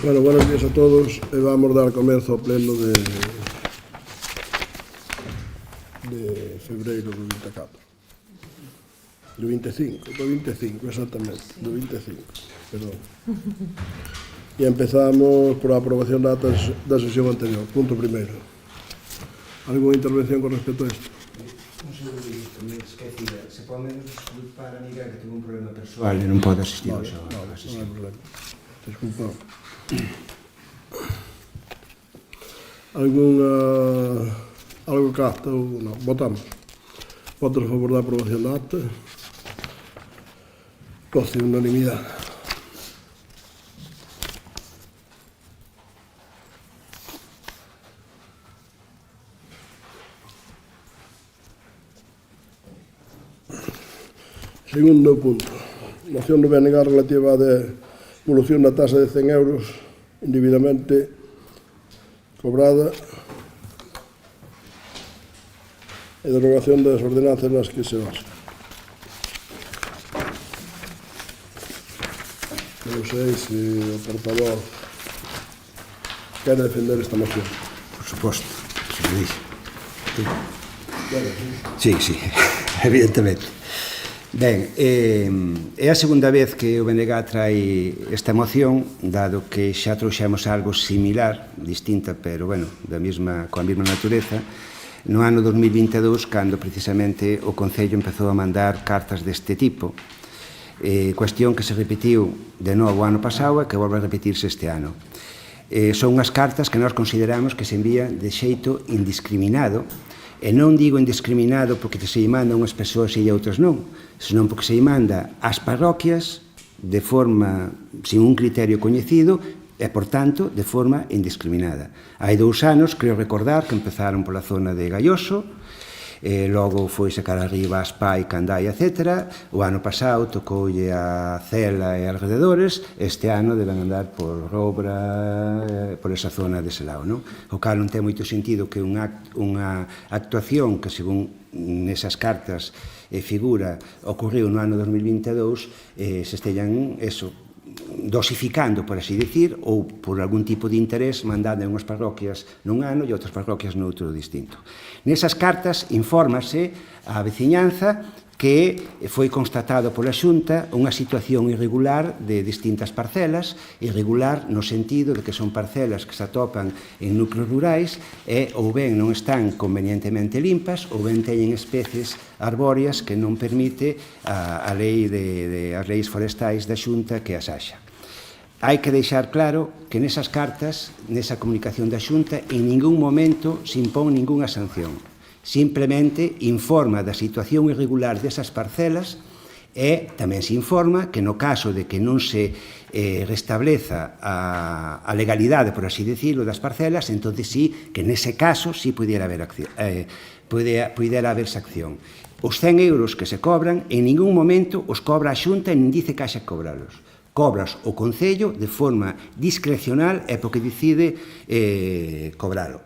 Bueno, buenos días a todos. Vamos a dar comienzo ao pleno de febreiro do 24. Do 25, exactamente. Do 25, perdón. E empezamos por a aprobación da actas da sesión anterior. Punto primeiro. Alguna intervención con respecto a isto? Un segundo, me esqueci. Se pode menos disculpar a Miguel que tuvo un problema persoal e non pode asistir hoxe á sesión. Non hai problema. Desculpa. Algo que acta ou non? Votamos. Votos a favor da aprobación da acta. 12, unanimidade. Segundo punto. Moción do BNG relativa á devolución da tasa de 100 euros indebidamente cobrada e derogación das ordenanzas nas que se basa. Non sei se o portavoz quer defender esta moción. Por suposto, se me dixe. Sí, evidentemente. Ben, é a segunda vez que o BNG trae esta moción, dado que xa trouxemos algo similar, distinta, pero, bueno, coa mesma natureza, no ano 2022, cando precisamente o Concello empezou a mandar cartas deste tipo, cuestión que se repetiu de novo o ano pasado e que volve a repetirse este ano. Son unhas cartas que nós consideramos que se envían de xeito indiscriminado, e non digo indiscriminado porque se lle manda unhas persoas e a outras non, senón porque se lle manda ás parroquias de forma, sin un criterio coñecido e, por tanto, de forma indiscriminada. Hai 2 anos, creo recordar, que empezaron pola zona de Gaioso, logo foi sacar arriba a Espai, Candai, etc. O ano pasado tocoulle a Cela e alrededores, este ano deben andar por Robra, por esa zona dese lado, non? O cal non ten moito sentido que unha actuación que, según nesas cartas figura, ocorreu no ano 2022, se estean, dosificando, por así decir, ou por algún tipo de interés mandado en unhas parroquias nun ano e outras parroquias noutro distinto. Nesas cartas infórmase á veciñanza que foi constatado pola Xunta unha situación irregular de distintas parcelas, irregular no sentido de que son parcelas que se atopan en núcleos rurais e ou ben non están convenientemente limpas ou ben teñen especies arbóreas que non permite as leis forestais da Xunta que as haxa. Hai que deixar claro que nesas cartas, nesa comunicación da Xunta, en ningún momento se impón ningunha sanción. Simplemente informa da situación irregular desas parcelas e tamén se informa que no caso de que non se restableza a legalidade, por así decirlo, das parcelas, entón sí, que nese caso sí pudera haberse acción. Os 100 euros que se cobran, en ningún momento os cobra a Xunta e nin dice que haxa que cobralos. Cobras o Concello de forma discrecional e porque decide cobralo.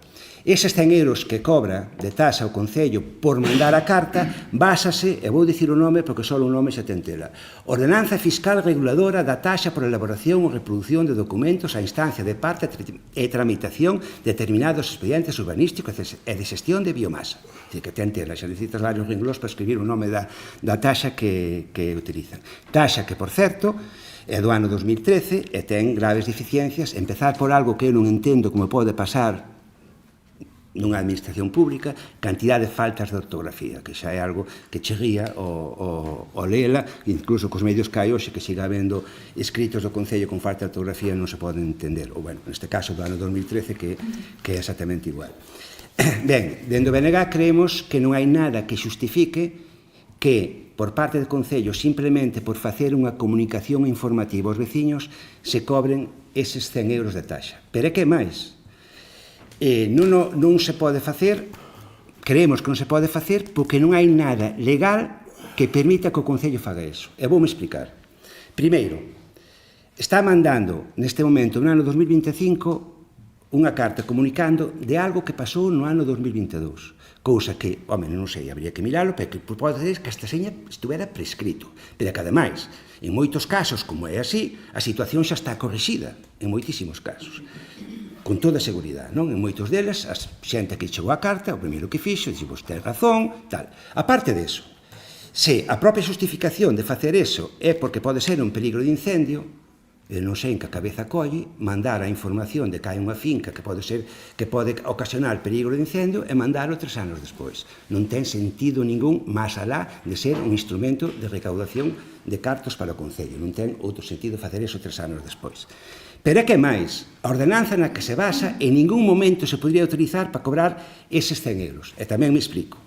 Eses 100 euros que cobra de tasa o Concello por mandar a carta básase, e vou dicir o nome porque só o nome xa ten tela, Ordenanza Fiscal Reguladora da taxa por elaboración ou reproducción de documentos a instancia de parte e tramitación de determinados expedientes urbanísticos e de xestión de biomasa. Que ten tela, xa necesitas varios renglós para escribir o nome da taxa que utilizan. Taxa que, por certo, é do ano 2013 e ten graves deficiencias. Empezar por algo que eu non entendo como pode pasar nunha administración pública, cantidad de faltas de ortografía, que xa é algo que cheguía o lela, incluso cos medios que hai hoxe, que siga habendo escritos do Concello con falta de ortografía non se poden entender, ou, bueno, neste caso do ano 2013, que é exactamente igual. Ben, dentro do BNG creemos que non hai nada que xustifique que, por parte do Concello, simplemente por facer unha comunicación informativa aos veciños, se cobren eses 100 euros de taxa. Pero é que máis? Non se pode facer, creemos que non se pode facer, porque non hai nada legal que permita que o Concello faga iso. E voume explicar. Primeiro, está mandando, neste momento, no ano 2025, unha carta comunicando de algo que pasou no ano 2022. Cousa que, home, non sei, habría que miralo, pero que pode ser que esta seña estuvera prescrito. Pero que, ademais, en moitos casos, como é así, a situación xa está corrixida, en moitísimos casos. Con toda a seguridade, non? En moitos deles, a xente que chegou a carta, o primeiro que fixo, dixe, vos ten razón, tal. A parte deso, se a propia justificación de facer eso é porque pode ser un peligro de incendio, non sei en que a cabeza colle, mandar a información de que hai unha finca que pode ocasionar peligro de incendio e mandalo 3 anos despois. Non ten sentido ningún máis alá de ser un instrumento de recaudación de cartos para o Concello. Non ten outro sentido facer eso 3 anos despois. Pero é que máis, a ordenanza na que se basa en ningún momento se podría utilizar para cobrar eses 100 euros. E tamén me explico.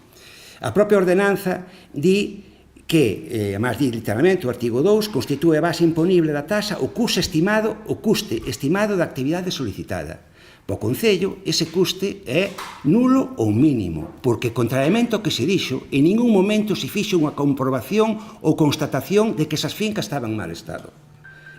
A propia ordenanza di que, además, di literalmente o artigo 2, constitúe a base imponible da taxa o custe estimado da actividade solicitada. Para o Concello, ese custe é nulo ou mínimo, porque, contrariamente ao que se dixo, en ningún momento se fixo unha comprobación ou constatación de que esas fincas estaban en mal estado.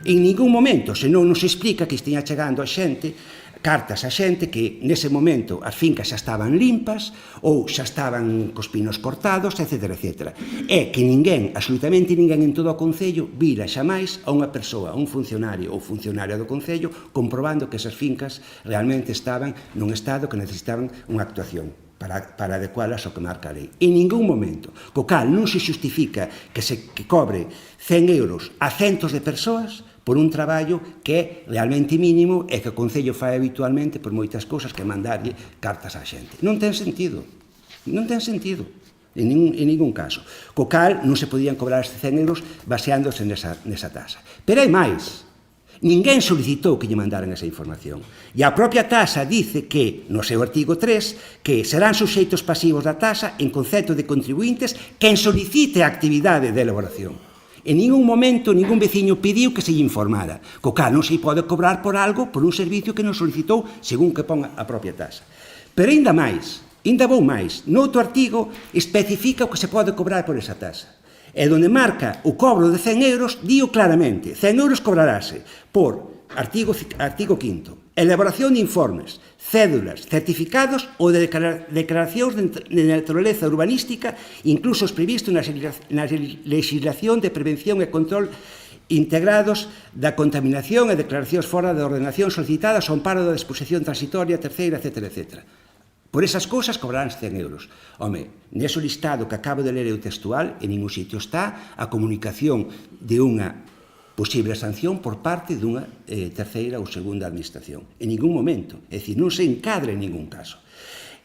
En ningún momento, senón non se explica que esteña chegando a xente, cartas a xente que nese momento as fincas xa estaban limpas ou xa estaban cos pinos cortados, etc. etc. É que ninguén, absolutamente ninguén en todo o Concello vira xamais a unha persoa, a un funcionario ou funcionaria do Concello comprobando que esas fincas realmente estaban nun estado que necesitaban unha actuación para adecualas ao que marca a lei. En ningún momento. Co cal non se justifica que cobre 100 euros a centos de persoas por un traballo que é realmente mínimo e que o Concello fai habitualmente por moitas cousas que mandarlle cartas á xente. Non ten sentido. Non ten sentido. En ningún caso. Co cal non se podían cobrar estes 100 euros baseándose nesa tasa. Pero hai máis. Ninguén solicitou que lle mandaran esa información. E a propia tasa dice que, no seu artigo 3, que serán suxeitos pasivos da tasa en concepto de contribuintes quen solicite a actividade de elaboración. En ningún momento ningún veciño pediu que se lle informara, co cal non se pode cobrar por algo, por un servicio que non solicitou según que pon a propia tasa. Pero ainda máis, ainda vou máis, noutro artigo especifica o que se pode cobrar por esa tasa. E onde marca o cobro de 100 euros, dío claramente, 100 euros cobrarase por, artigo 5º, elaboración de informes, cédulas, certificados ou de declaracións de naturaleza urbanística, incluso os previstos na legislación de prevención e control integrados da contaminación e declaracións fora da ordenación solicitadas ao amparo da disposición transitoria, terceira, etc. etc. Por esas cousas cobrarán 100 euros. Home, nese listado que acabo de ler eu textual, en ningún sitio está a comunicación de unha posible sanción por parte dunha terceira ou segunda administración. En ningún momento. É dicir, non se encadra en ningún caso.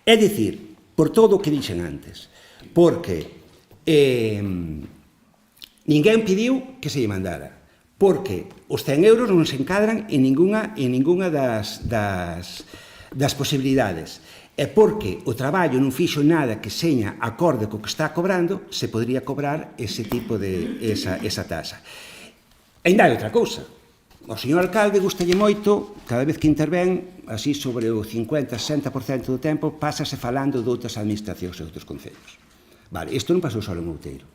É dicir, por todo o que dixen antes, porque ninguén pediu que se lle mandara, porque os 100 euros non se encadran en ninguna das posibilidades. É porque o traballo non fixo nada que seña acorde co que está cobrando, se podría cobrar ese tipo de esa tasa. E ainda hai outra cousa. O señor alcalde gustalle moito, cada vez que intervén, así sobre o 50-60% do tempo, pásase falando de outras administracións e outros concellos. Vale, isto non pasou só en Outeiro.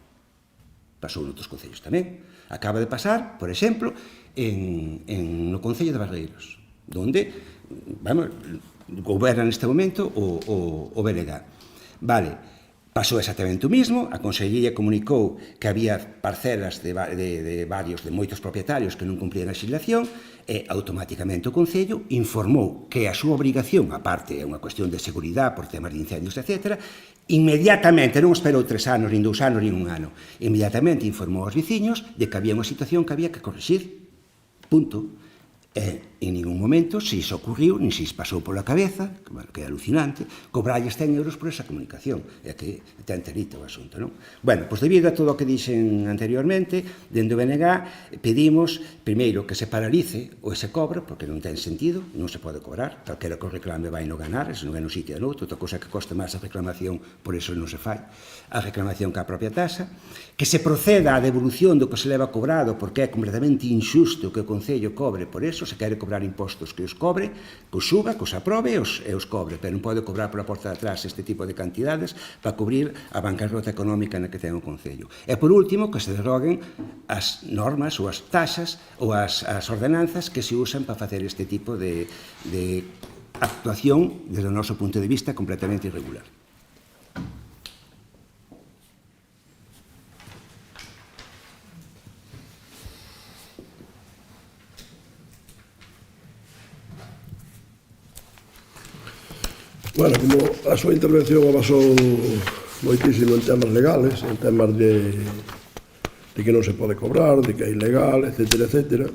Pasou en outros concellos tamén. Acaba de pasar, por exemplo, no Concello de Barreiros, onde, vamos, goberna neste momento o BNG. Vale, pasou exactamente o mismo, a Consellería comunicou que había parcelas de moitos propietarios que non cumplían a legislación e automáticamente o Concello informou que a súa obrigación, aparte é unha cuestión de seguridade por temas de incendios, etc., inmediatamente, non esperou 3 anos, nin 2 anos, nin 1 ano, inmediatamente informou aos veciños de que había unha situación que había que corrixir. Punto. E en ningún momento se iso ocurriu, ni se pasou pola cabeza, que é alucinante, cobrarlles 100 euros por esa comunicación. É que ten terito o asunto, non? Bueno, pois debido a todo o que dixen anteriormente, dende o BNG pedimos, primeiro, que se paralice o ese cobro, porque non ten sentido, non se pode cobrar, calquera que o reclame vai no ganar, se non é no sitio de noutro, outra cosa que coste máis a reclamación, por iso non se fai a reclamación que a propia tasa, que se proceda á devolución do que se leva cobrado, porque é completamente injusto que o Concello cobre por eso, se quere cobrar impostos que os cobre, que os suba, que os aprobe e os cobre, pero non pode cobrar pola porta de atrás este tipo de cantidades para cubrir a bancarrota económica na que ten o Concello. E por último, que se derroguen as normas ou as taxas ou as ordenanzas que se usan para facer este tipo de actuación, desde o noso punto de vista, completamente irregular. Bueno, como a súa intervención basou moitísimo en temas legales, en temas de que non se pode cobrar, de que é ilegal, etcétera, etcétera,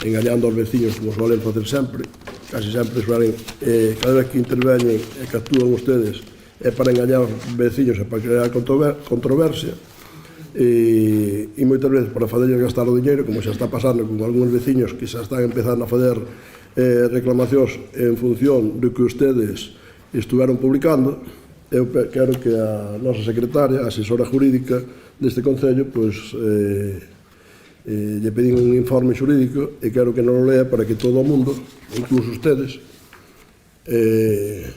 engañando aos veciños como suelen facer sempre, casi sempre suelen, cada vez que interveñen e que actúan ustedes é para engañar aos veciños e para crear controversia, e moitas veces para facerles gastar o diñeiro, como xa está pasando con algúns veciños que xa están empezando a facer reclamacións en función do que ustedes estuveron publicando. Eu quero que a nosa secretaria, a asesora jurídica deste Concello, pois lle pedín un informe xurídico e quero que non o lea para que todo o mundo, incluso ustedes,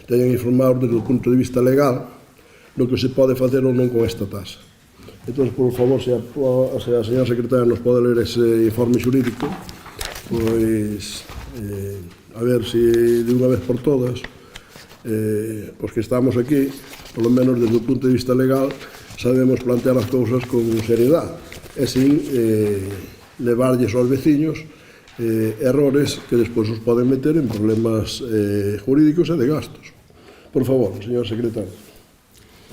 teñan informados desde o punto de vista legal do que se pode facer ou non con esta tasa. Entón, por favor, se a señora secretaria nos pode ler ese informe xurídico, pois a ver se de unha vez por todas os que estamos aquí, polo menos desde o punto de vista legal, sabemos plantear as cousas con seriedade e sin levarlles aos veciños errores que despois os poden meter en problemas jurídicos e de gastos. Por favor, señor secretario.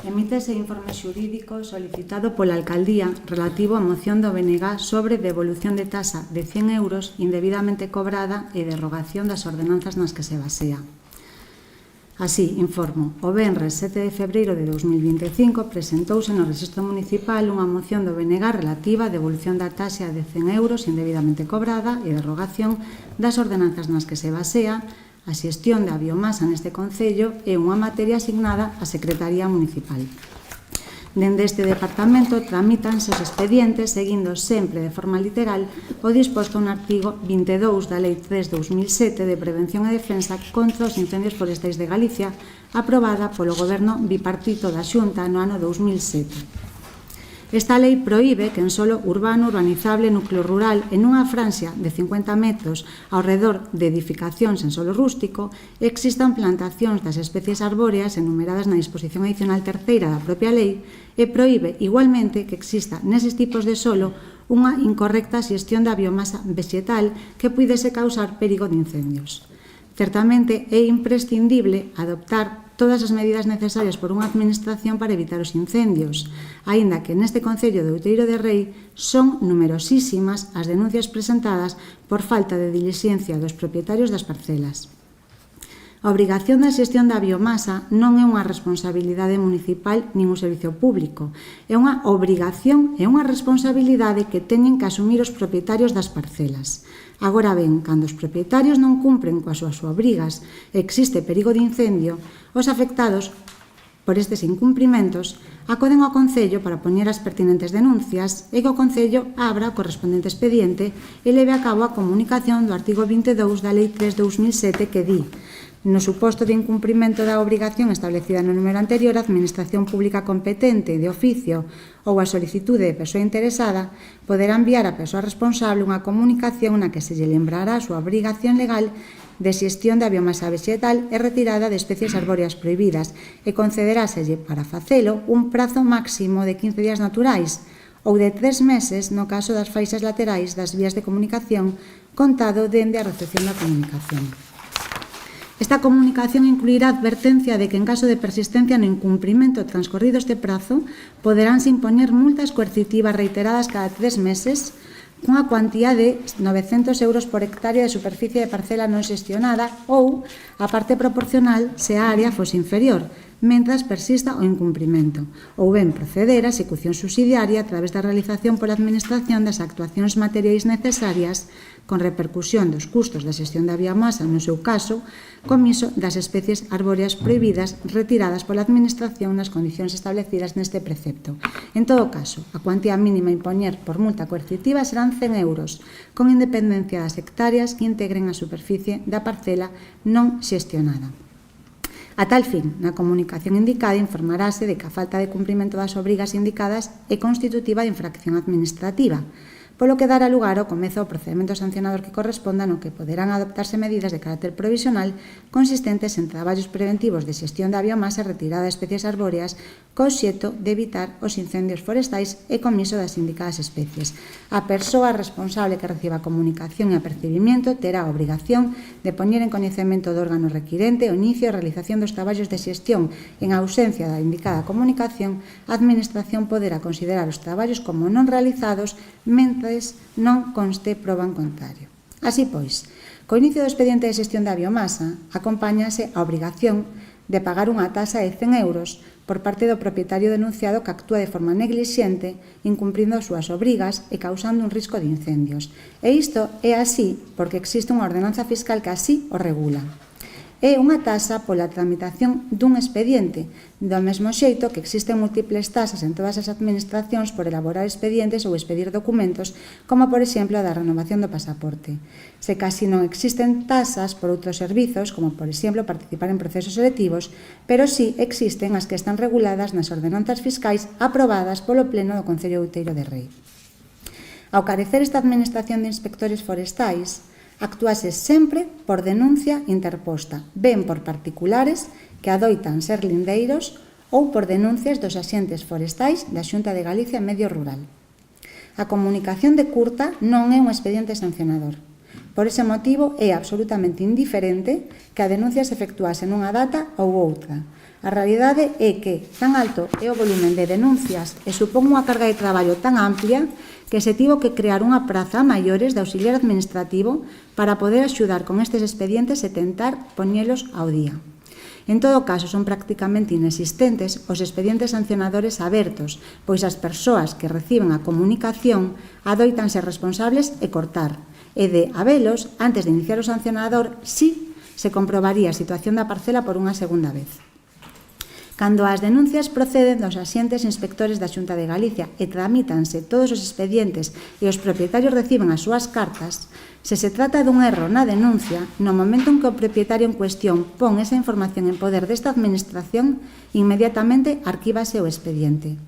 Emítese informe xurídico solicitado pola Alcaldía relativo á moción do BNG sobre devolución de tasa de 100 euros indebidamente cobrada e derrogación das ordenanzas nas que se basea. Así, informo, o venres 7 de febreiro de 2025 presentouse no Rexistro Municipal unha moción do BNG relativa á devolución da taxa de 100 euros indebidamente cobrada e derrogación das ordenanzas nas que se basea a xestión da biomasa neste Concello e unha materia asignada á Secretaría Municipal. Dende este departamento tramítanse os expedientes seguindo sempre de forma literal o disposto no artigo 22 da Lei 3/2007 de Prevención e Defensa contra os incendios forestais de Galicia, aprobada polo Goberno bipartito da Xunta no ano 2007. Esta lei proíbe que en solo urbano, urbanizable, núcleo rural e nunha franxa de 50 metros ao redor de edificacións en solo rústico existan plantacións das especies arbóreas enumeradas na disposición adicional terceira da propia lei e proíbe igualmente que exista neses tipos de solo unha incorrecta xestión da biomasa vegetal que puidese causar perigo de incendios. Certamente é imprescindible adoptar todas as medidas necesarias por unha administración para evitar os incendios, aínda que neste Concello de Outeiro de Rei son numerosísimas as denuncias presentadas por falta de diligencia dos propietarios das parcelas. A obrigación da xestión da biomasa non é unha responsabilidade municipal nin un servicio público, é unha obrigación e unha responsabilidade que teñen que asumir os propietarios das parcelas. Agora ben, cando os propietarios non cumpren coas súas obrigas e existe perigo de incendio, os afectados por estes incumprimentos acoden ao Concello para poñer as pertinentes denuncias e que o Concello abra o correspondente expediente e leve a cabo a comunicación do artigo 22 da Lei 3/2007 que di: no suposto de incumprimento da obrigación establecida no número anterior, a Administración Pública competente de oficio ou a solicitude de persoa interesada poderá enviar á persoa responsable unha comunicación na que se lle lembrará a súa obrigación legal de xestión da biomasa vegetal e retirada de especies arbóreas prohibidas e concederáselle para facelo un prazo máximo de 15 días naturais ou de 3 meses no caso das faixas laterais das vías de comunicación contado dende a recepción da comunicación. Esta comunicación incluirá advertencia de que en caso de persistencia no incumprimento transcorrido este prazo poderánse impoñer multas coercitivas reiteradas cada 3 meses cunha cuantía de 900 euros por hectárea de superficie de parcela non xestionada ou a parte proporcional se a área fose inferior, mentras persista o incumprimento, ou ben proceder a execución subsidiaria a través da realización pola Administración das actuacións materiais necesarias con repercusión dos custos da xestión da biomasa, no seu caso, comiso das especies arbóreas prohibidas retiradas pola Administración nas condicións establecidas neste precepto. En todo caso, a cuantía mínima a impoñer por multa coercitiva serán 100 euros, con independencia das hectáreas que integren a superficie da parcela non xestionada. A tal fin, na comunicación indicada informarase de que a falta de cumprimento das obrigas indicadas é constitutiva de infracción administrativa. polo que dará lugar ao comezo do procedimento sancionador que corresponda, no que poderán adoptarse medidas de carácter provisional consistentes en traballos preventivos de xestión da biomasa e retirada de especies arbóreas co obxecto de evitar os incendios forestais e comiso das indicadas especies. A persoa responsable que reciba a comunicación e apercibimiento terá a obrigación de poñer en coñecemento do órgano requirente o inicio e realización dos traballos de xestión. En ausencia da indicada comunicación, a Administración poderá considerar os traballos como non realizados mentres non conste proba en contrario. Así pois, co inicio do expediente de xestión da biomasa, acompáñase a obrigación de pagar unha tasa de 100 euros por parte do propietario denunciado que actúa de forma neglixente, incumprindo as súas obrigas e causando un risco de incendios. E isto é así porque existe unha ordenanza fiscal que así o regula. É unha tasa pola tramitación dun expediente, do mesmo xeito que existen múltiples tasas en todas as administracións por elaborar expedientes ou expedir documentos, como por exemplo a da renovación do pasaporte. Se casi non existen tasas por outros servizos, como por exemplo participar en procesos selectivos, pero sí existen as que están reguladas nas ordenanzas fiscais aprobadas polo Pleno do Concello de Outeiro de Rei. Ao carecer esta administración de inspectores forestais, actuase sempre por denuncia interposta, ben por particulares que adoitan ser lindeiros ou por denuncias dos axentes forestais da Xunta de Galicia e Medio Rural. A comunicación de curta non é un expediente sancionador. Por ese motivo é absolutamente indiferente que a denuncia se efectuase nunha data ou outra. A realidade é que tan alto é o volumen de denuncias e supón unha carga de traballo tan amplia que se tivo que crear unha praza a maiores de auxiliar administrativo para poder axudar con estes expedientes e tentar poñelos ao día. En todo caso, son prácticamente inexistentes os expedientes sancionadores abertos, pois as persoas que reciben a comunicación adoitan ser responsables e cortar, e de habelos, antes de iniciar o sancionador, sí se comprobaría a situación da parcela por unha segunda vez. Cando as denuncias proceden dos axentes inspectores da Xunta de Galicia e tramítanse todos os expedientes e os propietarios reciben as súas cartas, se se trata dun erro na denuncia, no momento en que o propietario en cuestión pon esa información en poder desta administración, inmediatamente arquívase o expediente.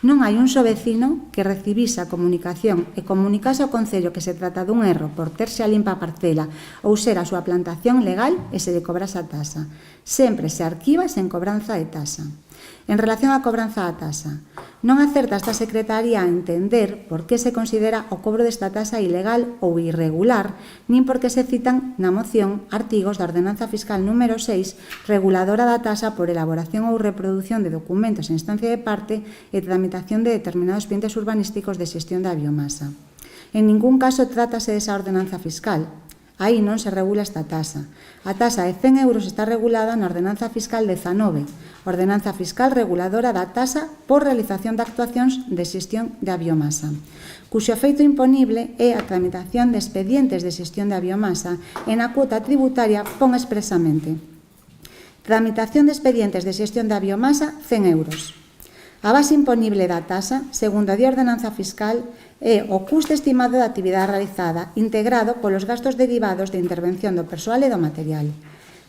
Non hai un só vecino que recibise a comunicación e comunicase ao Concello que se trata dun erro por terse a limpa a parcela ou ser a súa plantación legal e se lle cobrase a tasa. Sempre se arquiva sen cobranza de tasa. En relación á cobranza da tasa, non acerta esta Secretaría a entender por que se considera o cobro desta tasa ilegal ou irregular, nin por que se citan na moción artigos da Ordenanza Fiscal número 6, reguladora da tasa por elaboración ou reproducción de documentos en instancia de parte e tramitación de determinados expedientes urbanísticos de xestión da biomasa. En ningún caso trátase desa ordenanza fiscal. Aí non se regula esta tasa. A tasa de 100 euros está regulada na Ordenanza Fiscal 19, Ordenanza Fiscal reguladora da tasa por realización de actuacións de xestión da biomasa, cuxo efeito imponible é a tramitación de expedientes de xestión da biomasa e na cuota tributaria pon expresamente: tramitación de expedientes de xestión da biomasa, 100 euros. A base imponible da tasa, segundo a di Ordenanza Fiscal, é o custe estimado da actividade realizada, integrado polos gastos derivados de intervención do persoal e do material.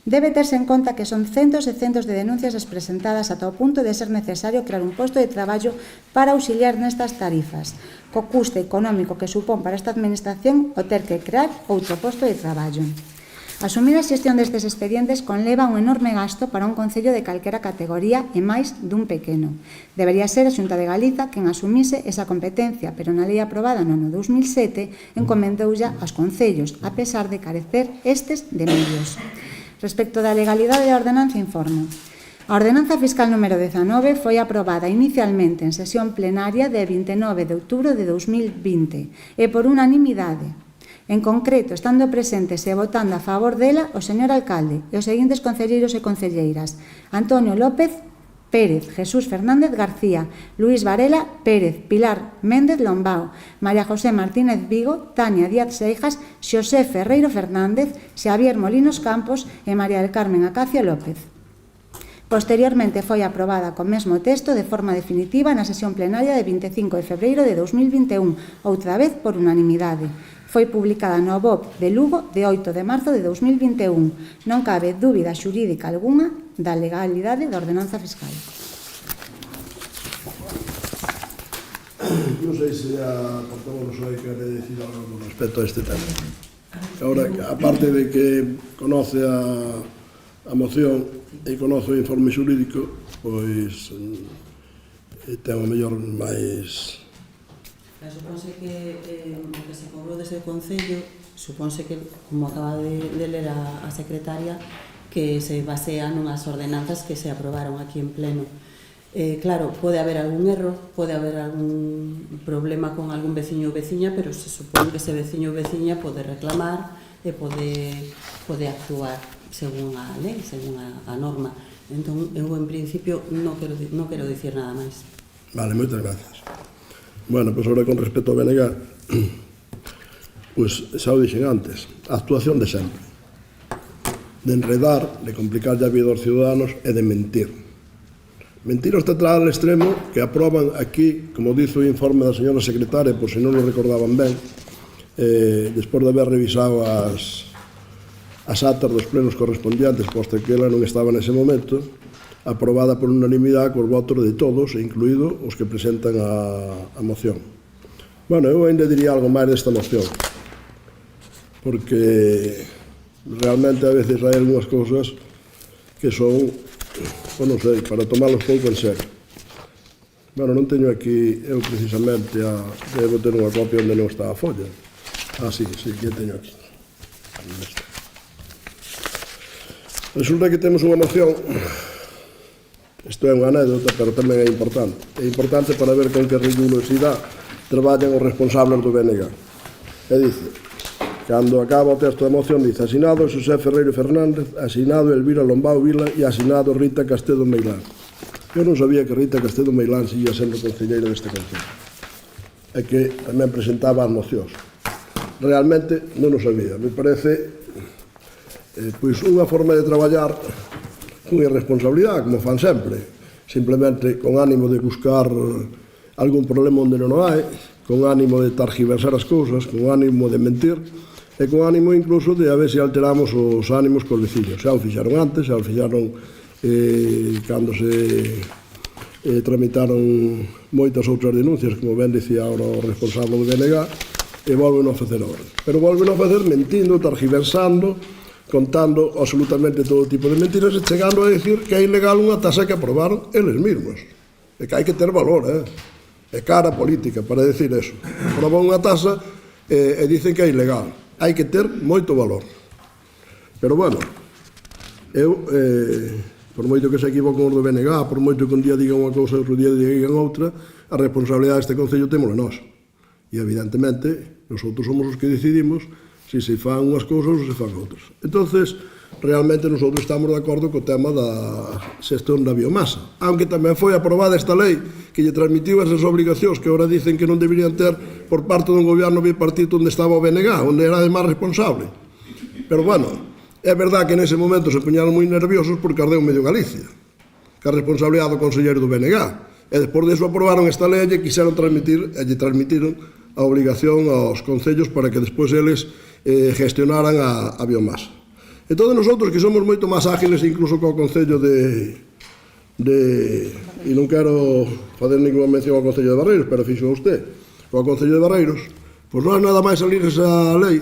Debe terse en conta que son centos e centos de denuncias presentadas ata o punto de ser necesario crear un posto de traballo para auxiliar nestas tarifas, co custe económico que supón para esta administración o ter que crear outro posto de traballo. Asumir a xestión destes expedientes conleva un enorme gasto para un concello de calquera categoría e máis dun pequeno. Debería ser a Xunta de Galiza quen asumise esa competencia, pero na lei aprobada no ano 2007 encomendoulla aos concellos, a pesar de carecer estes de medios. Respecto da legalidade da ordenanza, informo. A Ordenanza Fiscal número 19 foi aprobada inicialmente en sesión plenaria de 29 de outubro de 2020 e por unanimidade. En concreto, estando presentes e votando a favor dela o señor alcalde e os seguintes concelleiros e concelleiras: Antonio López Pérez, Jesús Fernández García, Luís Varela Pérez, Pilar Méndez Lombao, María José Martínez Vigo, Tania Díaz Seijas, Xosé Ferreiro Fernández, Xavier Molinos Campos e María del Carmen Acacio López. Posteriormente foi aprobada co mesmo texto de forma definitiva na sesión plenaria de 25 de febreiro de 2021, outra vez por unanimidade. Foi publicada no BOP de Lugo de 8 de marzo de 2021. Non cabe dúbida xurídica algunha da legalidade da ordenanza fiscal. non sei se a portavoz Soe quere decir algo con respecto a este tema. Ahora, aparte de que conoce a moción e conoce o informe xurídico, pois ten o mellor máis... Supónse que o que se cobrou desde o Concello, supónse que, como acaba de ler a secretaria, que se basea nunhas ordenanzas que se aprobaron aquí en pleno. Claro, pode haber algún erro, pode haber algún problema con algún veciño ou veciña, pero se supón que ese veciño ou veciña pode reclamar e pode actuar según a lei, según a norma. Entón, eu en principio non quero dicir nada máis. Vale, moitas gracias. Bueno, pois agora con respecto ao BNG, pois xa o dixen antes, a actuación de sempre, de enredar, de complicar a vida aos ciudadanos e de mentir. Mentir hasta tal extremo que aproban aquí, como dice o informe da señora secretaria, por se non o recordaban ben, despois de haber revisado as actas dos plenos correspondientes, posto que ela non estaba nese momento, aprobada por unanimidade cos votos de todos, incluído os que presentan a moción. Bueno, eu ainda diría algo máis desta moción, porque realmente a veces hai algunhas cousas que son, non sei, para tomarlos pouco en serio. Bueno, non teño aquí, eu precisamente, debo ter unha copia onde non está a folla. Sí, que teño aquí. Resulta que temos unha moción, isto é unha anécdota, pero tamén é importante. É importante para ver con que rigurosidade traballan os responsables do BNG. E dice, cando acaba o texto da moción, dice: asinado Xosé Ferreiro Fernández, asinado Elvira Lombao Vila e asinado Rita Castedo Meilán. Eu non sabía que Rita Castedo Meilán seguía sendo concelleiro deste concello, e que tamén presentaba as mocións. Realmente non o sabía. Me parece pois unha forma de traballar con irresponsabilidade, como fan sempre, simplemente con ánimo de buscar algún problema onde non o hai, con ánimo de targiversar as cousas, con ánimo de mentir, e con ánimo incluso de a ver se alteramos os ánimos cos veciños. Xa o fixaron antes, xa o fixaron cando se tramitaron moitas outras denuncias, como ben dicía ahora o responsable do BNG, e volven a facer ahora. Pero volven a facer mentindo, targiversando, contando absolutamente todo tipo de mentiras e chegando a decir que é ilegal unha tasa que aprobaron eles mesmos. E que hai que ter valor, é cara política para decir eso. Aproban unha tasa e dicen que é ilegal. Hai que ter moito valor. Pero bueno, eu, por moito que se equivocan os do BNG, por moito que un día digan unha cousa e outro día digan outra, a responsabilidade deste Concello temos nós. E evidentemente, nosotros somos os que decidimos se se fan unhas cousas ou se fan outras. Entonces, realmente nosotros estamos de acordo co tema da xestión da biomasa, aunque tamén foi aprobada esta lei que lle transmitiu esas obligacións que agora dicen que non deberían ter por parte dun goberno bipartito onde estaba o BNG, onde era además responsable. Pero bueno, é verdad que nese momento se poñaron moi nerviosos porque ardeu medio Galicia, que a responsabilidade do conselleiro do BNG, e despois disso aprobaron esta lei e quixeron transmitir, e lle transmitiron a obligación aos concellos para que despois eles gestionaran a biomasa. Entón, nosotros que somos moito máis ágiles incluso co Concello e non quero fazer ninguna mención ao Concello de Barreiros, pero fixo usted, co Concello de Barreiros, pois non é nada máis salir esa lei,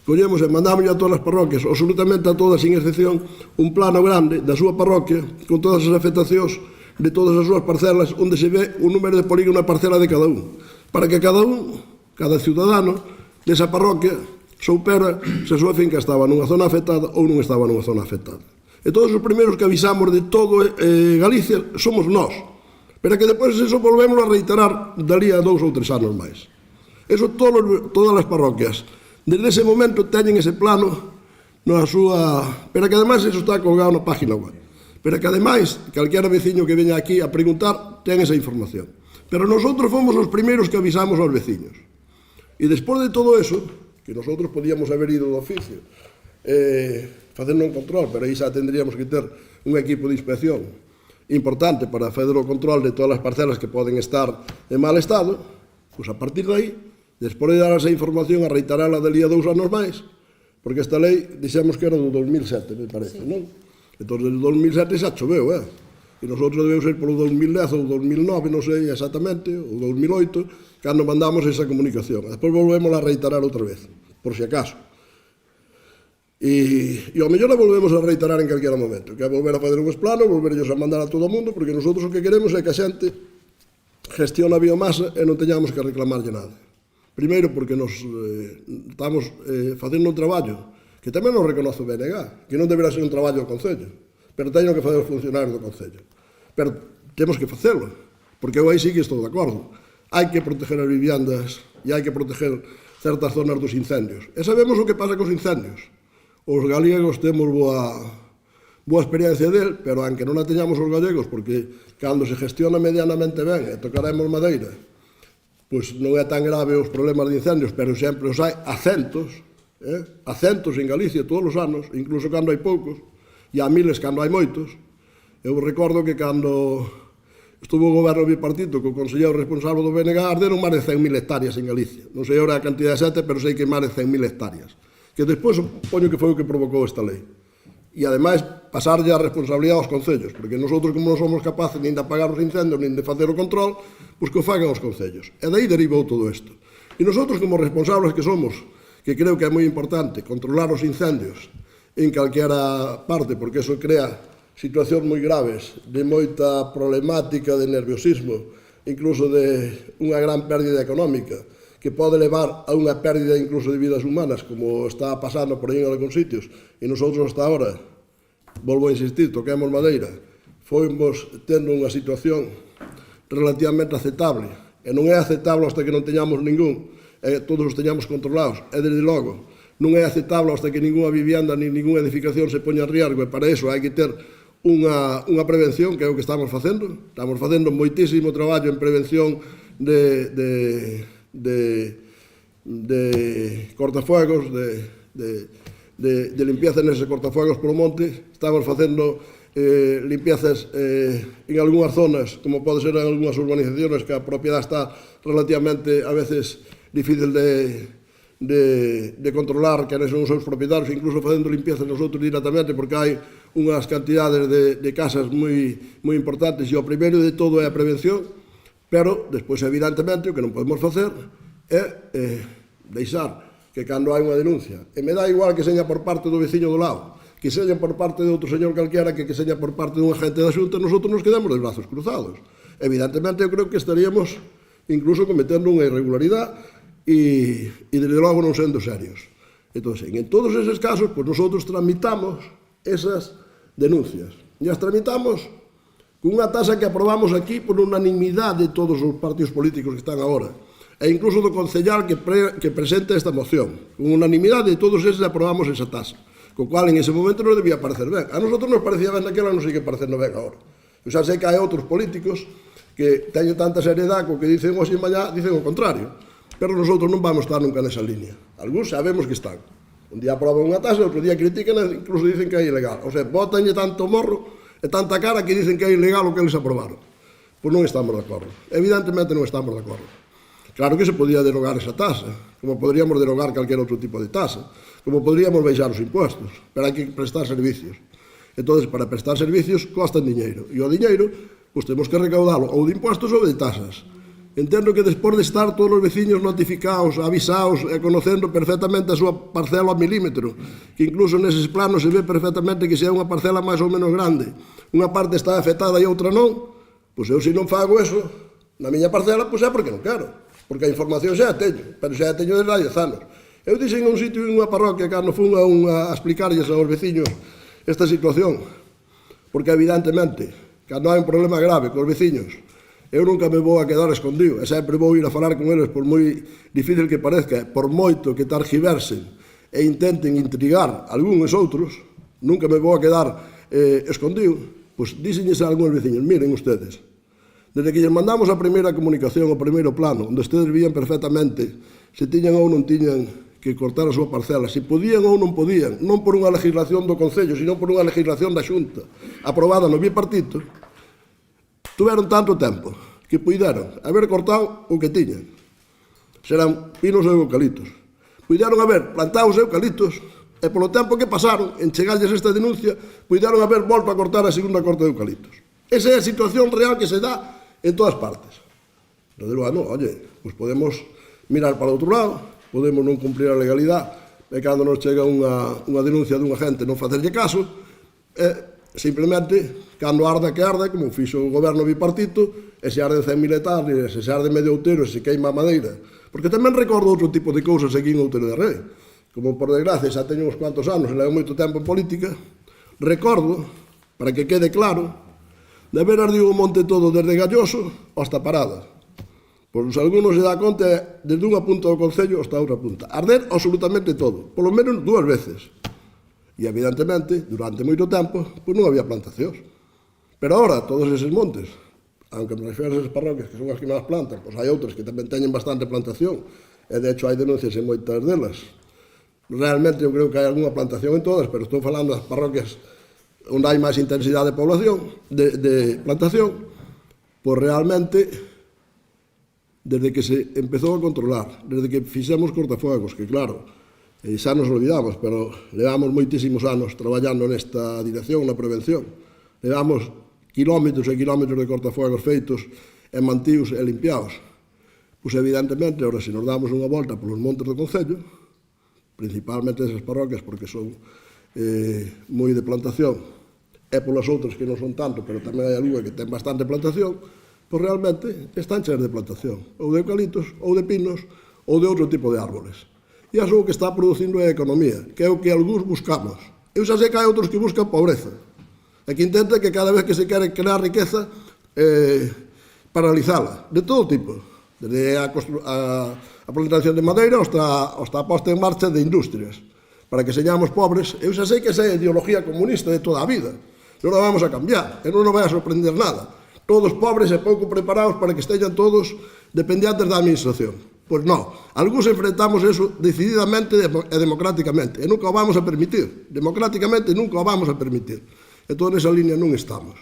collemos e mandamos a todas as parroquias, absolutamente a todas, sin excepción, un plano grande da súa parroquia, con todas as afectacións de todas as súas parcelas, onde se ve o número de polígono na parcela de cada un, para que cada ciudadano desa parroquia soupera se a súa finca estaba nunha zona afectada ou non estaba nunha zona afectada. E todos os primeiros que avisamos de todo Galicia somos nós, pero que depois eso volvemos a reiterar dali a 2 ou 3 anos máis. Eso todas as parroquias desde ese momento teñen ese plano na súa... Pero que ademais eso está colgado na página web. Pero que ademais, calquera veciño que veña aquí a preguntar ten esa información. Pero nosotros fomos os primeiros que avisamos aos veciños. E despois de todo eso, que nosotros podíamos haber ido do oficio facendo un control, pero aí xa tendríamos que ter un equipo de inspección importante para fazer o control de todas as parcelas que poden estar en mal estado, pois a partir de aí, despois de dar esa información, a reiterarla dali a 2 anos máis, porque esta lei, dixemos que era do 2007, me parece, non? Entón, do 2007 xa choveu, e E nosotros debemos ser polo 2010 ou 2009, non sei exactamente, ou 2008, cando mandamos esa comunicación. Despois volvemos a reiterar outra vez, por si acaso. E ao mellor a volvemos a reiterar en calquera momento, que é volver a fazer un plano, volverellos a mandar a todo o mundo, porque nosotros o que queremos é que a xente gestione a biomasa e non teñamos que reclamarlle nada. Primeiro, porque nos estamos facendo un traballo que tamén nos reconoce o BNG, que non deberá ser un traballo do Concello, pero teño que fazer os funcionarios do Concello. Pero temos que facelo, porque eu aí sí que estou de acordo. Hai que proteger as viviendas e hai que proteger certas zonas dos incendios. E sabemos o que pasa cos incendios. Os galegos temos boa experiencia del, pero aunque non a teñamos os galegos, porque cando se gestiona medianamente ben e tocaremos madeira, pois non é tan grave os problemas de incendios, pero sempre os hai a centos en Galicia todos os anos, incluso cando hai poucos, e a miles cando hai moitos. Eu recordo que cando estuvo o goberno bipartito co conselleiro responsable do BNG, arderon máis de 100.000 hectáreas en Galicia. Non sei agora a cantidad exacta, pero sei que máis de 100.000 hectáreas. Que despois poño que foi o que provocou esta lei. E ademais, pasarlle a responsabilidade aos concellos, porque nosotros como non somos capaces nin de apagar os incendios, nin de facer o control, pois que o fagan os concellos. E daí derivou todo isto. E nosotros como responsables que somos, que creo que é moi importante, controlar os incendios en calquera parte, porque eso crea situacións moi graves, de moita problemática, de nerviosismo, incluso de unha gran pérdida económica, que pode levar a unha pérdida incluso de vidas humanas, como está pasando por aí en algúns sitios. E nosotros hasta ahora, volvo a insistir, toquemos madeira, fomos tendo unha situación relativamente aceptable. E non é aceptable hasta que non teñamos ningún, todos os teñamos controlados. E desde logo, non é aceptable hasta que ninguna vivienda ni ninguna edificación se poña en riesgo, e para iso hai que ter unha prevención, que é o que estamos facendo. Estamos facendo moitísimo traballo en prevención de cortafuegos, de limpieza neses cortafuegos polo monte. Estamos facendo limpiezas en algunhas zonas, como pode ser en algunhas urbanizaciones, que a propiedade está relativamente a veces difícil de controlar que son os seus propietarios, incluso facendo limpieza nosotros directamente, porque hai unhas cantidades de casas moi importantes, e o primeiro de todo é a prevención, pero despois evidentemente o que non podemos facer é deixar que cando hai unha denuncia, e me dá igual que seña por parte do veciño do lado, que seña por parte de outro señor calquera, que seña por parte dun agente da Xunta, nosotros nos quedamos de brazos cruzados. Evidentemente eu creo que estaríamos incluso cometendo unha irregularidade e desde logo non sendo serios. Entón, en todos eses casos, pues nosotros tramitamos esas denuncias. E as tramitamos con unha tasa que aprobamos aquí por unanimidade de todos os partidos políticos que están agora, e incluso do concellal que presenta esta moción. Con unanimidade de todos eses aprobamos esa tasa, co cual en ese momento non debía parecer ben. A nosotros nos parecía ben daquela, non sei que parecernos ben agora. Eu xa sei que hai outros políticos que teñen tanta seriedade co que dicen hoxe e mañá, dicen o contrario. Pero nosotros non vamos estar nunca nesa línea. Algúns sabemos que están. Un día aproban unha tasa, outro día critican, incluso dicen que é ilegal. O sea, botanlle tanto morro e tanta cara que dicen que é ilegal o que eles aprobaron. Pois non estamos de acordo. Evidentemente non estamos de acordo. Claro que se podía derogar esa tasa, como podríamos derogar calquer outro tipo de tasa, como podríamos baixar os impuestos, pero hai que prestar servicios. Entón, para prestar servicios, costan diñeiro. E o diñeiro, pois temos que recaudalo ou de impuestos ou de tasas. Entendo que despois de estar todos os veciños notificados, avisados e conocendo perfectamente a súa parcela ao milímetro, que incluso neses planos se ve perfectamente que se é unha parcela máis ou menos grande, unha parte está afectada e outra non, pois eu se non fago eso na miña parcela, pois é porque non quero, porque a información xa a teño, pero xa a teño desde hai 10 anos. Eu dixen un sitio en unha parroquia cando fun a explicarlles aos veciños esta situación, porque evidentemente, cando hai un problema grave cos veciños, eu nunca me vou a quedar escondido, e sempre vou ir a falar con eles, por moi difícil que parezca, por moito que targiversen e intenten intrigar algúns outros, nunca me vou a quedar escondido. Pois díxenlles a algúns veciños, miren ustedes, desde que lles mandamos a primeira comunicación, o primeiro plano, onde ustedes vían perfectamente se tiñan ou non tiñan que cortar a súa parcela, se podían ou non podían, non por unha legislación do Concello, sino por unha legislación da Xunta, aprobada no bipartito, tuveron tanto tempo que puideron haber cortado o que tiñan. Serán pinos ou eucaliptos. Puideron haber plantado os eucaliptos e polo tempo que pasaron en chegarlles esta denuncia, puideron haber volto a cortar a segunda corta de eucaliptos. Esa é a situación real que se dá en todas partes. Entonces, bueno, oye, pues podemos mirar para outro lado, podemos non cumplir a legalidade, e cando nos chega unha denuncia dunha gente non facerlle caso, simplemente, cando arda que arda, como fixo o goberno bipartito, e se arden 100 militares, e se arde medio outeiro, e se queima a madeira. Porque tamén recordo outro tipo de cousas aquí en Outeiro de Rei. Como, por desgracia, xa teño uns cuantos anos e levo moito tempo en política, recordo, para que quede claro, de haber ardido o monte todo desde Galloso hasta Parada. Pois algunos se dá conta desde unha punta do Concello hasta outra punta. Arder absolutamente todo, polo menos 2 veces. E, evidentemente, durante moito tempo, pois non había plantacións. Pero agora, todos eses montes, aunque me refiero a esas parroquias que son as que máis plantan, pois hai outras que tamén teñen bastante plantación, e de hecho hai denuncias en moitas delas. Realmente eu creo que hai algunha plantación en todas, pero estou falando das parroquias onde hai máis intensidade de población, de plantación, pois realmente, desde que se empezou a controlar, desde que fixemos cortafuegos, que claro, xa nos olvidamos, pero levamos moitísimos anos traballando nesta dirección, na prevención. Levamos kilómetros e kilómetros de cortafuegos feitos e mantíos e limpiados. Pois evidentemente, ahora se nos damos unha volta polos montes do Concello, principalmente esas parroquias porque son moi de plantación, e polas outras que non son tanto, pero tamén hai algunha que ten bastante plantación, pois realmente están cheas de plantación, ou de eucaliptos, ou de pinos, ou de outro tipo de árboles. E iso o que está producindo é a economía, que é o que algúns buscamos. Eu xa sei que hai outros que buscan pobreza, e que intentan que cada vez que se quere crear riqueza, paralizala, de todo tipo, desde a plantación de madeira hasta a posta en marcha de industrias, para que señamos pobres. Eu xa sei que esa é a ideología comunista de toda a vida, non a vamos a cambiar, e non nos vai a sorprender nada. Todos pobres e pouco preparados para que esteñan todos dependientes da administración. Pois non, algúns enfrentamos eso decididamente e democráticamente, e nunca o vamos a permitir, democráticamente nunca o vamos a permitir. Entón, nesa línea non estamos.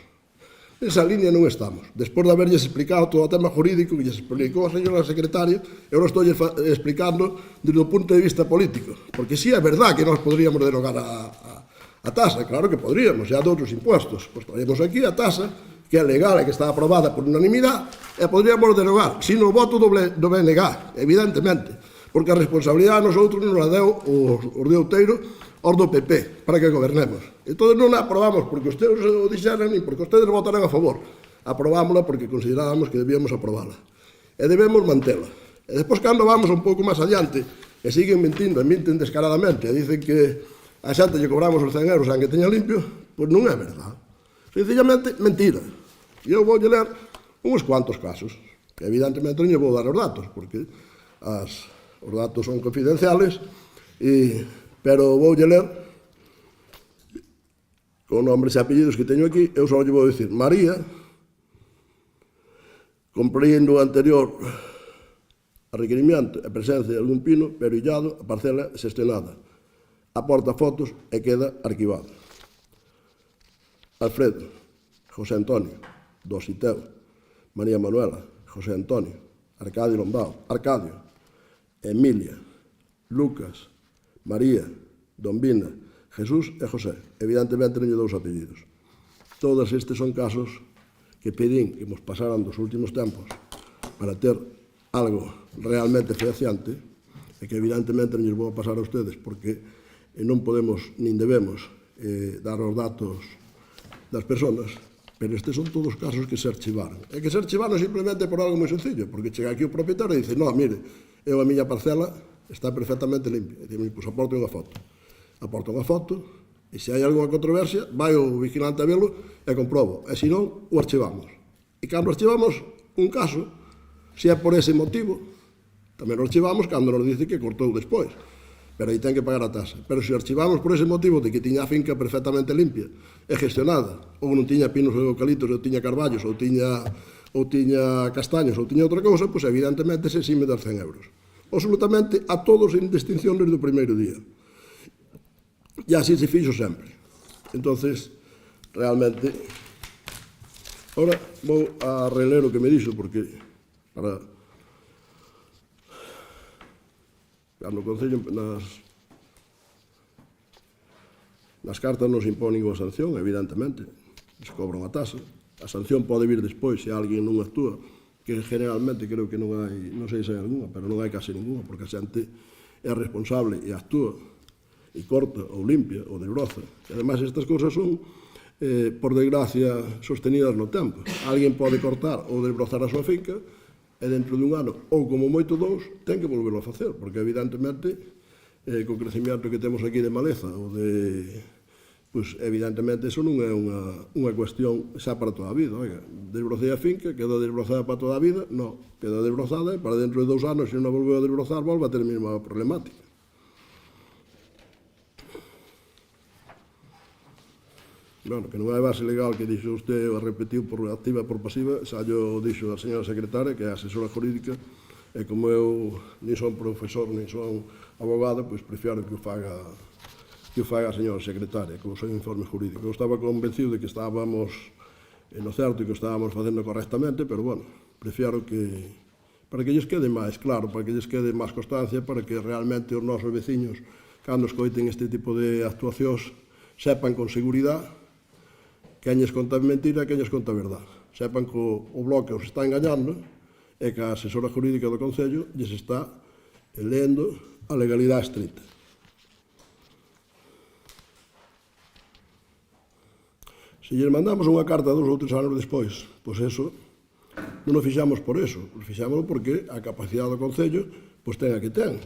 Nesa línea non estamos. Despois de haberlles explicado todo o tema jurídico que lles explicou a señora secretaria, eu non estou explicando desde o punto de vista político, porque sí é verdad que nós podríamos derogar a tasa, claro que podríamos, xa de outros impuestos, pois traemos aquí a tasa, que é legal e que está aprobada por unanimidade, e podríamos derogar, sino o voto do BNG, evidentemente, porque a responsabilidade a nosotros nos la deu os de Outeiro, os do PP, para que gobernemos. Entón non a aprobamos porque ustedes o dixeran e porque ustedes votaran a favor. Aprovámola porque considerábamos que debíamos aprobarla. E debemos mantela. E despois, cando vamos un pouco máis adiante, e siguen mentindo, e minten descaradamente, e dicen que a xente lle cobramos os 100 euros aunque teña limpio, pois non é verdade. Sencillamente, mentira. E eu vou ler uns cuantos casos, que evidentemente non lle vou dar os datos, porque os datos son confidenciales, pero vou ler con nombres e apellidos que teño aquí. Eu só lle vou dicir María, compreendo o anterior a requerimento e presencia de algún pino, pero illado, a parcela xestionada. Aporta fotos e queda arquivado. Alfredo, José Antonio, Dositeu, María Manuela, José Antonio, Arcadio Lombao, Arcadio, Emilia, Lucas, María, Dombina, Jesús e José. Evidentemente non lle dous apellidos. Todos estes son casos que pedín que nos pasaran dos últimos tempos para ter algo realmente fehaciante e que evidentemente non lles vou a pasar a ustedes porque non podemos nin debemos dar os datos das personas. Pero estes son todos casos que se archivaron. E que se archivaron simplemente por algo moi sencillo, porque chega aquí o propietario e dice, no, mire, eu a miña parcela está perfectamente limpia. E dice, pois aporto unha foto. Aporto unha foto, e se hai algunha controversia, vai o vigilante a velo e comprobo. E se non, o archivamos. E cando archivamos un caso, se é por ese motivo, tamén o archivamos cando nos dice que cortou despois. Pero aí ten que pagar a tasa. Pero se archivamos por ese motivo de que tiña a finca perfectamente limpia e gestionada, ou non tiña pinos ou eucaliptos, ou tiña carballos, ou tiña castaños, ou tiña outra cousa, pois evidentemente se sí me dar 100 euros. Absolutamente a todos en distinción desde o primeiro día. E así se fixo sempre. Entonces, realmente, ahora vou a reler o que me dixo, porque para... Cando o Concello nas cartas nos impón ninguna sanción, evidentemente, se cobra unha tasa, A sanción pode vir despois se alguén non actúa, que generalmente creo que non hai, non sei se hai alguna, pero non hai casi ninguna, porque a xente é responsable e actúa, e corta, ou limpia, ou desbroza. E ademais estas cousas son, por desgracia, sostenidas no tempo. Alguén pode cortar ou desbrozar a súa finca, e dentro de un ano, ou como moito dous, ten que volverlo a facer, porque evidentemente, co crecimiento que temos aquí de maleza, ou de... Pois, evidentemente, iso non é unha cuestión xa para toda a vida. Oiga, desbrocei a finca, queda desbrozada para toda a vida? Non, queda desbrozada e para dentro de 2 anos, se non a volveu a desbrozar, volve a ter a mesma problemática. Bueno, que non hai base legal que dixo usted, o repetiu por activa e por pasiva, xa yo dixo a señora secretaria, que é a asesora jurídica, e como eu nin son profesor, nin son abogado, pois prefiero que o faga a señora secretaria, que o seu informe jurídico. Eu estaba convencido de que estábamos no certo e que o estábamos facendo correctamente, pero, bueno, prefiero que, para que lles quede máis claro, para que lles quede máis constancia, para que realmente os nosos veciños, cando escoiten este tipo de actuacións, sepan con seguridade quen lles conta mentira e quen lles conta verdade. Sepan que o bloque os está engañando e que a asesora jurídica do Concello lles está lendo a legalidade estrita. Se lles mandamos unha carta 2 ou 3 anos despois, pois eso, non o fixamos por eso, fixámoslo porque a capacidade do Concello pois ten a que ten.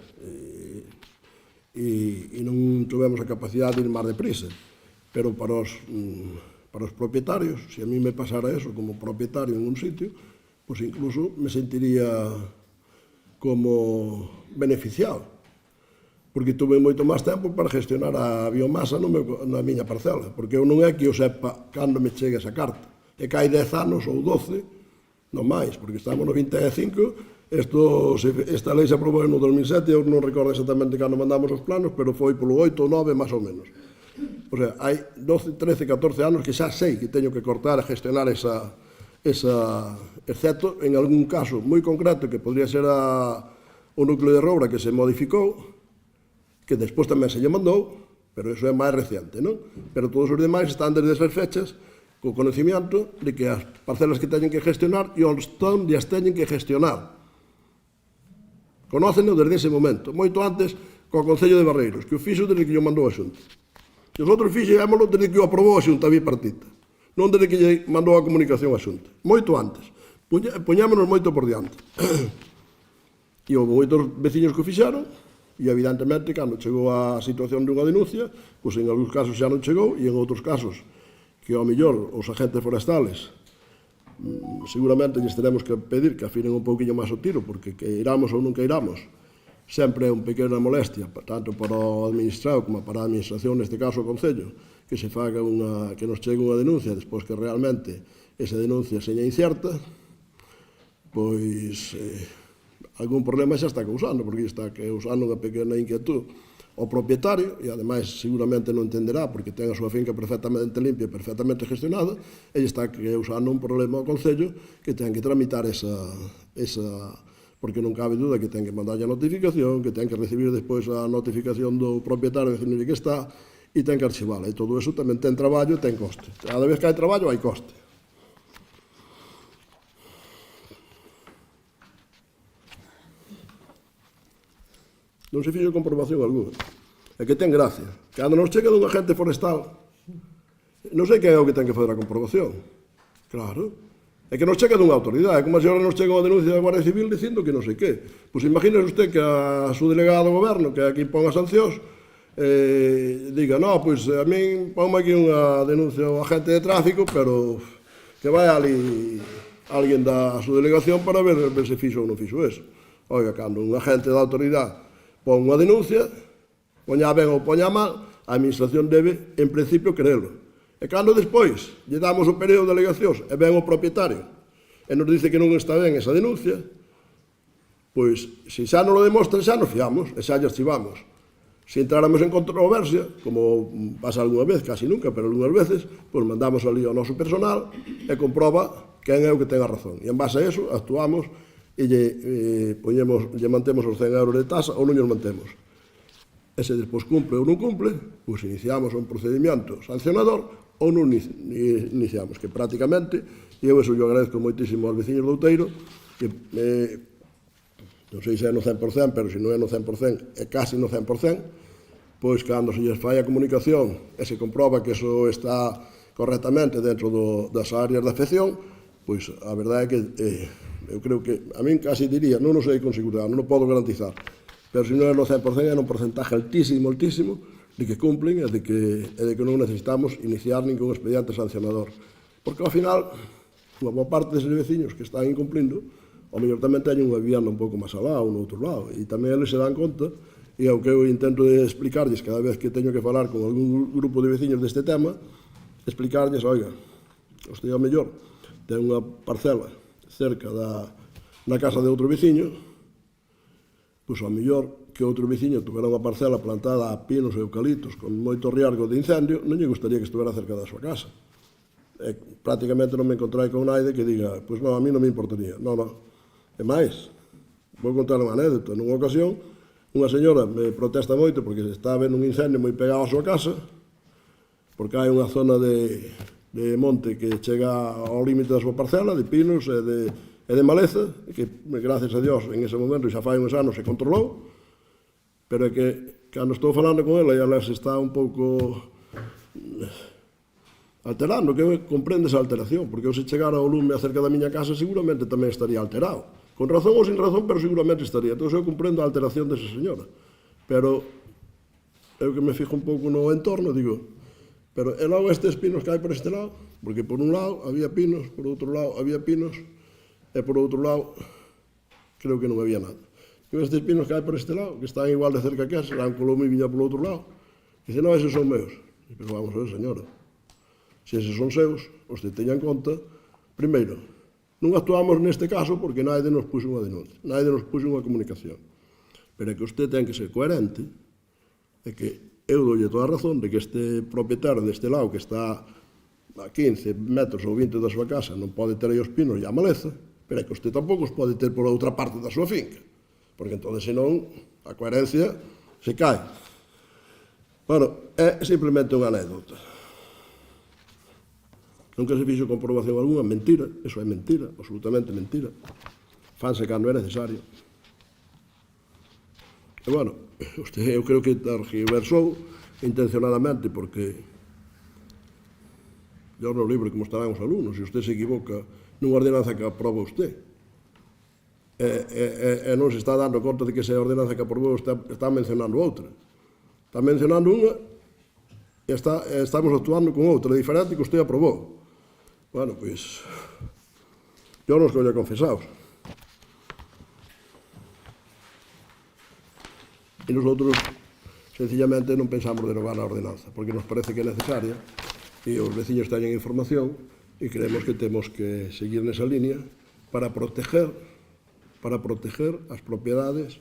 E non tivemos a capacidade de ir máis deprisa. Pero para os propietarios, se a mí me pasara eso como propietario en un sitio, pois incluso me sentiría como beneficiado, porque tuve moito máis tempo para gestionar a biomasa na miña parcela, porque eu non é que eu sepa cando me chegue esa carta, é que hai 10 anos ou 12, non máis, porque estamos no 25, esta lei se aprobou no 2007, eu non recordo exactamente cando mandamos os planos, pero foi polo 8 ou 9, máis ou menos. O sea, hai 12, 13, 14 anos que xa sei que teño que cortar e gestionar esa excepto en algún caso moi concreto que podría ser o núcleo de Roura que se modificou, que despois tamén se lle mandou, pero iso é máis reciente, non? Pero todos os demais están desde esas fechas co conocimiento de que as parcelas que teñen que gestionar e onde as teñen que gestionar. Conóceno desde ese momento, moito antes co Concello de Barreiros, que o fixo desde que lle mandou a Xunta. E os outros fixémolo desde que o aprobou a Xunta bipartita, non desde que lle mandou a comunicación a Xunta, moito antes. Poñámonos moito por diante. E houve moitos veciños que o fixaron, e evidentemente, cando chegou a situación dunha denuncia, pois en algúns casos xa non chegou, e en outros casos, que ao mellor os agentes forestales seguramente lles teremos que pedir que afinen un pouquinho máis o tiro, porque que iramos ou non que iramos, sempre é unha pequena molestia, tanto para o administrado como para a administración, neste caso o Concello, que se faga que nos chegue unha denuncia, despois que realmente esa denuncia seña incerta, pois algún problema xa está causando, porque está causando unha pequena inquietud ao propietario, e ademais seguramente non entenderá, porque ten a súa finca perfectamente limpia, perfectamente gestionada, e está causando un problema ao Concello que ten que tramitar esa porque non cabe duda que ten que mandar a notificación, que ten que recibir despois a notificación do propietario de que está, e ten que archivala, e todo eso tamén ten traballo e ten coste. Cada vez que hai traballo hai coste. Non se fixo comprobación alguna. É que ten gracia. Cando nos chega dun agente forestal, non sei que é o que ten que fazer a comprobación. Claro. É que nos chega dunha autoridade. Como se ahora nos chega unha denuncia da Guardia Civil dicindo que non sei que. Pois imagínese usted que a su delegado do goberno, que é aquí pon as sancións, diga, no, pois a min ponme aquí unha denuncia ao agente de tráfico, pero que vai ali alguén da súa delegación para ver se fixo ou non fixo eso. Oiga, cando un agente da autoridade pon unha denuncia, poña ben ou poña mal, a administración debe, en principio, creerlo. E cando despois lle damos o período de alegacións e ven o propietario e nos dice que non está ben esa denuncia, pois, se xa non lo demostra, xa nos fiamos e xa lle archivamos. Se entráramos en controversia, como pasa algunha vez, casi nunca, pero algunhas veces, pois mandamos ali ao noso personal e comproba quen é o que ten a razón. E en base a eso, actuamos e lle mantemos os 100 euros de tasa ou non os mantemos. E se despois cumple ou non cumple, pois iniciamos un procedimento sancionador ou non iniciamos, que prácticamente E eu eso yo agradezco moitísimo aos veciños do Outeiro, que non sei se é no 100%, pero se non é no 100%, é casi no 100%, pois cando se lles fai a comunicación e se comproba que eso está correctamente dentro das áreas de afección, pois a verdade é que eu creo que, a min casi diría, non o sei con seguridade, non o podo garantizar, pero se non é no 100% é un porcentaje altísimo, altísimo, de que cumplen e de que non necesitamos iniciar ningún expediente sancionador. Porque ao final, unha boa parte deses veciños que están incumplindo, ao mellor tamén teñen unha vivienda un pouco máis alá ou no outro lado, e tamén eles se dan conta, e é o que eu intento de explicarlles cada vez que teño que falar con algún grupo de veciños deste tema, explicarlles, oiga, usted ao mellor ten unha parcela cerca na casa de outro veciño, pois ao mellor que outro veciño tuvera unha parcela plantada a pinos e eucaliptos con moito riesgo de incendio, non lle gustaría que estuvera cerca da súa casa. Prácticamente non me encontrei con naide que diga, pois non, a mí non me importaría. Non, non. E máis, vou contar unha anécdota. Nunha ocasión, unha señora me protesta moito porque está vendo un incendio moi pegado á súa casa, porque hai unha zona de monte que chega ao límite da súa parcela, de pinos e de maleza, que, gracias a Dios, en ese momento xa fai uns anos se controlou, pero é que, cando estou falando con ela, ela se está un pouco alterando, que eu comprendo esa alteración, porque eu se chegara ao lume acerca da miña casa, seguramente tamén estaría alterado. Con razón ou sin razón, pero seguramente estaría. Entón, eu comprendo a alteración desa señora. Pero, eu que me fijo un pouco no entorno, digo, pero e logo estes pinos que hai por este lado, porque por un lado había pinos, por outro lado había pinos, e por outro lado, creo que non había nada. E estes pinos que hai por este lado, que están igual de cerca que ese, serán colome e viña por outro lado, dice, non, eses son meus. E, pero vamos a ver, señora, se eses son seus, usted teña en conta, primeiro, non actuamos neste caso porque naide nos puxo unha denuncia, naide nos puxo unha comunicación. Pero é que usted ten que ser coherente, e que eu doulle toda a razón de que este propietario deste lado que está a 15 metros ou 20 da súa casa non pode ter aí os pinos e a maleza, pero é que usted tampouco os pode ter por outra parte da súa finca, porque entón, senón, a coherencia se cae. Bueno, é simplemente unha anécdota. Nunca se fixo comprobación alguna, mentira, eso é mentira, absolutamente mentira. Fanse cando é necesario. E, bueno, usted, eu creo que tergiversou intencionadamente, porque Dios nos libre como estarán os alumnos, se usted se equivoca nunha ordenanza que aproba usted. E non se está dando conta de que esa ordenanza que aprobou está mencionando outra. Está mencionando unha e estamos actuando con outra diferente que usted aprobou. Bueno, pois, yo nos coño confesaos. E nosotros, sencillamente, non pensamos derogar a ordenanza, porque nos parece que é necesaria, e os veciños teñen información, e creemos que temos que seguir nesa línea para proteger as propiedades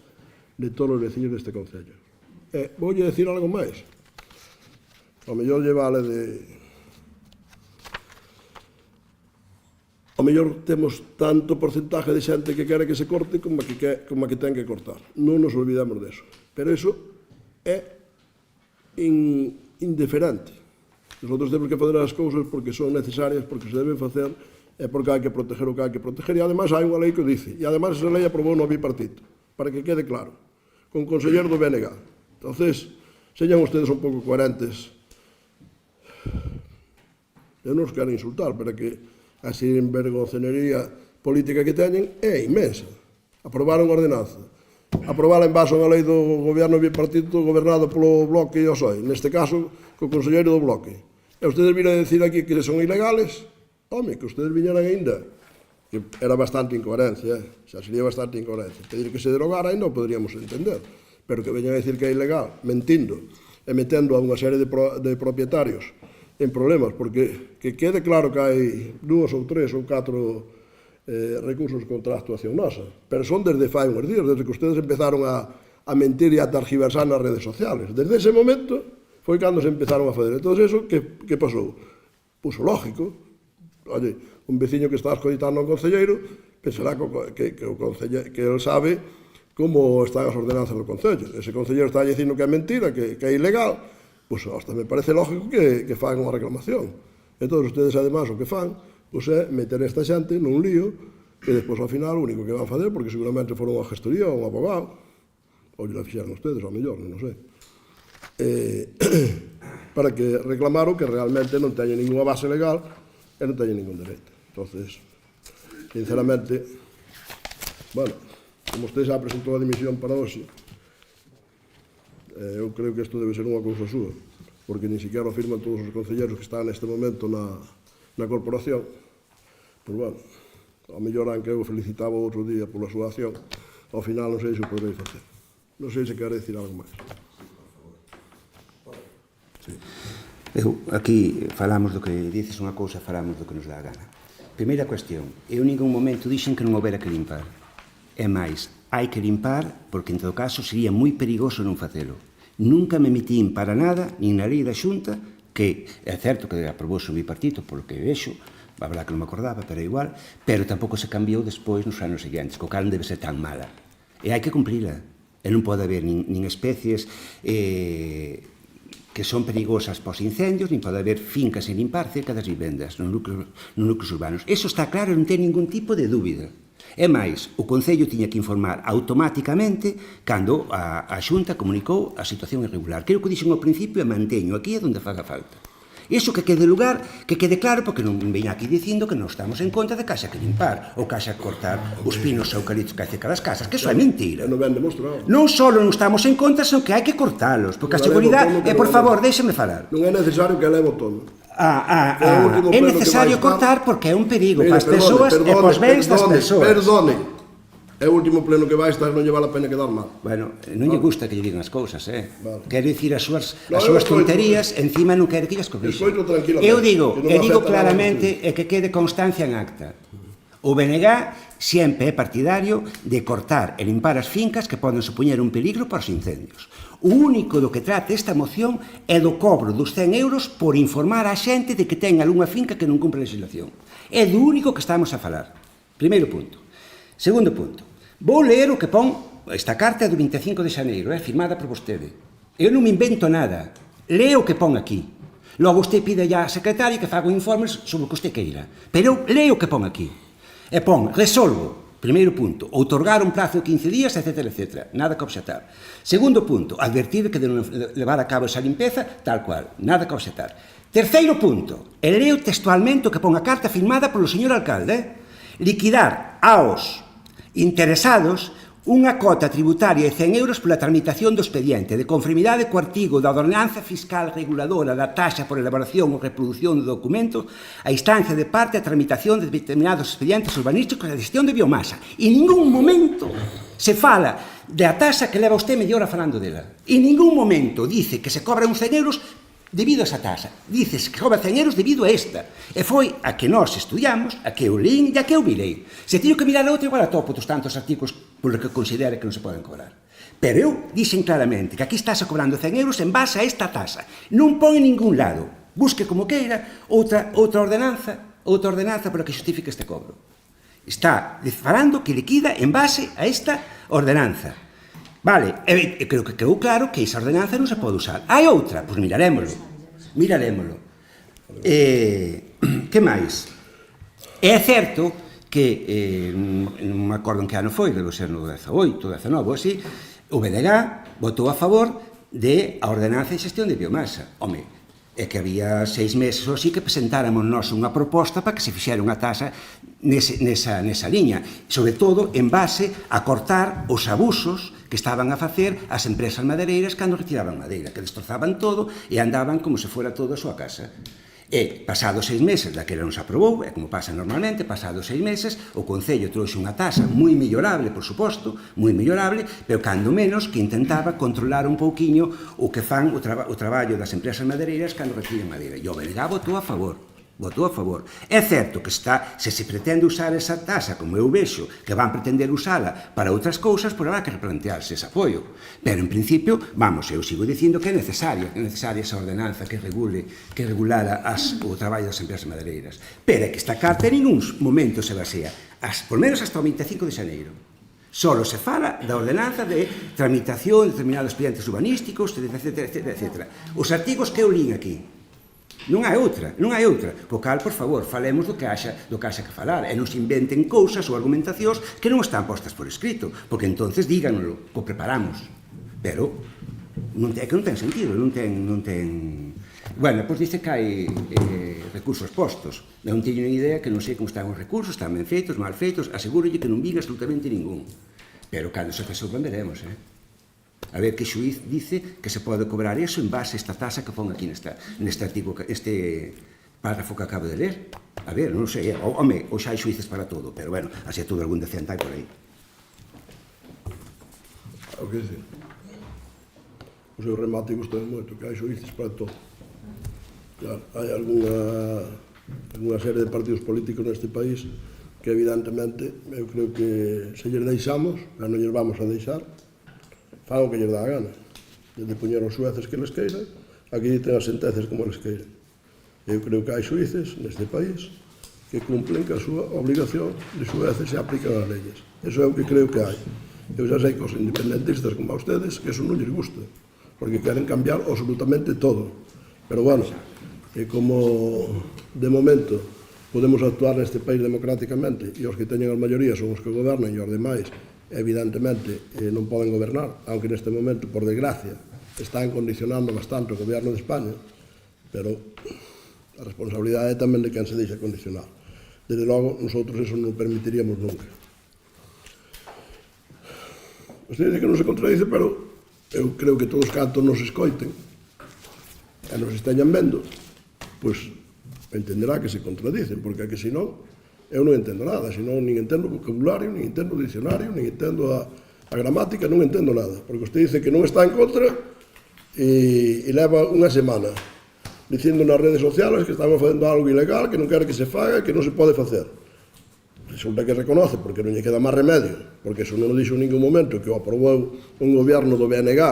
de todos os veciños deste concello. E voulle decir algo máis. Ao mellor lle vale de... Ao mellor temos tanto porcentaje de xente que quere que se corte como que ten que cortar. Non nos olvidamos deso. Pero iso é indiferente. Nosotros temos que fazer as cousas porque son necesarias, porque se deben facer, e porque hai que proteger o que hai que proteger. E, ademais, hai unha lei que o dice. E, ademais, esa lei aprobou no bipartito, para que quede claro, con conselleiro do BNG. Entonces, señan ustedes un pouco coherentes. Eu non os quero insultar, pero que a sinvergoncenería política que teñen é inmensa. Aprobaron a ordenanza. Aprobar en base a unha lei do goberno bipartito gobernado polo Bloque e o PSOE, neste caso, co conselleiro do Bloque. E ustedes viran a decir aquí que son ilegales? Home, que ustedes viñeran ainda. Que era bastante incoherencia, xa sería bastante incoherencia. Pedir que se derogara ainda o poderíamos entender. Pero que veñan a decir que é ilegal, mentindo, e metendo a unha serie de propietarios en problemas, porque que quede claro que hai 2 ou 3 ou 4 recursos contra a actuación nosa, pero son desde fai uns días, desde que ustedes empezaron a mentir e a targiversar nas redes sociales. Desde ese momento foi cando se empezaron a fazer. Entón, eso, que pasou? Pois o lógico, oye, un veciño que está escoitando ao concelleiro pensará que ele sabe como están as ordenanzas do concello. Ese concelleiro está dicindo que é mentira, que é ilegal, pois hasta me parece lógico que fan unha reclamación. Entón, ustedes, además, o que fan pois é meter esta xente nun lío e despois ao final o único que van facer, porque seguramente foron a gestoría ou un abogado, ou lle la fixeron ustedes, ao mellor, non sei, para que reclamaron que realmente non teñen ninguna base legal e non teñen ningún dereito. Entonces, sinceramente, bueno, como usted xa presentou a dimisión para hoxe, eu creo que isto debe ser unha cousa súa, porque ni siquiera o firman todos os concelleros que están neste momento na corporación. Pois, bueno, ao mellor que eu felicitaba outro día pola súa acción, ao final non sei se o poderei facer. Non sei se quere decir algo máis. Sí. Eu, aquí falamos do que dices unha cousa, falamos do que nos dá a gana. Primeira cuestión, eu en ningún momento dixen que non houbera que limpar. É máis, hai que limpar porque en todo caso sería moi perigoso non facelo. Nunca me metín para nada, nin na lei da Xunta, que é certo que aprobou o bipartito, polo que vexo, a verdad que non me acordaba, pero igual, pero tampouco se cambiou despois nos anos seguintes, co cal non debe ser tan mala. E hai que cumprila. E non pode haber nin especies que son perigosas para os incendios, nin pode haber fincas en limpar cerca das vivendas, nos núcleos urbanos. Eso está claro, non ten ningún tipo de dúbida. É máis, o Concello tiña que informar automáticamente cando a Xunta comunicou a situación irregular. Creo que dixen ao principio e manteño aquí é onde faga falta. Iso que quede lugar, que quede claro, porque non veña aquí dicindo que non estamos en contra de que haxa que limpar ou que haxa que cortar os pinos eucaliptos que hai cerca das casas, que eso é mentira. Non ben demostrado. Non só non estamos en contra, senón que hai que cortalos, porque a seguridade, por favor, déxeme falar. Non é necesario que leve o tono. É necesario cortar porque é un perigo para as persoas e para os bens das persoas. Perdone, é o último pleno que vai estar, non lle vale a pena quedar mal. Bueno, non lle gusta que lle digan as cousas, Vale. Quero dicir as súas tonterías, encima non quero que llas corrixan. Eu digo claramente e que quede constancia en acta. O BNG sempre é partidario de cortar e limpar as fincas que poden supoñer un peligro para os incendios. O único do que trata esta moción é do cobro dos 100 euros por informar a xente de que ten algunha finca que non cumpre a legislación. É do único que estamos a falar. Primeiro punto. Segundo punto. Vou ler o que pon esta carta do 25 de xaneiro, firmada por vostede. Eu non me invento nada. Leo o que pon aquí. Logo usted pide ya a secretaria que faga informes sobre o que usted queira. Pero leo o que pon aquí. E pon, resolvo. Primeiro punto, outorgar un prazo de 15 días, etc, etc. Nada que obxetar. Segundo punto, advertir que de non levar a cabo esa limpeza, tal cual. Nada que obxetar. Terceiro punto, e leo textualmente o que pon a carta firmada polo señor alcalde. Liquidar aos interesados unha cota tributaria de 100 euros pola tramitación do expediente de conformidade co artigo da ordenanza fiscal reguladora da taxa por elaboración ou reproducción do documento a instancia de parte a tramitación de determinados expedientes urbanísticos e a gestión de biomasa. En ningún momento se fala da taxa que leva usted media hora falando dela. En ningún momento dice que se cobra uns 100 euros debido a esa taxa. Dices que cobra 100 euros debido a esta. E foi a que nós estudiamos, a que eu leín e a que eu mirei. Se teño que mirar a outra, igual a topo dos tantos artigos polo que considere que non se poden cobrar. Pero eu dixen claramente que aquí estáse cobrando 100 euros en base a esta taxa. Non pon en ningún lado. Busque como queira outra ordenanza para que justifique este cobro. Está falando que liquida en base a esta ordenanza. Vale, eu creo que quedou claro que esa ordenanza non se pode usar. Hai outra? Pois mirarémolo. Que máis? É certo que, non me acordo en que ano foi, debe ser no 18, 19, así, o BNG votou a favor de a ordenanza de xestión de biomasa. Home, é que había 6 meses ou así que presentáramos nós unha proposta para que se fixera unha taxa nesa liña, sobre todo en base a cortar os abusos que estaban a facer as empresas madeireiras cando retiraban madeira, que destrozaban todo e andaban como se fora todo a súa casa. E, pasados 6 meses, daquela non se aprobou, é como pasa normalmente, pasados 6 meses, o Concello trouxe unha taxa moi mellorable, por suposto, moi mellorable, pero cando menos que intentaba controlar un pouquiño o que fan o traballo das empresas madeireiras cando retiren madeira. E o BNG votou a favor. É certo que se pretende usar esa taxa, como eu vexo, que van pretender usala para outras cousas, por habrá que replantearse ese apoio. Pero, en principio, eu sigo dicindo que é necesaria esa ordenanza que regulara o traballo das empresas madeireiras. Pero é que esta carta en ningún momento se basea, por menos hasta o 25 de xaneiro. Solo se fala da ordenanza de tramitación de determinados expedientes urbanísticos, etc. Os artigos que eu lín aquí. Non hai outra, non hai outra. Po cal, por favor, falemos do que haxa que falar, e non se inventen cousas ou argumentacións que non están postas por escrito, porque entonces díganlo, o preparamos. Pero é que non ten sentido, non ten... Bueno, pois dice que hai recursos postos. Non teño ni idea, que non sei como están os recursos, están ben feitos, mal feitos, asegúrolle que non vin absolutamente ningún. Pero cando se resolvan veremos, A ver que xuiz dice que se pode cobrar eso en base a esta tasa que pon aquí neste artigo, este párrafo que acabo de ler. A ver, non sei, home, ou xa hai xuices para todo, pero bueno, así é todo algún decente hai por aí. O que dicir? O seu remate gustou moito, que hai xuices para todo. Claro, hai algunha serie de partidos políticos neste país que evidentemente eu creo que se lles deixamos, pero non lles vamos a deixar, fan o que lles dá a gana. Desde poñer os xueces que les queiran, aquí ten as sentencias como les queiran. Eu creo que hai xuíces neste país que cumplen que a súa obligación de xueces se aplican as leyes. Eso é o que creo que hai. Eu xa sei que os independentistas como a ustedes que eso non lles gusta, porque queren cambiar absolutamente todo. Pero bueno, como de momento podemos actuar neste país democráticamente e os que teñen as maiorías son os que gobernan e os demais evidentemente non poden gobernar, aunque neste momento, por desgracia, están condicionando bastante o goberno de España, pero a responsabilidade é tamén de quen se deixa condicionar. Desde logo, nosotros eso non permitiríamos nunca. Usted dice que non se contradice, pero eu creo que todos cantos nos escoiten e nos esteñan vendo, pois entenderá que se contradicen, porque é que senón eu non entendo nada, senón nin entendo o vocabulario, nin entendo o dicionario, nin entendo a gramática, non entendo nada, porque usted dice que non está en contra e leva unha semana dicindo nas redes sociales que estamos facendo algo ilegal, que non quere que se faga, que non se pode facer. Resulta que reconoce, porque non lle queda máis remedio, porque eso non o dixo en ningún momento, que o aprobou un goberno do BNG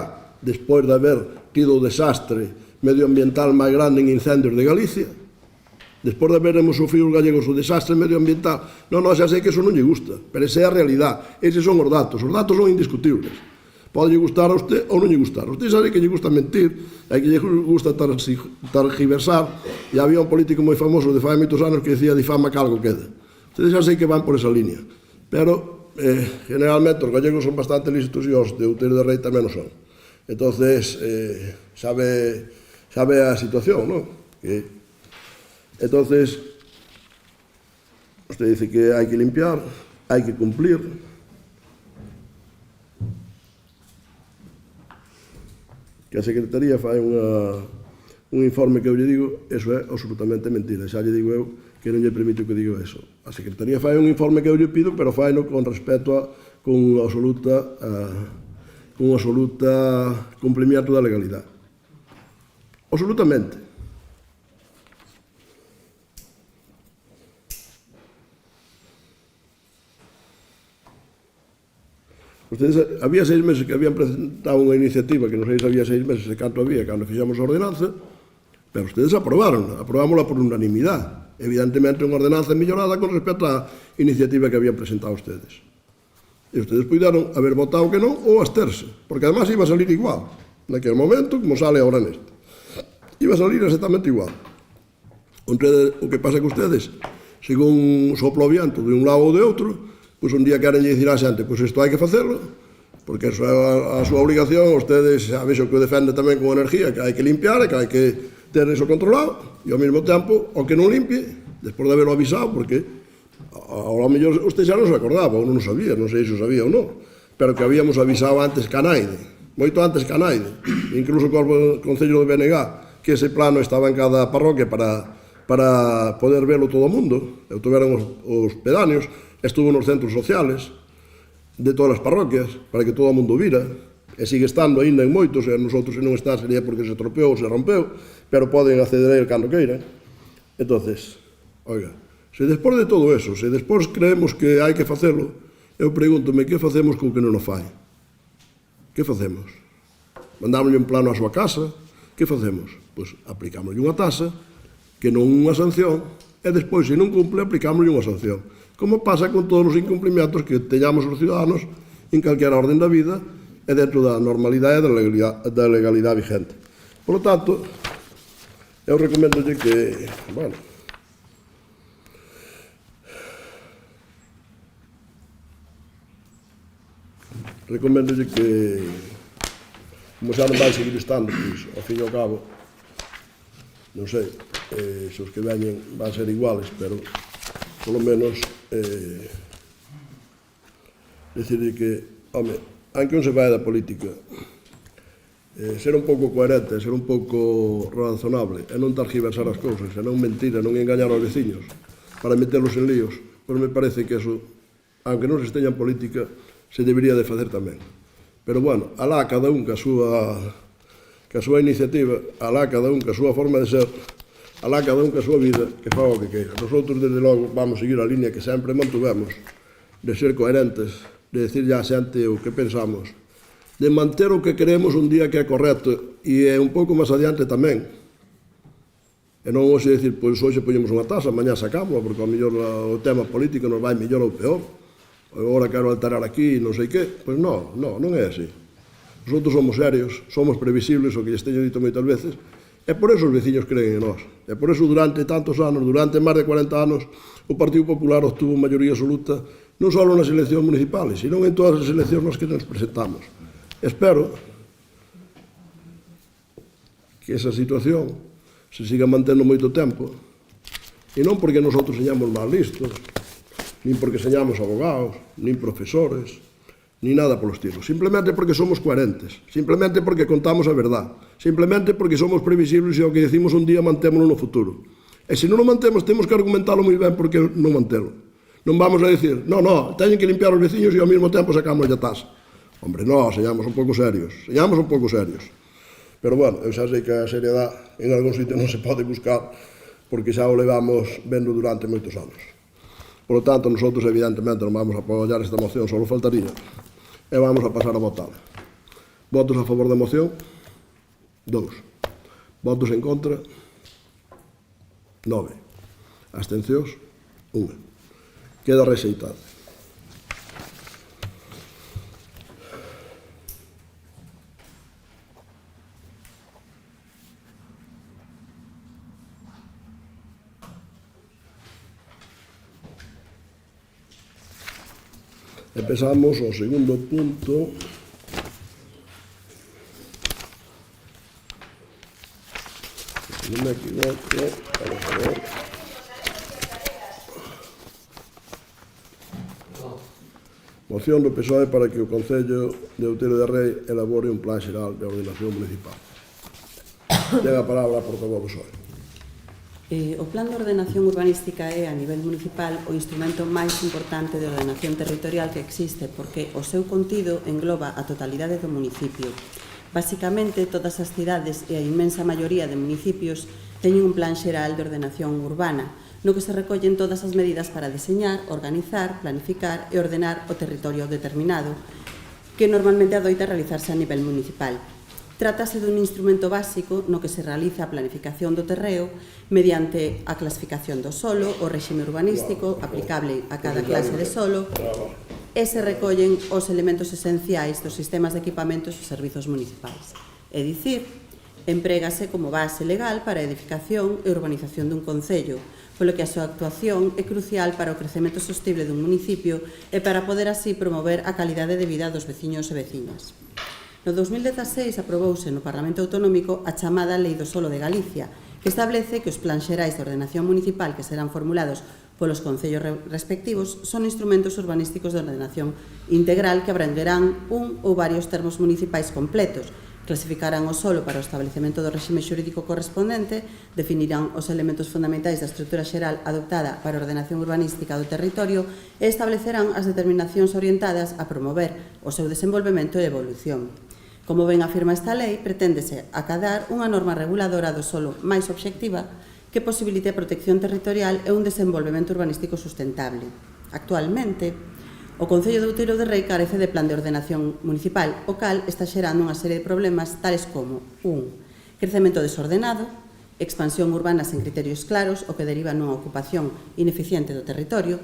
despois de haber tido o desastre medioambiental máis grande en incendios de Galicia, despois de haberemos sofrido os gallegos o desastre medioambiental. Non, xa sei que eso non lle gusta, pero esa é a realidade, eses son os datos son indiscutibles. Pode lle gustar a usted ou non lle gustar. Usted sabe que lle gusta mentir, e que lle gusta targiversar, e había un político moi famoso de fai moitos anos que decía difama que algo queda. Ustedes xa sei que van por esa línea, pero generalmente os gallegos son bastante listos e os de Outeiro de Rei tamén o son. Entonces, sabe a situación, non? Entonces, usted dice que hai que limpiar, hai que cumplir. Que a Secretaría fai un informe que eu lle digo, eso é absolutamente mentira. Xa lle digo eu que non lle permito que diga eso. A Secretaría fai un informe que eu lle pido, pero fai con respecto con absoluta cumplimiento da legalidade. Absolutamente. Ustedes, había 6 meses que habían presentado unha iniciativa, que non sei se había 6 meses de canto había, cando fixamos a ordenanza, pero ustedes aprovámosla por unanimidade. Evidentemente, unha ordenanza mellorada con respecto á iniciativa que habían presentado ustedes. E ustedes puderon haber votado que non ou absterse, porque además iba a salir igual, naquele momento, como sale agora neste. Iba a salir exactamente igual. O que pasa que ustedes, según sopla o viento de un lado ou de outro, pois un día queren dicir á xente, pois isto hai que facerlo, porque eso é a súa obligación, ustedes sabes o que o defende tamén con energía, que hai que limpiar, que hai que ter eso controlado, e ao mesmo tempo, o que non limpie, despois de haberlo avisado, porque ao mellor usted xa non se acordaba, ou non o sabía, non sei se o sabía ou non, pero que habíamos avisado antes que a Naide, moito antes que a Naide, incluso co Concello do BNG, que ese plano estaba en cada parroquia para poder verlo todo o mundo, e tuveron os pedáneos, estuvo nos centros sociales de todas as parroquias, para que todo o mundo vira, e sigue estando aínda en moitos, e a nosotros se non está sería porque se tropeou ou se rompeu, pero poden acceder a él cando queiran. Entonces, oiga, se despois de todo eso, se despois creemos que hai que facelo, eu pregúntome que facemos con que non o fai? Que facemos? Mandámoslle un plano á súa casa, que facemos? Pois aplicámoslle unha tasa, que non unha sanción, e despois, se non cumple, aplicámoslle unha sanción. Como pasa con todos os incumplimientos que teñamos os ciudadanos en calquera orden da vida e dentro da normalidade e da legalidade vigente. Por lo tanto, Eu recomendolle que, bueno, recomendolle que, como xa non vai seguir estando, pois, ao fin e ao cabo, non sei, se os que veñen van ser iguales, pero, polo menos, decirle que, home, aunque un se vai da política, ser un pouco coherente, ser un pouco razonable, e non targiversar as cousas, e non mentir, e non engañar aos veciños, para meterlos en líos, pois me parece que eso, aunque non se esteña en política, se debería de facer tamén. Pero, bueno, alá cada un ca súa iniciativa, alá cada un ca súa forma de ser, alá cada un ca súa vida, que faga o que queira. Nosotros, desde logo, vamos seguir a línea que sempre mantuvemos, de ser coherentes, de decirlle á xente o que pensamos, de manter o que queremos un día que é correcto, e un pouco máis adiante tamén. E non hoxe decir, pois hoxe poñemos unha tasa, mañá sacámola, porque ao mellor o tema político nos vai mellor ou peor. Agora quero alterar aquí, non sei que. Pois non é así. Nosotros somos serios, somos previsibles, o que lles teño dito moitas veces, e por eso os veciños creen en nós. E por eso durante tantos anos, durante máis de 40 anos, o Partido Popular obtuvo maioría absoluta, non só nas eleccións municipales, sino en todas as eleccións nas que nos presentamos. Espero que esa situación se siga mantendo moito tempo, e non porque nosotros señamos máis listos, nin porque señamos abogados, nin profesores, nin nada polo estilo. Simplemente porque somos coherentes, simplemente porque contamos a verdad, simplemente porque somos previsibles e o que decimos un día mantémoslo no futuro. E se non o mantemos, temos que argumentalo moi ben porque non mantelo. Non vamos a decir, no, teñen que limpiar os veciños e ao mesmo tempo sacamos a tasa. Hombre, señamos un pouco serios, Pero, bueno, eu xa sei que a seriedade en algún sitio non se pode buscar porque xa o levamos vendo durante moitos anos. Por lo tanto, nosotros, evidentemente, non vamos a apoiar esta moción, só faltaría, e vamos a pasar a votar. Votos a favor da moción? 2. Votos en contra? 9. Abstencións? 1. Queda rexeitada. Empezamos o segundo punto. Se non me equivoco, por favor. Moción do PSOE para que o Concello de Outeiro de Rei elabore un plan xeral de ordenación municipal. Ten a palabra a portavoz do PSOE. O Plan de Ordenación Urbanística é, a nivel municipal, o instrumento máis importante de ordenación territorial que existe, porque o seu contido engloba a totalidade do municipio. Basicamente, todas as cidades e a inmensa maioría de municipios teñen un plan xeral de ordenación urbana, no que se recollen todas as medidas para deseñar, organizar, planificar e ordenar o territorio determinado, que normalmente adoita realizarse a nivel municipal. Trátase dun instrumento básico no que se realiza a planificación do terreo mediante a clasificación do solo, o réxime urbanístico aplicable a cada clase de solo, e se recollen os elementos esenciais dos sistemas de equipamentos e servizos municipais. É dicir, emprégase como base legal para a edificación e urbanización dun concello, polo que a súa actuación é crucial para o crecemento sostible dun municipio e para poder así promover a calidade de vida dos veciños e veciñas. No 2016 aprobouse no Parlamento Autonómico a chamada Lei do Solo de Galicia, que establece que os plans xerais de ordenación municipal que serán formulados polos concellos respectivos son instrumentos urbanísticos de ordenación integral que abrangerán un ou varios termos municipais completos, clasificarán o solo para o establecemento do réxime xurídico correspondente, definirán os elementos fundamentais da estrutura xeral adoptada para a ordenación urbanística do territorio e establecerán as determinacións orientadas a promover o seu desenvolvemento e evolución. Como ben afirma esta lei, preténdese acadar unha norma reguladora do solo máis obxectiva que posibilite a protección territorial e un desenvolvemento urbanístico sustentable. Actualmente, o Concello de Outeiro de Rei carece de plan de ordenación municipal, o cal está xerando unha serie de problemas tales como 1. Crecemento desordenado, expansión urbana sen criterios claros, o que deriva nunha ocupación ineficiente do territorio.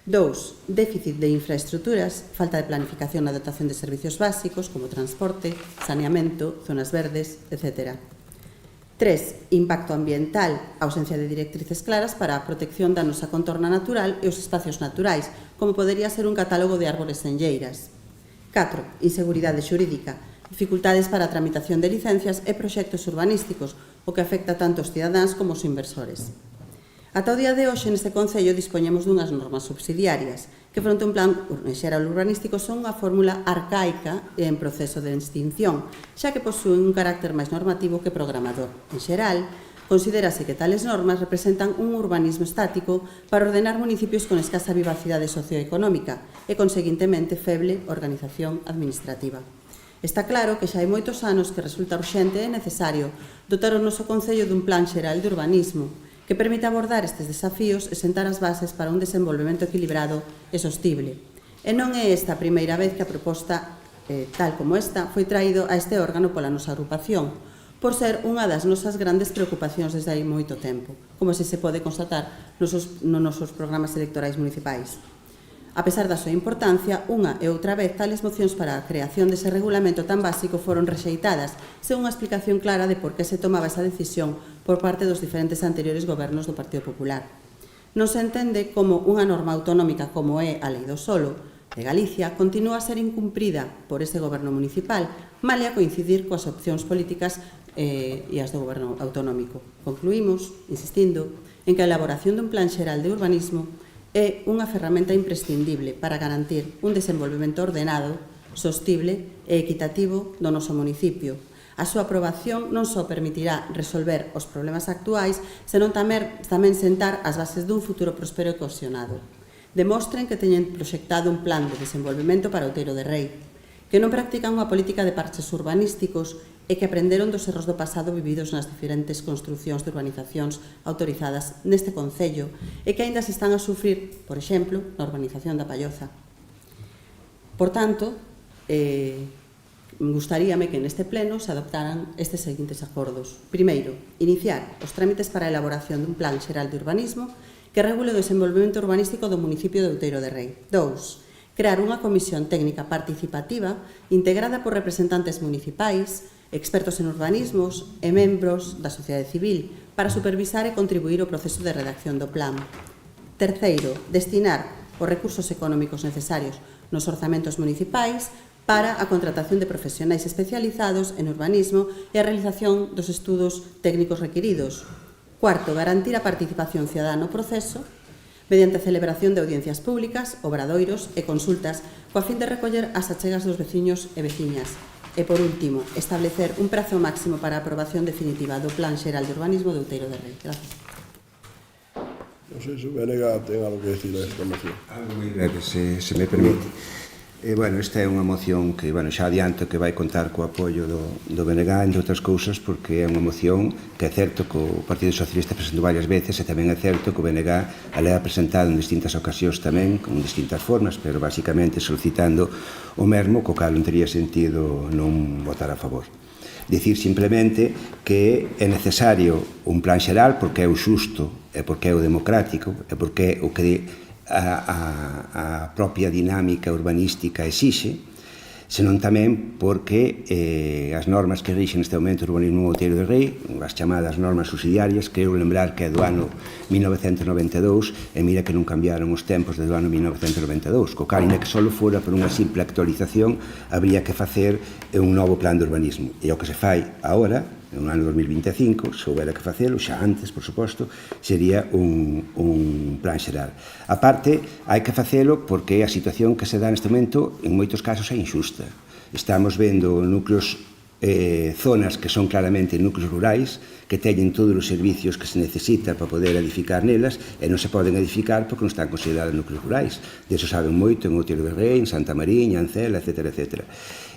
2. Déficit de infraestructuras, falta de planificación na dotación de servicios básicos como transporte, saneamento, zonas verdes, etc. 3. Impacto ambiental, ausencia de directrices claras para a protección da nosa contorna natural e os espacios naturais, como podería ser un catálogo de árbores senlleiras. 4. Inseguridade xurídica, dificultades para a tramitación de licencias e proxectos urbanísticos, o que afecta tanto aos cidadáns como aos inversores. Ata o día de hoxe, neste Concello, dispoñemos dunhas normas subsidiarias, que fronte a un plan xeral urbanístico son unha fórmula arcaica e en proceso de extinción, xa que posúen un carácter máis normativo que programador. En xeral, considérase que tales normas representan un urbanismo estático para ordenar municipios con escasa vivacidade socioeconómica e, conseguintemente, feble organización administrativa. Está claro que xa hai moitos anos que resulta urxente e necesario dotar o noso Concello dun plan xeral de urbanismo que permita abordar estes desafíos e sentar as bases para un desenvolvemento equilibrado e sostible. E non é esta a primeira vez que a proposta, tal como esta, foi traído a este órgano pola nosa agrupación, por ser unha das nosas grandes preocupacións desde hai moito tempo, como se pode constatar nos nosos programas electorais municipais. A pesar da súa importancia, unha e outra vez tales mocións para a creación dese regulamento tan básico foron rexeitadas, sen unha explicación clara de por que se tomaba esa decisión por parte dos diferentes anteriores gobernos do Partido Popular. Non se entende como unha norma autonómica como é a Lei do Solo de Galicia continúa a ser incumprida por ese goberno municipal, malia coincidir coas opcións políticas e as do goberno autonómico. Concluímos, insistindo, en que a elaboración dun plan xeral de urbanismo é unha ferramenta imprescindible para garantir un desenvolvemento ordenado, sostible e equitativo do noso municipio. A súa aprobación non só permitirá resolver os problemas actuais, senón tamén sentar as bases dun futuro próspero e cohesionado. Demostren que teñen proxectado un plan de desenvolvemento para Outeiro de Rei, que non practican unha política de parches urbanísticos e que aprenderon dos erros do pasado vividos nas diferentes construcións de urbanizacións autorizadas neste Concello e que aínda se están a sufrir, por exemplo, na urbanización da Palloza. Por tanto, gustaríame que neste pleno se adoptaran estes seguintes acordos. Primeiro, iniciar os trámites para a elaboración dun plan xeral de urbanismo que regule o desenvolvemento urbanístico do municipio de Outeiro de Rei. 2. Crear unha comisión técnica participativa integrada por representantes municipais, expertos en urbanismos e membros da sociedade civil para supervisar e contribuir ao proceso de redacción do plan. Terceiro, destinar os recursos económicos necesarios nos orzamentos municipais para a contratación de profesionais especializados en urbanismo e a realización dos estudos técnicos requiridos. Cuarto, garantir a participación cidadá no proceso mediante a celebración de audiencias públicas, obradoiros e consultas coa fin de recoller as achegas dos veciños e veciñas. E, por último, establecer un prazo máximo para a aprobación definitiva do Plan Xeral de Urbanismo de Outeiro de Rei. Gracias. Non sei se o BNG ten algo que decir a esta moción. Algo moi breve, se me permite. Bueno, esta é unha moción que, xa adianto que vai contar co apoio do BNG, entre outras cousas, porque é unha moción que é certo que o Partido Socialista presentou varias veces e tamén é certo que o BNG a lea presentado en distintas ocasións tamén, con distintas formas, pero basicamente solicitando o mesmo, co cal non tería sentido non votar a favor. Dicir simplemente que é necesario un plan xeral porque é o xusto, e porque é o democrático, e porque é o que a propia dinámica urbanística exixe, senón tamén porque as normas que rixen neste momento o urbanismo Outeiro de Rei, as chamadas normas subsidiarias, quero lembrar que é do ano 1992, e mira que non cambiaron os tempos desde o ano 1992, co cal, ainda que só fora por unha simple actualización, habría que facer un novo plan de urbanismo. E o que se fai agora, no ano 2025, se houbera que facelo, xa antes, por suposto, sería un plan xeral. A parte, hai que facelo porque a situación que se dá neste momento, en moitos casos, é injusta. Estamos vendo núcleos, zonas que son claramente núcleos rurais, que teñen todos os servicios que se necesitan para poder edificar nelas e non se poden edificar porque non están considerados núcleos rurais. Deso saben moito en Outeiro de Rei, en Santa Mariña, en Cela, etc.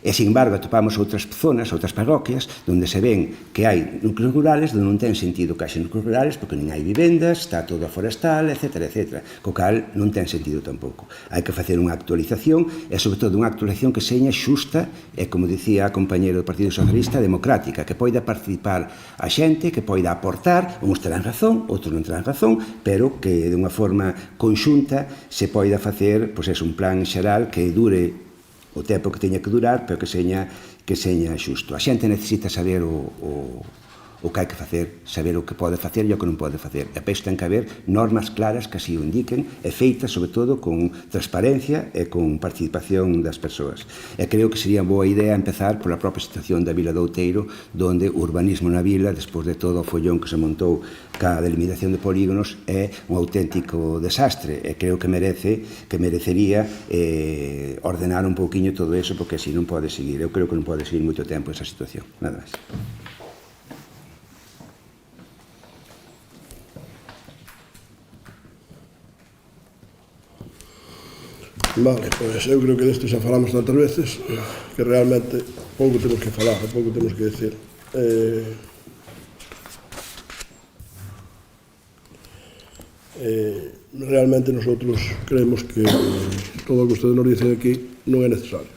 E, sin embargo, atopamos outras zonas, outras parroquias, onde se ven que hai núcleos rurales onde non ten sentido que haxe núcleos rurales porque non hai vivendas, está todo forestal, etc. Co cal non ten sentido tampouco. Hai que facer unha actualización e, sobre todo, unha actualización que seña xusta e, como dicía a compañero do Partido Socialista, democrática, que poida participar a xente, que poida aportar, uns terán razón, outros non terán razón, pero que de unha forma conxunta se poida facer un plan xeral que dure o tempo que teña que durar, pero que seña xusto. A xente necesita saber o o que hai que facer, saber o que pode facer e o que non pode facer. E para isto ten que haber normas claras que así o indiquen e feitas, sobre todo, con transparencia e con participación das persoas. E creo que sería boa idea empezar pola propia situación da Vila do Outeiro, donde o urbanismo na vila, despois de todo o follón que se montou ca delimitación de polígonos, é un auténtico desastre, e creo que merecería ordenar un pouquiño todo eso, porque así non pode seguir. Eu creo que non pode seguir moito tempo esa situación. Nada máis. Vale, pois eu creo que desto xa falamos tantas veces que realmente pouco temos que falar, pouco temos que decir. Realmente nosotros creemos que todo o que ustedes nos dicen aquí non é necesario.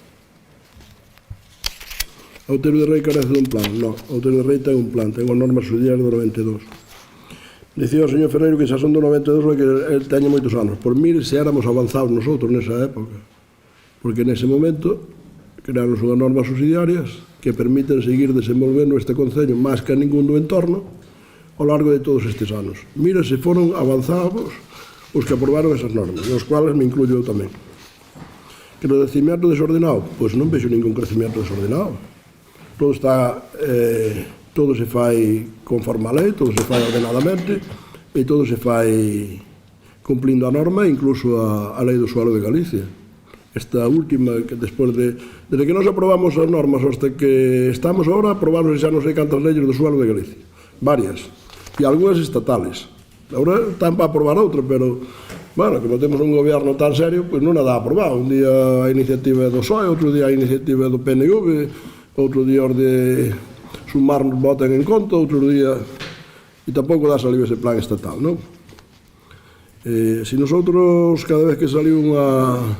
Outeiro de Rei carece dun plan? Non, Outeiro de Rei ten un plan, ten unha norma subsidiaria do 92. Dicía o señor Ferreiro que xa son do 92 porque el teña moitos anos. Por mire se éramos avanzados nosotros nesa época, porque nese momento crearon unhas normas subsidiarias que permiten seguir desenvolvendo este concello máis que a ningún do entorno ao largo de todos estes anos. Mira se foron avanzados os que aprobaron esas normas, nos cuales me incluyo eu tamén. Que no crecimiento desordenado, pois non vexo ningún crecimiento desordenado. Todo está... todo se fai conforme a lei, todo se fai ordenadamente e todo se fai cumplindo a norma, incluso a lei do suelo de Galicia. Esta última, que despois desde que nos aprobamos as normas hasta que estamos agora, aprobamos xa non sei cantas leyes do suelo de Galicia, varias, e algunhas estatales. Agora están para aprobar outra, pero, bueno, como temos un goberno tan serio, pois non a dá a aprobar. Un día a iniciativa é do PSOE, outro día a iniciativa é do PNV, outro día os de Sumar nos votan en conta, outro día, e tampouco dá salido ese plan estatal, non? Se nosotros, cada vez que saliu unha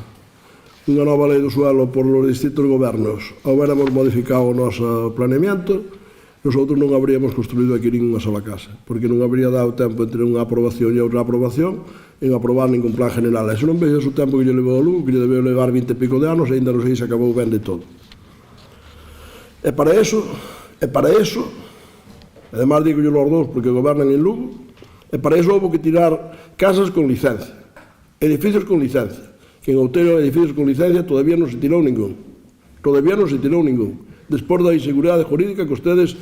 nova lei do suelo por los distintos gobernos, houbéramos modificado o noso planeamiento, nosotros non habríamos construído aquí ninguna sola casa, porque non habría dado tempo entre unha aprobación e outra aprobación en aprobar ningún plan general. Eso non veis o tempo que lle levou a Lugo, que lle debeu levar 20 e pico de anos, e ainda non sei se acabou ben de todo. E para eso, además digo yo los dos porque gobernan en Lugo, e para eso houve que tirar casas con licencia, edificios con licencia, que en Outeiro edificios con licencia todavía non se tirou ningún, despois da inseguridade jurídica que ustedes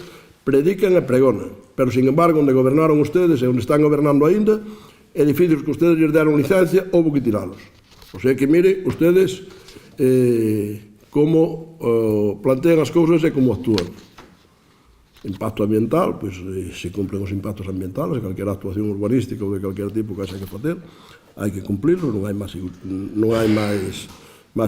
predican e pregonan, pero sin embargo onde gobernaron ustedes e onde están gobernando aínda, edificios que ustedes lles deron licencia, houve que tiralos. O sea que mire ustedes como plantean as cousas e como actúan. Impacto ambiental, pois se cumplen os impactos ambientales, calquera actuación urbanística ou de calquer tipo que haxa que facer, hai que cumplirlo, non hai máis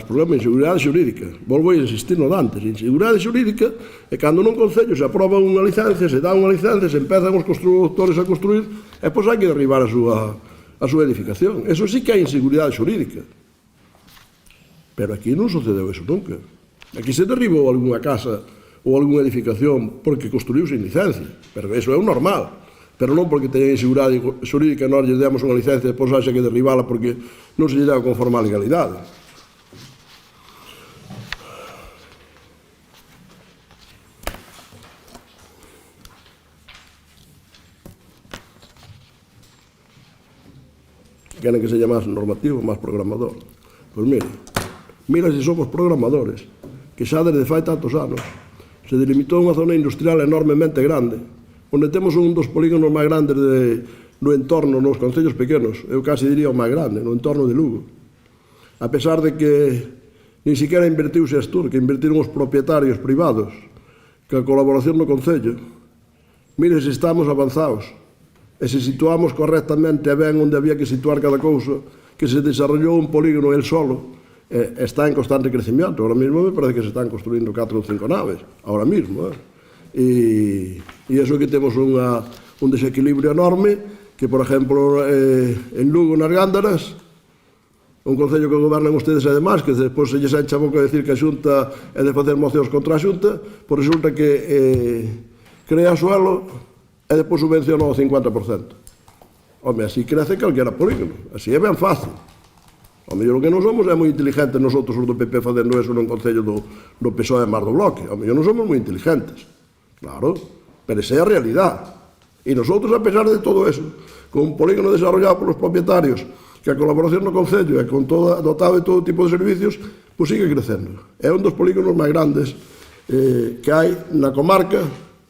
problema. Inseguridade xurídica, volvo a insistir no antes, inseguridade xurídica é cando nun concello se aproba unha licencia, se dá unha licencia, se empezan os constructores a construir, e pois hai que derribar a súa edificación. Eso sí que é inseguridade xurídica. Pero aquí non sucedeu eso nunca. Aquí se derribou algunha casa ou algunha edificación porque construiu sin licencia, pero eso é o normal, pero non porque teña inseguridade xurídica nós lle demos unha licencia e depois haxa que derribala porque non se lle deu conforme a legalidade. Queren que seja máis normativo, máis programador. Pois mira se somos programadores, que xa desde fai tantos anos se delimitou unha zona industrial enormemente grande, onde temos un dos polígonos máis grandes no entorno, nos concellos pequenos, eu casi diría o máis grande, no entorno de Lugo. A pesar de que nin siquiera invertiuse Astur, que invertiron os propietarios privados, que a colaboración no concello, mire se estamos avanzados, e se situamos correctamente e ben onde había que situar cada cousa, que se desarrollou un polígono el solo, está en constante crecimiento. Ahora mismo me parece que se están construindo 4 ou 5 naves, ahora mismo. E iso que temos un desequilibrio enorme, que, por exemplo, en Lugo, nas Gándaras, un concello que gobernan ustedes e demais, que despois se lles encha a boca de decir que a Xunta é de facer mocións contra a Xunta, pois resulta que crea suelo e depois subvenciona o 50%. Home, así crece calquera polígono, así é ben fácil. O mellor que non somos é moi inteligentes nosotros os do PP facendo eso nun concello do PSOE e máis do Bloque. O mellor non somos moi inteligentes. Claro, pero esa é a realidad. E nosotros, a pesar de todo eso, con un polígono desarrollado polos propietarios, que a colaboración no Concello é dotado de todo tipo de servicios, pois sigue crecendo. É un dos polígonos máis grandes que hai na comarca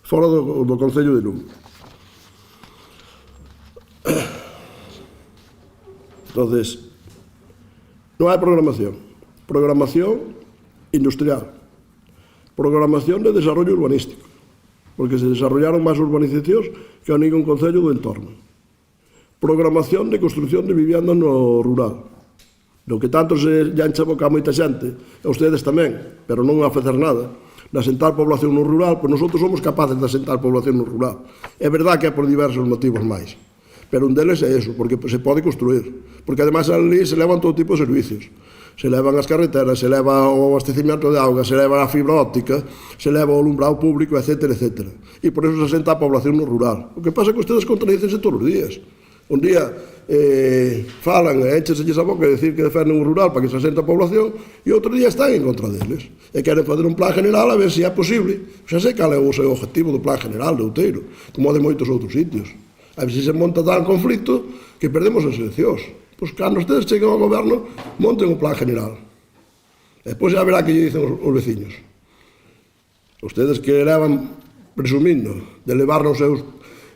fora do Concello de Lugo. Entonces, non hai programación. Programación industrial. Programación de desarrollo urbanístico. Porque se desarrollaron máis urbanizacións que a ningún concello do entorno. Programación de construcción de vivienda no rural. Do que tanto se lle enche a boca a moita xente, a ustedes tamén, pero non a facer nada, de asentar población no rural, pois nosotros somos capaces de asentar población no rural. É verdad que é por diversos motivos máis, pero un deles é eso, porque se pode construir, porque ademais ali se levan todo tipo de servicios. Se levan as carreteras, se leva o abastecimiento de auga, se leva a fibra óptica, se leva o alumbrado público, etc, etc. E por eso se asenta a población no rural. O que pasa é que ustedes contradicense todos os días. Un día falan, encheselles a boca e decir que defenden o rural para que se asente a población, e outro día están en contra deles. E queren fazer un plan general a ver se é posible. Xa sei cal é o seu objetivo do plan general de Outeiro, como o de moitos outros sitios. A ver se monta tal conflicto que perdemos as eleccións. Pois cando ustedes cheguen ao goberno, monten un plan general. E depois já verá que lle dicen os veciños. Ustedes que levan presumindo de levar nos seus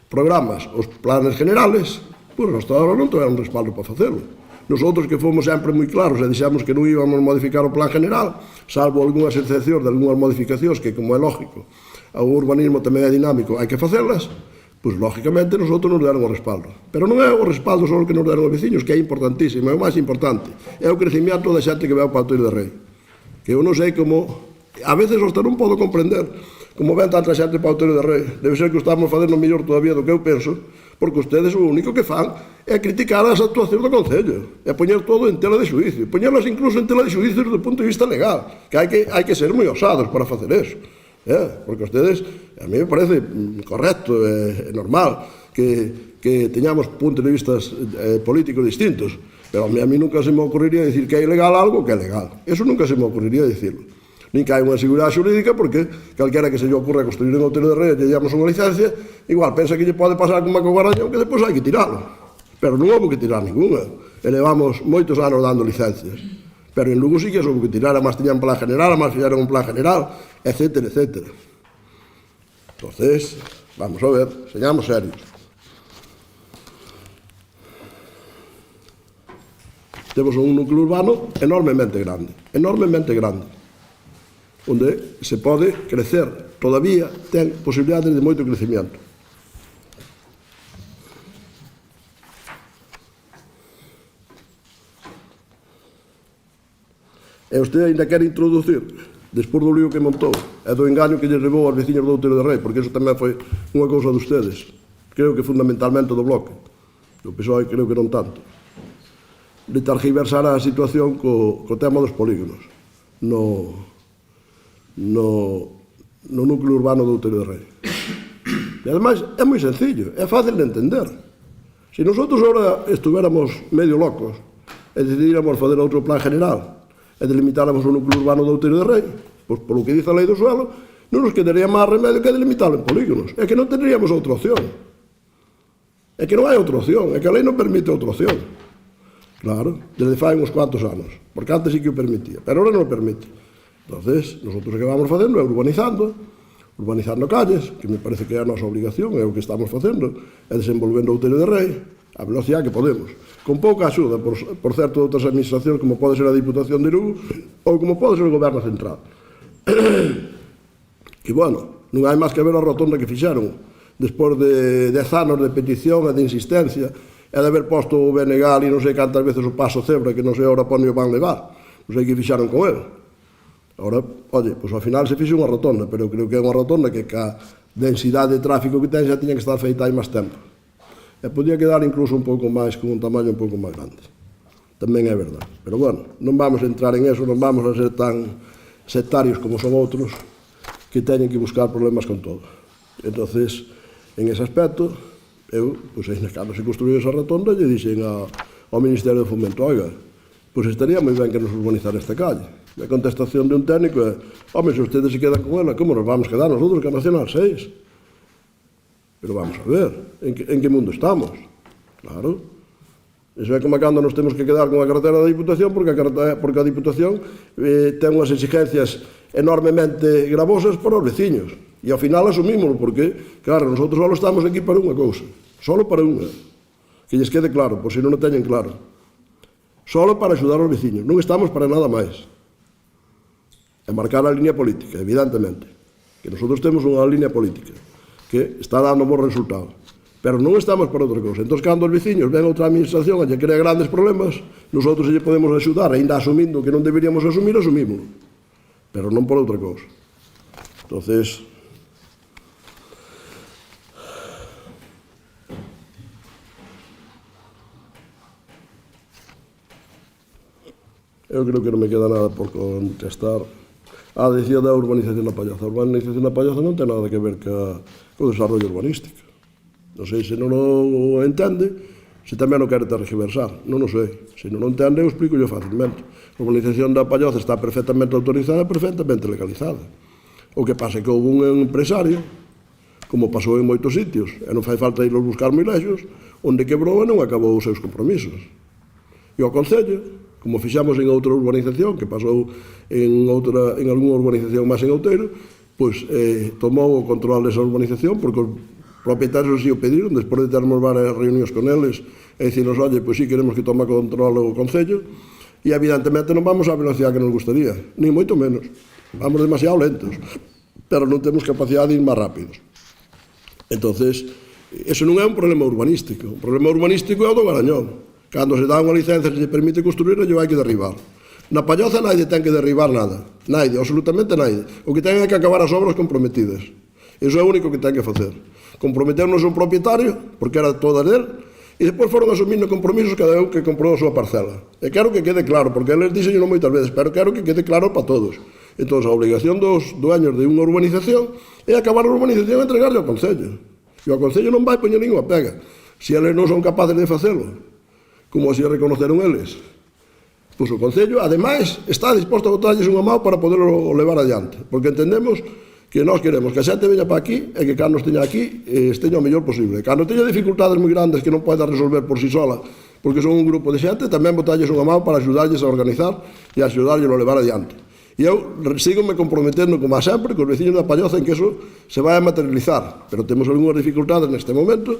programas os planes generales, pois hasta agora non tiveron respaldo para facelo. Nosotros que fomos sempre moi claros e dixemos que non íbamos a modificar o plan general, salvo algunhas excepcións de algunhas modificacións que, como é lógico, o urbanismo tamén é dinámico, hai que facelas, pois lógicamente nosotros nos deron o respaldo. Pero non é o respaldo só que nos deron os veciños, que é importantísimo, é o máis importante. É o crecimiento da xente que ve ao Outeiro de Rei. Que eu non sei como... A veces hasta non podo comprender como ven tanta xente para o Outeiro de Rei. Debe ser que estamos facendo mellor todavía do que eu penso, porque ustedes o único que fan é criticar as actuacións do Concello, é poñer todo en tela de xuicio, poñerlas incluso en tela de xuicio desde o punto de vista legal, que hai que ser moi osados para facer eso. Porque ustedes, a mí me parece correcto, é normal que teñamos puntos de vista políticos distintos, pero a mí nunca se me ocurriría decir que é ilegal algo que é legal. Eso nunca se me ocurriría decirlo. Nin que hai unha seguridade xurídica, porque calquera que se lle ocurra construir en Outeiro de Rei e lle damos unha licencia, igual pensa que lle pode pasar como a Cogarañón, que depois hai que tiralo. Pero non houve que tirar ninguna. E levamos moitos anos dando licencias. Pero en Lugo sí que houve que tirar, a máis tiñan plan general, a máis fixeron un plan general, etc, etc. Entonces, vamos a ver, señamos serios. Temos un núcleo urbano enormemente grande, onde se pode crecer, todavía ten posibilidades de moito crecimiento. E usted ainda quere introducir, despois do lío que montou, e do engaño que lle levou aos veciños do Outeiro de Rei, porque eso tamén foi unha cousa de ustedes, creo que fundamentalmente do Bloque, do PSOE creo que non tanto, de targiversar a situación co tema dos polígonos no núcleo urbano do Outeiro de Rei. E ademais é moi sencillo, é fácil de entender. Se nosotros agora estuviéramos medio locos e decidíramos fazer outro plan general e delimitáramos o núcleo urbano do Outeiro de Rei, pois polo que dice a lei do suelo, non nos quedaría máis remedio que delimitalo en polígonos. É que non teríamos outra opción. É que non hai outra opción, é que a lei non permite outra opción. Claro, desde fai uns cuantos anos, porque antes sí que o permitía, pero ahora non o permite. Entonces, nosotros o que vamos facendo é urbanizando calles, que me parece que é a nosa obligación, é o que estamos facendo, é desenvolvendo o Outeiro de Rei, a velocidade que podemos, con pouca axuda, por certo, de outras administracións, como pode ser a Diputación de Lugo, ou como pode ser o Goberno Central. E, bueno, non hai máis que ver a rotonda que fixeron, despois de 10 anos de petición e de insistencia, e de haber posto o Benegal e non sei cantas veces o paso cebra, que non sei ahora pone o van levar, non sei que fixaron con ele. Ahora, oye, pois ao final se fixe unha rotonda, pero eu creo que é unha rotonda que ca densidade de tráfico que ten xa tiña que estar feita hai máis tempo. E podía quedar incluso un pouco máis, con un tamaño un pouco máis grande. Tamén é verdade. Pero, bueno, non vamos a entrar en eso, non vamos a ser tan sectarios como son outros, que teñen que buscar problemas con todo. Entonces, en ese aspecto, eu, pois, cando se construiu esa rotonda, lle dixen ao Ministerio de Fomento, oiga, pois estaría moi ben que nos urbanizar esta calle. E a contestación de un técnico é, home, se ustedes se quedan con ela, como nos vamos quedar nosotros que a Nacional 6? Pero vamos a ver, en que mundo estamos? Claro. Iso é como cando nos temos que quedar con a carretera da Diputación porque a Diputación ten unhas exigencias enormemente gravosas para os veciños. E ao final asumímoslo porque, claro, nosotros só estamos aquí para unha cousa. Só para unha. Que lles quede claro, por se non o teñen claro. Só para axudar os veciños. Non estamos para nada máis. É marcar a línea política, evidentemente. Que nosotros temos unha línea política que está dando bons resultados. Pero non estamos para outra cousa. Entón, cando os veciños ven outra administración e lle crea grandes problemas, nosotros lle podemos axudar, ainda asumindo que non deberíamos asumir, asumímoslo. Pero non por outra cousa. Entonces, eu creo que non me queda nada por contestar. Decía da urbanización da Palloza. A urbanización da Palloza non ten nada que ver co desarrollo urbanístico. Non sei se non o entende, se tamén o quere tergiversar. Non o sei. Se non o entende, eu explico facilmente. A urbanización da Palloza está perfectamente autorizada, perfectamente legalizada. O que pasa é que houve un empresario, como pasou en moitos sitios, e non fai falta irlos buscar moi lexos, onde quebrou e non acabou os seus compromisos. E o Concello, como fixamos en outra urbanización, que pasou en algunha urbanización máis en Outeiro, pois tomou o control desa urbanización, porque os propietarios así o pediron, despois de termos varias reunións con eles, e dicirnos, oye, pois sí, queremos que tome control o Concello, e evidentemente non vamos á velocidade que nos gustaría, ni moito menos. Vamos demasiado lentos, pero non temos capacidade de ir máis rápidos. Entonces, eso non é un problema urbanístico. O problema urbanístico é o do Garañón. Cando se dá unha licencia que se permite construir, non hai que derribar. Na Palloza naide ten que derribar nada. Naide, absolutamente naide. O que ten é que acabar as obras comprometidas. Iso é o único que ten que facer. Comprometernos un propietario, porque era toda del, e depois foron asumindo compromisos cada un que comprou a súa parcela. E quero que quede claro, porque eles dixenlo moitas veces, pero quero que quede claro para todos. Entón, a obligación dos dueños de unha urbanización é acabar a urbanización e entregarle ao Concello. E o Concello non vai poñer ninguna pega. Se eles non son capaces de facelo, como así reconoceron eles, pois o Concello, ademais, está disposto a botarlles unha mão para poderlo levar adiante, porque entendemos que nós queremos que a xente veña para aquí e que cando esteña aquí esteña o mellor posible. Cando teña dificultades moi grandes que non poida resolver por si sola, porque son un grupo de xente, tamén botalles unha mão para axudarlles a organizar e axudarlles a levar adiante. E eu sigo me comprometendo, como a sempre, con os veciños da Palloza en que eso se vai a materializar, pero temos algunhas dificultades neste momento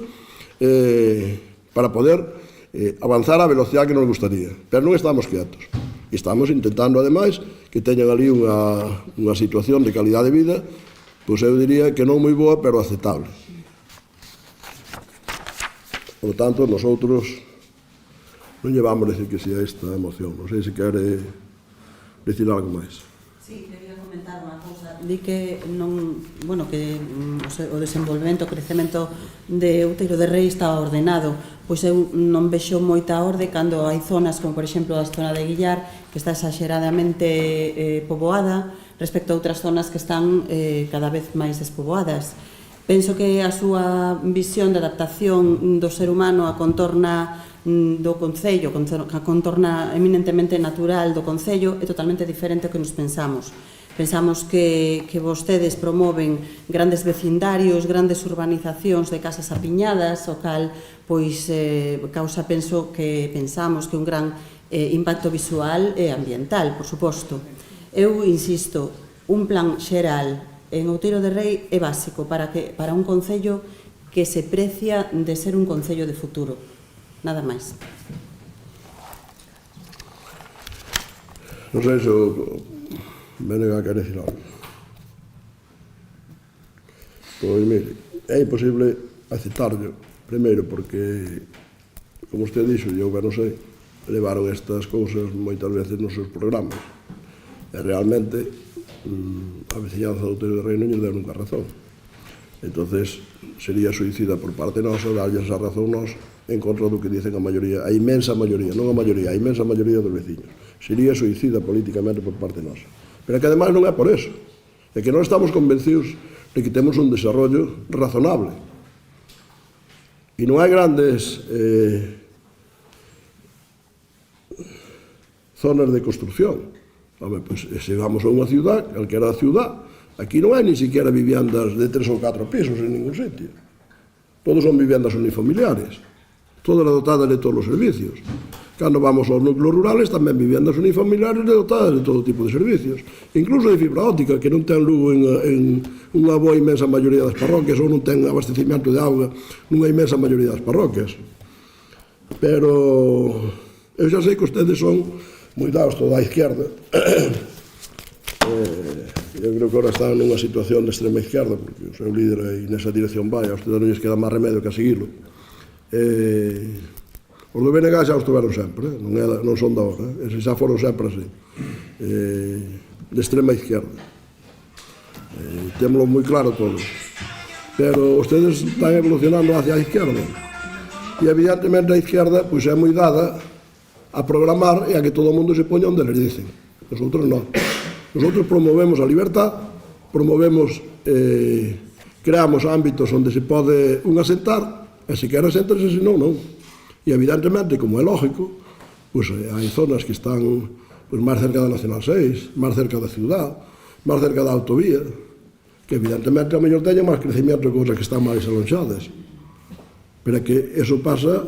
para poder avanzar a velocidade que nos gustaría, pero non estamos quietos e estamos intentando ademais que teñan ali unha situación de calidade de vida, pois eu diría que non moi boa, pero aceptable. Por lo tanto, nosotros non llevamos a decir que si a esta moción. Non sei se quere decir algo máis. Sí, quería comentar unha cousa. Di que non, bueno, que o desenvolvemento, o crecemento de Outeiro de Rei está ordenado. Pois eu non vexo moita orde cando hai zonas, como por exemplo a zona de Guillar, que está exageradamente poboada, respecto a outras zonas que están cada vez máis despoboadas. Penso que a súa visión de adaptación do ser humano a contorna do Concello, a contorna eminentemente natural do Concello, é totalmente diferente ao que nos pensamos. Pensamos que vostedes promoven grandes vecindarios, grandes urbanizacións de casas apiñadas, o cal pois causa, pensamos que un gran impacto visual e ambiental, por suposto. Eu insisto, un plan xeral en Outeiro de Rei é básico para un concello que se precia de ser un concello de futuro. Nada máis. Non sei se Benega quere decir algo. Pois mire, é imposible aceptarlo. Primeiro porque, como usted dixo, eu ben non sei, levaron estas cousas moitas veces nos seus programas. E realmente a veciñanza do Outeiro de Rei non lle deu nunca razón. Entonces sería suicida por parte nosa darlle esa razón nós en contra do que dicen a maioría, a inmensa maioría, non a maioría, a inmensa maioría dos veciños. Sería suicida políticamente por parte nosa. Pero que ademais non é por eso. É que nós estamos convencidos de que temos un desarrollo razonable. E non hai grandes zonas de construcción. Home, pois, se vamos a unha ciudad, calquera ciudad, aquí non hai ni siquiera viviendas de 3 ou 4 pisos en ningún sitio. todos son viviendas unifamiliares, todas dotadas de todos os servicios. Cando vamos aos núcleos rurales, tamén viviendas unifamiliares dotadas de todo tipo de servicios, incluso de fibra óptica, que non ten Lugo en unha boa inmensa maioría das parroquias, ou non ten abastecimento de auga nunha inmensa maioría das parroquias. Pero eu xa sei que ustedes son moi daos toda a izquierda. Eu creo que ahora están nunha situación de extrema izquierda, porque o seu líder aí nesa dirección vai, a ustedes non lles queda máis remedio que a seguilo. Os do BNG xa os tuveron sempre, non son da hora, eses xa foron sempre así, de extrema izquierda. Témolo moi claro todos. Pero ustedes están evolucionando hacia a izquierda. E evidentemente a izquierda pois é moi dada a programar e a que todo o mundo se poña onde les dicen. Nosotros non. Nosotros promovemos a libertad, promovemos, creamos ámbitos onde se pode un asentar, e se quer asentarse, senón non. E evidentemente, como é lógico, pois hai zonas que están pois, máis cerca da Nacional 6, máis cerca da ciudad, máis cerca da autovía, que evidentemente a mellor teñen máis crecimiento que outras que están máis alonxadas. Pero é que eso pasa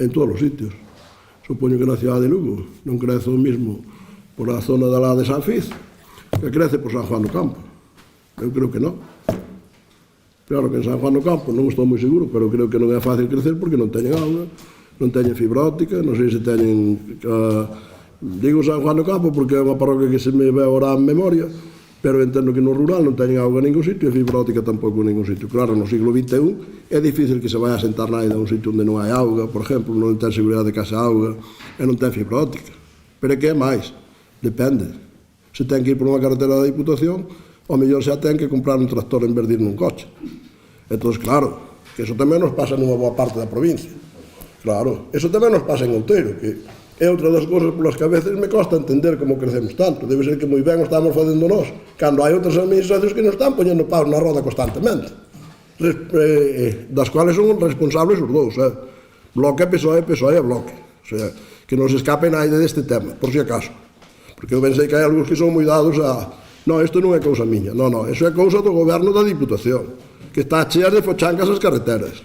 en todos os sitios. Supoño que na cidade de Lugo non crece o mismo por a zona da lá de San Fiz que crece por San Juan do Campo. Eu creo que non. Claro que en San Juan do Campo non estou moi seguro, pero creo que non é fácil crecer porque non teñen auga, non teñen fibra óptica, non sei se teñen... digo San Juan do Campo porque é unha parroquia que se me ve ahora en memoria, pero entendo que no rural non teñen auga en ningún sitio e fibra óptica tampouco en ningún sitio. Claro, no siglo XXI é difícil que se vai a sentar naide a un sitio onde non hai auga, por exemplo, non ten seguridade de casa auga e non ten fibra óptica. Pero é que é máis, depende. Se ten que ir por unha carretera da Diputación, ao mellor xa ten que comprar un tractor en vez de ir nun coche. Entón, claro, que eso tamén nos pasa nunha boa parte da provincia. Claro, eso tamén nos pasa en Outeiro, que é outra das cousas polas que a veces me costa entender como crecemos tanto. Debe ser que moi ben o estamos facendo nós, cando hai outras administracións que nos están poñendo paus na roda constantemente, das cuales son responsables os dous, Bloque e PSOE e Bloque. O sea, que non se escape naide deste tema, por si acaso. Porque eu pensei que hai algúns que son moi dados a... Non, isto non é cousa miña, non, iso é cousa do goberno da Diputación, que está cheas de fochancas as carreteras.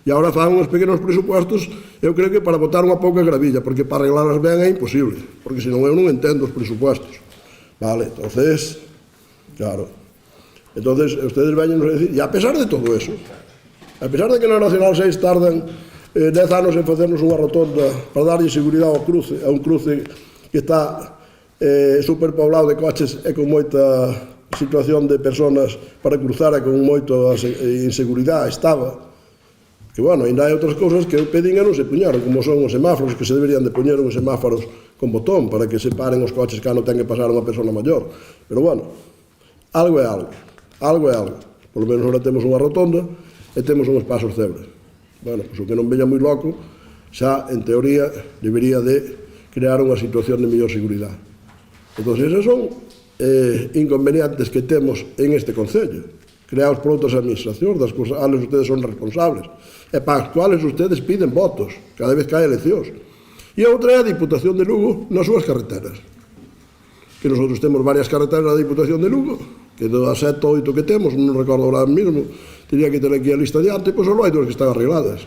E agora fan uns pequenos presupuestos, eu creo que para botar unha pouca gravilla, porque para arreglarlas ben é imposible, porque senón eu non entendo os presupuestos. Vale, entonces, claro. Entonces, ustedes veñen a decir, e a pesar de todo eso, a pesar de que na Nacional 6 tardan 10 anos en facernos unha rotonda para darlle seguridade ao cruce, a un cruce que está superpoblado de coches e con moita situación de personas para cruzar e con moita inseguridade estaba. Que, bueno, ainda hai outras cousas que eu pedín e non se puñaron, como son os semáforos, que se deberían de poñer os semáforos con botón para que se paren os coches cando ten que pasar unha persona maior. Pero, bueno, algo é algo. Algo é algo. Por lo menos agora temos unha rotonda e temos uns pasos cebra. Bueno, pois o que non veña moi loco, xa, en teoría, debería de crear unha situación de mellor seguridade. Entón, esas son inconvenientes que temos en este concello, creados por outras administracións, das cuales ustedes son responsables, e para as cuales ustedes piden votos cada vez que hai eleccións. E a outra é a Diputación de Lugo nas súas carreteras, que nosotros temos varias carreteras da Diputación de Lugo, que das 7 ou 8 que temos, non recordo ahora mesmo, teria que ter aquí a lista diante, pois só hai 2 que están arregladas.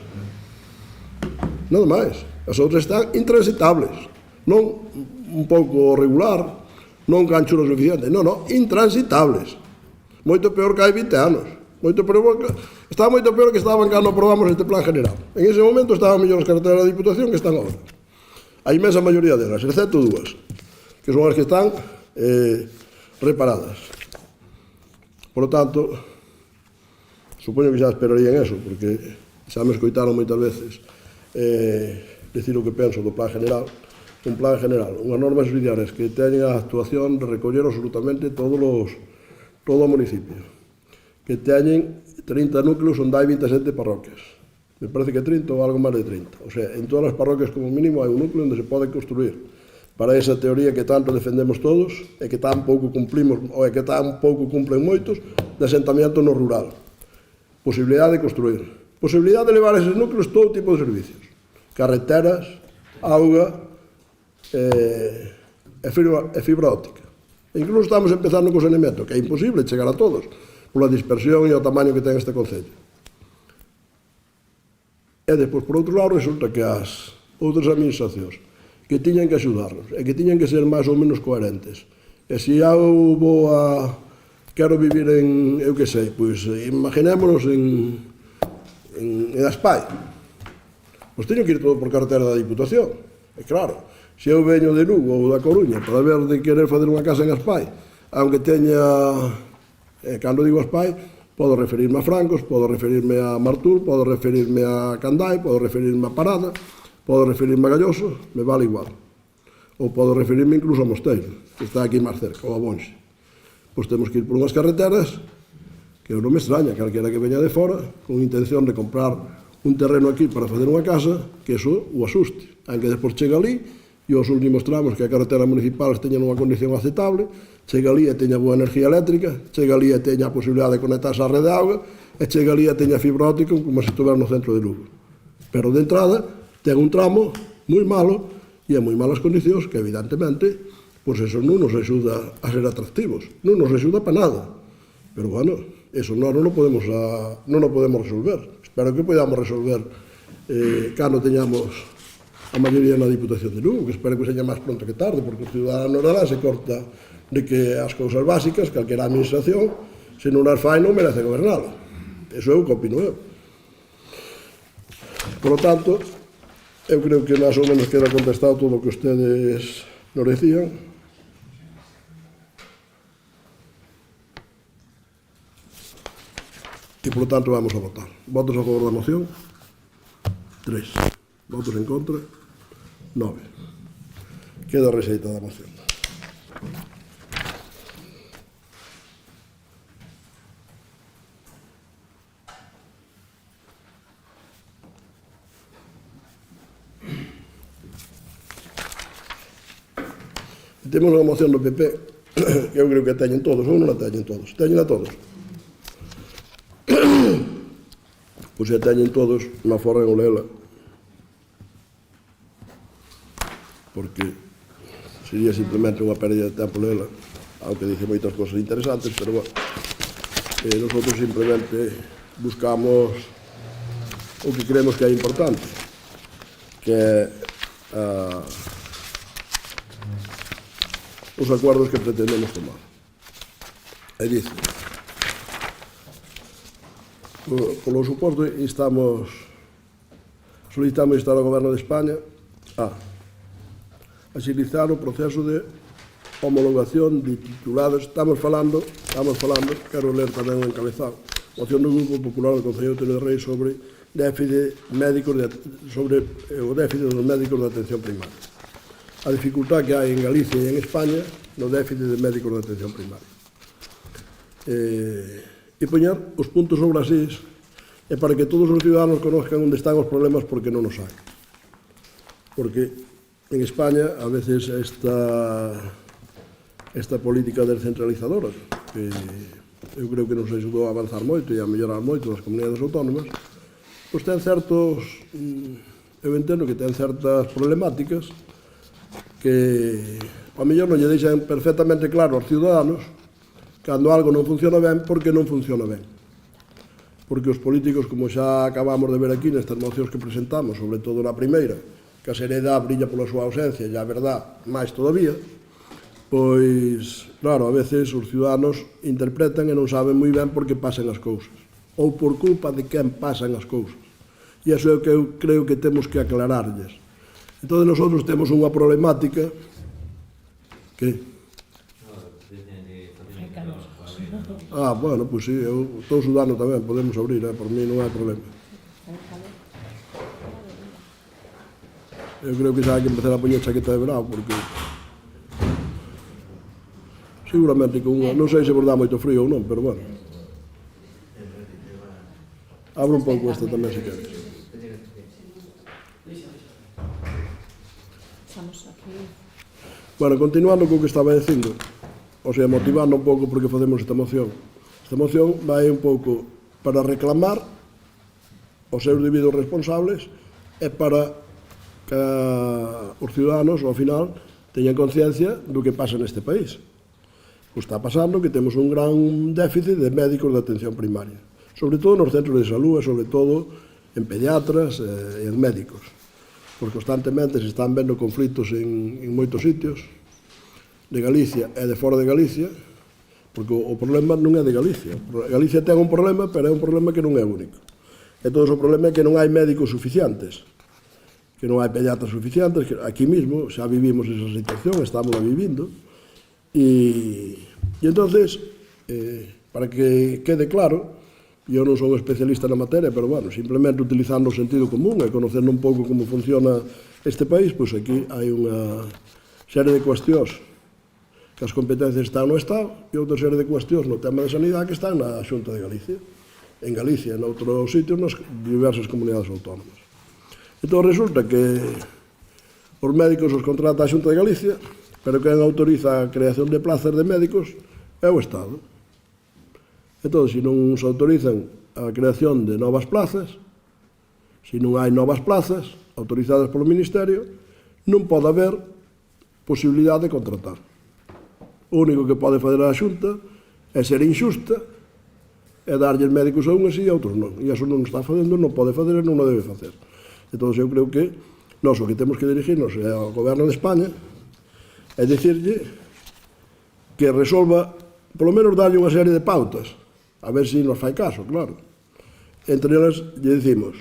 Nada máis. As outras están intransitables, non un pouco regular, non canchulo suficiente, non, intransitables. Moito peor que hai 20 anos. Estaba moito peor que estaban cando aprobamos este plan general. En ese momento estaban mellor as carreteras da Diputación que están agora. A inmensa maioría delas, excepto 2, que son as que están reparadas. Por lo tanto, supoño que xa esperarían eso, porque xa me escoitaron moitas veces decir o que penso do plan general. Un plan general, unhas normas subsidiarias que teñen a actuación de recoller absolutamente todo o municipio, que teñen 30 núcleos onde hai 27 parroquias. Me parece que 30 ou algo máis de 30. O sea, en todas as parroquias como mínimo hai un núcleo onde se pode construir para esa teoría que tanto defendemos todos e que tan pouco cumplimos, ou que tan pouco cumplen moitos, de asentamiento no rural. Posibilidade de construir. Posibilidade de levar a eses núcleos todo tipo de servicios. Carreteras, auga, e fibra óptica. Incluso estamos empezando co saneamento, que é imposible chegar a todos, pola dispersión e o tamaño que ten este concello. E despois, por outro lado, resulta que as outras administracións que tiñan que axudarnos e que tiñan que ser máis ou menos coherentes. E se eu vou a... quero vivir en, eu que sei, pois imaginémonos en Aspai. Pois teño que ir todo por carretera da Diputación. E claro, se eu veño de Lugo ou da Coruña para ver de querer fazer unha casa en Aspai, aunque teña, cando digo Aspai, podo referirme a Francos, podo referirme a Martul, podo referirme a Candai, podo referirme a Parada, podo referirme a Galloso, me vale igual. Ou podo referirme incluso a Mosteiro, que está aquí máis cerca, ou a Bonxe. Pois temos que ir por unhas carreteras que non me extraña, calquera que veña de fora, con intención de comprar un terreno aquí para fazer unha casa, que eso o asuste. Aunque despois chega ali, e os últimos tramos que a carretera municipal teñan unha condición aceptable, chega ali e teña boa energía eléctrica, chega ali e teña a posibilidade de conectarse á rede de auga, e chega ali e teña fibra óptica como se estuviera no centro de Lugo. Pero de entrada, ten un tramo moi malo e en moi malas condicións que, evidentemente, pois eso non nos axuda a ser atractivos, non nos axuda para nada. Pero, bueno, eso non o podemos resolver. Espero que podamos resolver cando teñamos a maioría na Diputación de Lugo, que espero que seña máis pronto que tarde, porque o ciudadano oralá se corta de que as cousas básicas, calquera administración, se non as fai, non merece gobernala. Eso é o que opino eu. Por lo tanto, eu creo que máis ou menos queda contestado todo o que ustedes nos decían. E, por lo tanto, vamos a votar. Votos a favor da moción? 3. Votos en contra? 9. Queda rexeitada a moción. Temos unha moción do PP, que eu creo que teñen todos, ou non a teñen todos? Teñen a todos. Pois se teñen todos, na forra en olela. Porque sería simplemente unha pérdida de tempo lela, aunque dice moitas cosas interesantes, pero bueno, nosotros simplemente buscamos o que creemos que é importante, que é os acordos que pretendemos tomar. E dice, polo suposto, solicitamos instar ao Goberno de España a agilizar o proceso de homologación de titulados. Estamos falando, quero ler tamén o encabezado, moción do Grupo Popular do Concello de Tenerrei sobre déficit sobre o déficit dos médicos de atención primaria. A dificultad que hai en Galicia e en España no déficit de médicos de atención primaria. E poñer os puntos sobre as is e para que todos os ciudadanos conozcan onde están os problemas porque non os hai. Porque en España, a veces, esta política descentralizadora, que eu creo que nos ajudou a avanzar moito e a mellorar moito as comunidades autónomas, pois ten certos, eu entendo que ten certas problemáticas que, ao mellor, non lle deixan perfectamente claro aos ciudadanos cando algo non funciona ben, porque non funciona ben. Porque os políticos, como xa acabamos de ver aquí nestas mocións que presentamos, sobre todo na primeira, que a seriedade brilla pola súa ausencia e a verdade máis todavía, pois, claro, a veces os ciudadanos interpretan e non saben moi ben por que pasan as cousas, ou por culpa de quen pasan as cousas. E iso é o que eu creo que temos que aclararlles. Entón, nosotros temos unha problemática que... bueno, pois sí, eu estou sudando tamén, podemos abrir, por mí non hai problema. Eu creo que xa hai que empezar a poñer chaqueta de verão, porque seguramente con unha, non sei se vos dá moito frío ou non, pero bueno. Abro un pouco esta tamén, se queres. Bueno, continuando co que estaba dicindo, o sea, motivando un pouco porque facemos esta moción. Esta moción vai un pouco para reclamar os seus debidos responsables e para que os ciudadanos, ao final, teñan conciencia do que pasa neste país. O está pasando que temos un gran déficit de médicos de atención primaria, sobre todo nos centros de salud e sobre todo en pediatras e en médicos. Porque constantemente se están vendo conflitos en moitos sitios de Galicia e de fora de Galicia, porque o problema non é de Galicia. Galicia ten un problema, pero é un problema que non é único. E todo o problema é que non hai médicos suficientes, que non hai pediatras suficientes, que aquí mismo xa vivimos esa situación, estamos vivindo, e entonces, para que quede claro, eu non son especialista na materia, pero bueno, simplemente utilizando o sentido común e conocendo un pouco como funciona este país, pois aquí hai unha serie de cuestións que as competencias están no Estado e outra serie de cuestións no tema de sanidade que están na Xunta de Galicia, en Galicia, en outros sitios, nas diversas comunidades autónomas. Entón resulta que os médicos os contrata a Xunta de Galicia, pero quen autoriza a creación de plazas de médicos é o Estado. Entón, se non se autorizan a creación de novas plazas, se non hai novas plazas autorizadas polo Ministerio, non pode haber posibilidade de contratar. O único que pode fazer a Xunta é ser injusta e darlle médicos a unhas e a outros non. E iso non está facendo, non pode fazer e non o debe facer. Entón, eu creo que nós o que temos que dirigirnos é ao Goberno de España é dicirlle que resolva, polo menos darlle unha serie de pautas, a ver se nos fai caso, claro. Entre elas, lle dicimos,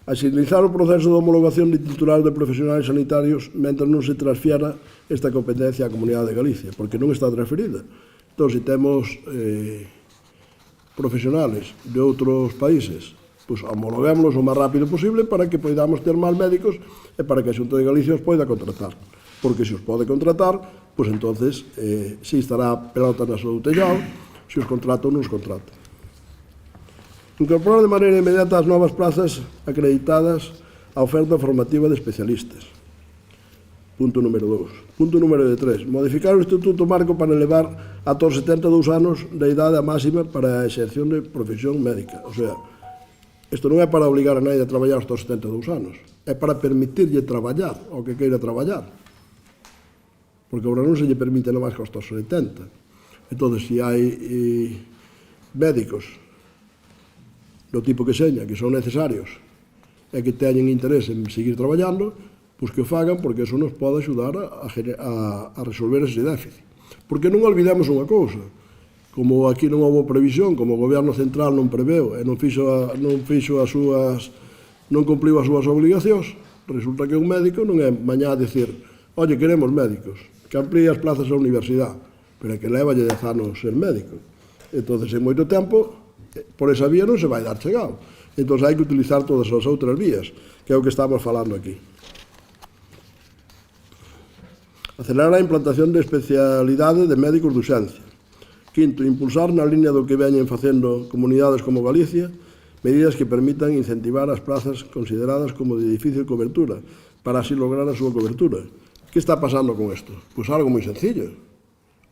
agilizar o proceso de homologación de titulares de profesionais sanitarios mentre non se transfiera esta competencia á Comunidade de Galicia, porque non está transferida. Entón, se temos profesionales de outros países, pois homologuémolos o máis rápido posible para que poidamos ter máis médicos e para que a Xunta de Galicia os poida contratar. Porque se os pode contratar, pois entonces si estará a pelota na seu tellado, se os contrata ou non os contrata. Incorporar de maneira inmediata as novas plazas acreditadas á oferta formativa de especialistas. Punto número 2. Punto número 3. Modificar o Estatuto Marco para elevar ata os 72 anos da idade máxima para a exerción de profesión médica. O sea, isto non é para obligar a nadie a traballar hasta os 72 anos, é para permitirlle traballar ao que queira traballar. Porque agora non se lle permite non máis que hasta os 70. Entón, se hai médicos do tipo que seña, que son necesarios e que teñen interés en seguir traballando, pois que o fagan, porque eso nos pode axudar a resolver ese déficit. Porque non olvidemos unha cousa, como aquí non houve previsión, como o Goberno Central non preveu e non cumpliu as súas obligacións, resulta que un médico non é mañá a dicir, oye, queremos médicos, que amplíe as plazas da universidade, pero é que levalle 10 anos ser médico. Entón, en moito tempo, por esa vía non se vai dar chegado. Entón, hai que utilizar todas as outras vías, que é o que estamos falando aquí. Acelerar a implantación de especialidade de médicos de urxencia. Quinto, impulsar na línea do que veñen facendo comunidades como Galicia medidas que permitan incentivar as plazas consideradas como de difícil cobertura para así lograr a súa cobertura. Que está pasando con isto? Pois algo moi sencillo.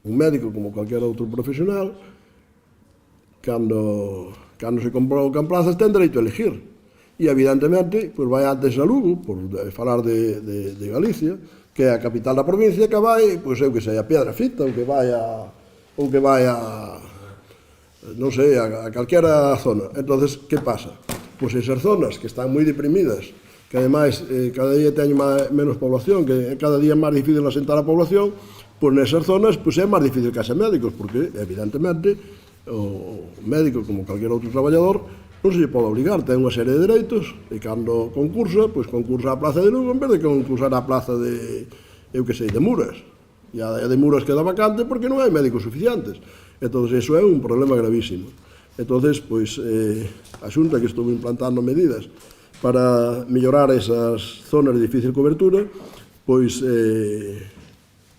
Un médico, como cualquier outro profesional, cando se convocan plazas, ten dereito a elegir. E, evidentemente, pois vai antes a Lugo, por falar de Galicia, que é a capital da provincia, que vai, pois eu que sei, a Piedrafita, ou que vai a non sei, a calquera zona. Entonces, que pasa? Pois esas zonas que están moi deprimidas, que ademais cada día teñen menos población, que cada día é máis difícil asentar a población, pois nesas zonas pois é máis difícil que haxa médicos, porque, evidentemente, o médico, como calquer outro traballador, non se lle pode obligar, ten unha serie de dereitos, e cando concursa, pois concursa a plaza de Lugo en vez de concursar a plaza de, eu que sei, de Muras. E a de Muras queda vacante porque non hai médicos suficientes. Entón, iso é un problema gravísimo. Entón, pois, a Xunta que estuvo implantando medidas para mellorar esas zonas de difícil cobertura, pois,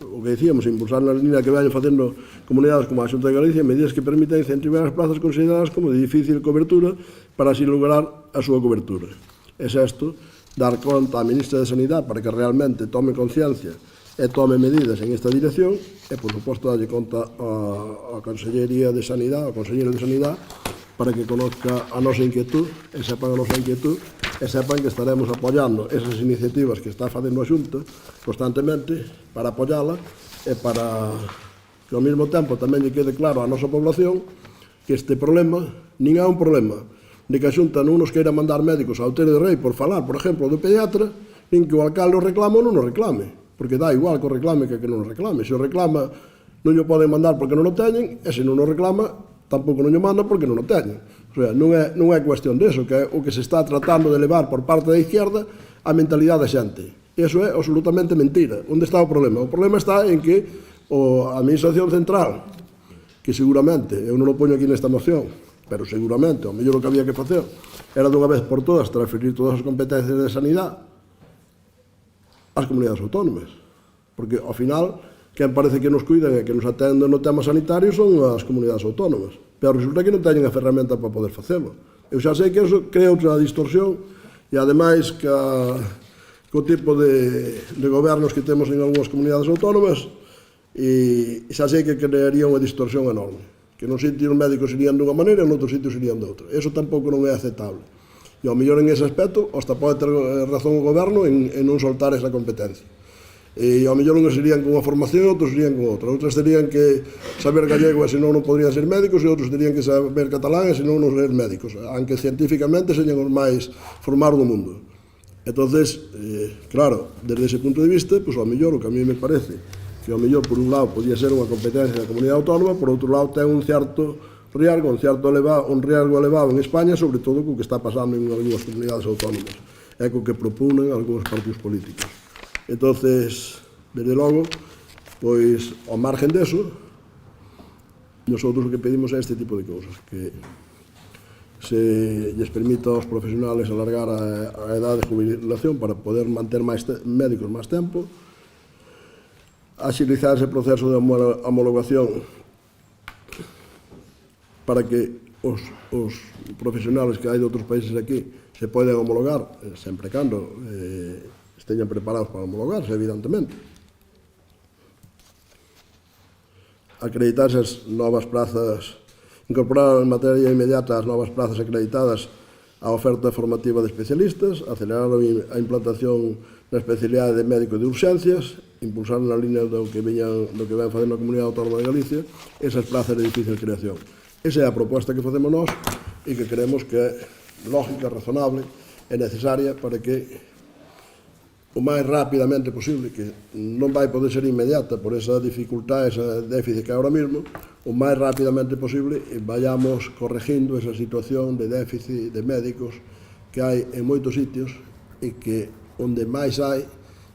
o que decíamos, impulsar na línea que vayan facendo comunidades como a Xunta de Galicia, medidas que permitan incentivar as plazas consideradas como de difícil cobertura para así lograr a súa cobertura. É sexto, dar conta á Ministra de Sanidade para que realmente tome conciencia e tome medidas en esta dirección e, por suposto, darlle conta á Consellería de Sanidade, ao Conselleiro de Sanidade, para que conozca a nosa inquietud e sepan a nosa inquietud e sepan que estaremos apoiando esas iniciativas que está facendo a Xunta constantemente para apoiala e para que ao mesmo tempo tamén lle quede claro á nosa población que este problema nin é un problema de que a Xunta non nos queira mandar médicos ao Outeiro de Rei por falar, por exemplo, do pediatra, nin que o alcalde o reclame ou non o reclame, porque dá igual que o reclame que non o reclame. Se o reclama, non o poden mandar porque non o teñen, e se non o reclama, tampouco non o manda porque non o teñen. O sea, non é cuestión deso, que é o que se está tratando de levar por parte da izquierda a mentalidade da xente. E iso é absolutamente mentira. Onde está o problema? O problema está en que a Administración Central, que seguramente, eu non o poño aquí nesta moción, pero seguramente, o mellor o que había que facer era dunha vez por todas transferir todas as competencias de sanidade ás comunidades autónomas. Porque, ao final, quen parece que nos cuidan e que nos atenden no tema sanitario son as comunidades autónomas. Pero resulta que non teñen a ferramenta para poder facelo. Eu xa sei que eso crea outra distorsión e, ademais, que o tipo de gobernos que temos en algunhas comunidades autónomas, e xa sei que crearía unha distorsión enorme. Que non sitios médicos irían dunha maneira e noutros sitios irían de outra. Eso tampouco non é aceptable. E ao mellor en ese aspecto, hasta pode ter razón o goberno en non soltar esa competencia. E ao mellor unhos irían con unha formación e outros irían con outra. Outros terían que saber gallego e senón non podrían ser médicos, e outros terían que saber catalán e senón non ser médicos, aunque científicamente señan os máis formados do mundo. Entonces, claro, desde ese punto de vista, pues ao mellor o que a mí me parece que ao mellor por un lado podía ser unha competencia da comunidade autónoma, por outro lado ten un certo riesgo, un riesgo elevado en España, sobre todo co que está pasando en algunhas comunidades autónomas e co que proponen algúns partidos políticos. Entonces, desde logo, pois, ao margen deso, nosotros o que pedimos é este tipo de cousas, que se lles permita aos profesionales alargar a edade de jubilación para poder manter médicos máis tempo, agilizar ese proceso de homologación para que os profesionales que hai de outros países aquí se poden homologar, sempre cando esteñan preparados para homologarse, evidentemente. Acreditarse as novas plazas, incorporar en materia inmediata as novas plazas acreditadas á oferta formativa de especialistas, acelerar a implantación da especialidade de médico de urxencias, impulsar na línea do que ven facendo a Comunidade Autónoma de Galicia esas plazas de difícil creación. Esa é a proposta que facemos nós e que creemos que é lógica, razonable e necesaria para que o máis rapidamente posible, que non vai poder ser inmediata por esa dificultad, ese déficit que ahora mismo, o máis rapidamente posible vayamos corregindo esa situación de déficit de médicos que hai en moitos sitios e que onde máis hai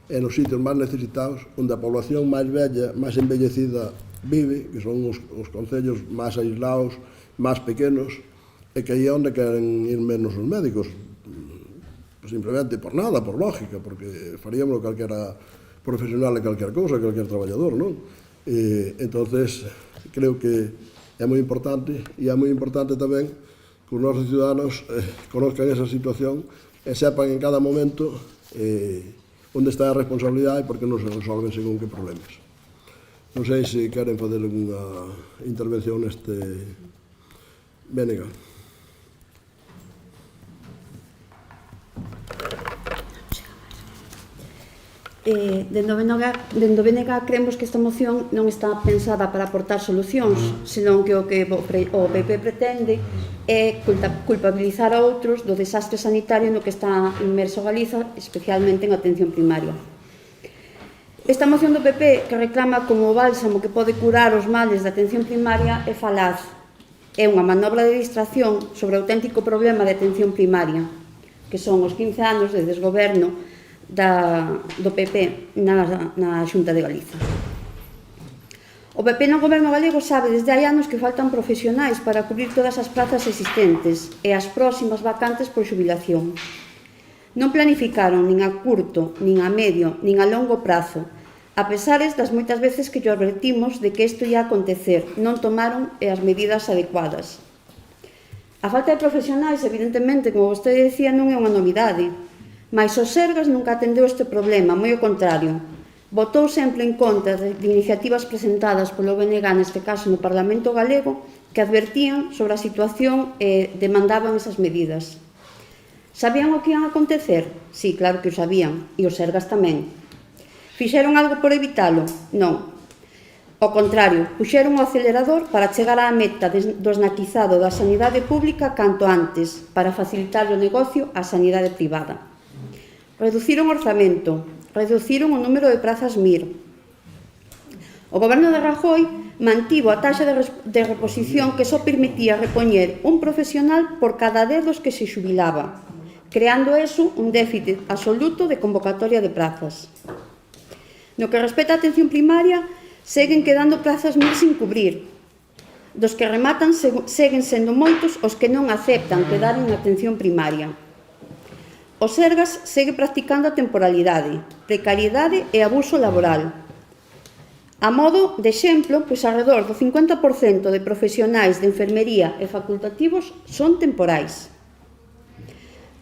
é nos sitios máis necesitados, onde a población máis vella, máis envellecida vive, que son os concellos máis aislados, máis pequenos, e que aí é onde queren ir menos os médicos, simplemente por nada, por lógica, porque faríamos calquera profesional de calquera cousa, calquer traballador, non? Entonces, creo que é moi importante, e é moi importante tamén que os nosos ciudadanos conozcan esa situación e sepan en cada momento onde está a responsabilidade e por que non se resolven según que problemas. Non sei se queren fazer alguna intervención neste Bénega. Dende o BNG creemos que esta moción non está pensada para aportar solucións, senón que o PP pretende é culpabilizar a outros do desastre sanitario no que está inmerso Galiza, especialmente en atención primaria. Esta moción do PP, que reclama como bálsamo que pode curar os males da atención primaria, é falaz. É unha manobra de distracción sobre o auténtico problema de atención primaria, que son os 15 anos de desgoberno do PP na Xunta de Galiza. O PP no goberno galego sabe desde hai anos que faltan profesionais para cubrir todas as plazas existentes e as próximas vacantes por xubilación. Non planificaron nin a curto, nin a medio, nin a longo prazo, a pesares das moitas veces que lle advertimos de que isto ia acontecer, non tomaron as medidas adecuadas. A falta de profesionais, evidentemente, como vostede decía, non é unha novidade, mais o Sergas nunca atendeu este problema, moi ao contrario. Votou sempre en contra de iniciativas presentadas polo BNG, neste caso no Parlamento galego, que advertían sobre a situación e demandaban esas medidas. Sabían o que iban a acontecer? Sí, claro que o sabían, e os Sergas tamén. Fixeron algo por evitalo? Non. Ao contrario, puxeron o acelerador para chegar á meta do esnaquizado da sanidade pública canto antes, para facilitar o negocio á sanidade privada. Reduciron o orzamento, reduciron o número de prazas MIR. O goberno de Rajoy mantivo a taxa de reposición que só permitía repoñer un profesional por cada 10 dos que se xubilaba, creando eso un déficit absoluto de convocatoria de prazas. No que respecta á atención primaria, seguen quedando prazas MIR sin cubrir. Dos que rematan seguen sendo moitos os que non aceptan quedar en atención primaria. O Sergas segue practicando a temporalidade, precariedade e abuso laboral. A modo de exemplo, pois alrededor do 50% de profesionais de enfermería e facultativos son temporais.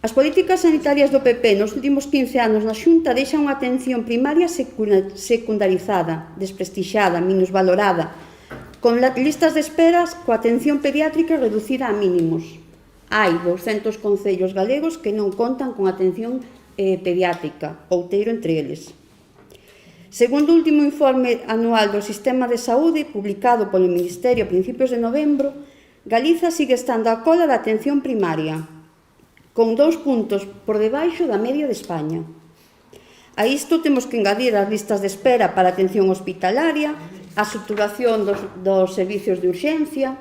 As políticas sanitarias do PP nos últimos 15 anos na Xunta deixan unha atención primaria secundarizada, desprestixada, minusvalorada, con listas de esperas coa atención pediátrica reducida a mínimos. Hai 200 concellos galegos que non contan con atención pediátrica, outeiro entre eles. Segundo o último informe anual do Sistema de Saúde, publicado polo Ministerio a principios de novembro, Galiza sigue estando á cola da atención primaria, con 2 puntos por debaixo da media de España. A isto temos que engadir as listas de espera para a atención hospitalaria, a saturación dos servicios de urxencia,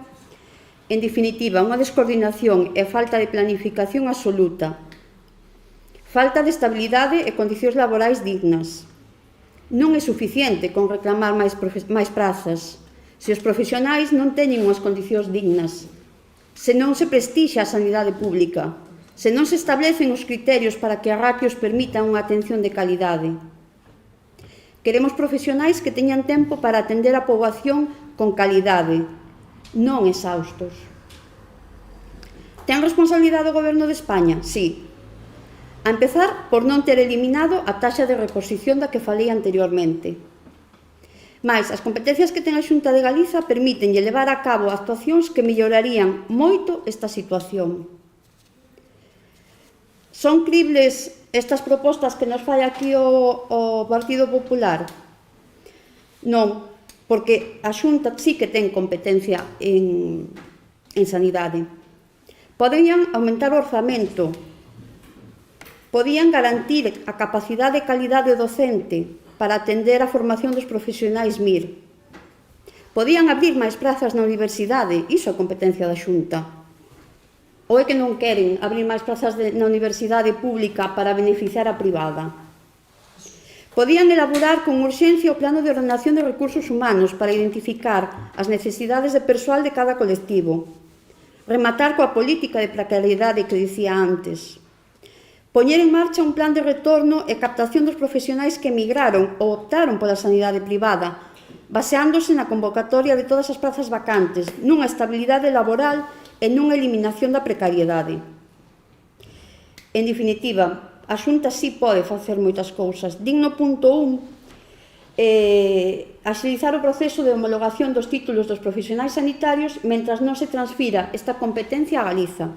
en definitiva, unha descoordinación e falta de planificación absoluta, falta de estabilidade e condicións laborais dignas. Non é suficiente con reclamar máis prazas, se os profesionais non teñen unhas condicións dignas, se non se prestixa a sanidade pública, se non se establecen os criterios para que as ratios permitan unha atención de calidade. Queremos profesionais que teñan tempo para atender a poboación con calidade, non exhaustos. Ten responsabilidade o Goberno de España? Sí. A empezar por non ter eliminado a taxa de reposición da que falei anteriormente. Mais, as competencias que ten a Xunta de Galiza permiten levar a cabo actuacións que mellorarían moito esta situación. Son cribles estas propostas que nos fai aquí o Partido Popular? Non, porque a Xunta sí que ten competencia en sanidade. Podían aumentar o orzamento, podían garantir a capacidade e calidade docente para atender a formación dos profesionais MIR. Podían abrir máis prazas na universidade, iso é competencia da Xunta. Ou é que non queren abrir máis prazas na universidade pública para beneficiar a privada? Podían elaborar con urxencia o plano de ordenación de recursos humanos para identificar as necesidades de persoal de cada colectivo. Rematar coa política de precariedade que dicía antes. Poñer en marcha un plan de retorno e captación dos profesionais que emigraron ou optaron pola sanidade privada, baseándose na convocatoria de todas as prazas vacantes, nunha estabilidade laboral e nunha eliminación da precariedade. En definitiva, a Xunta sí pode facer moitas cousas. Digno punto 1, axilizar o proceso de homologación dos títulos dos profesionais sanitarios mentras non se transfira esta competencia a Galiza.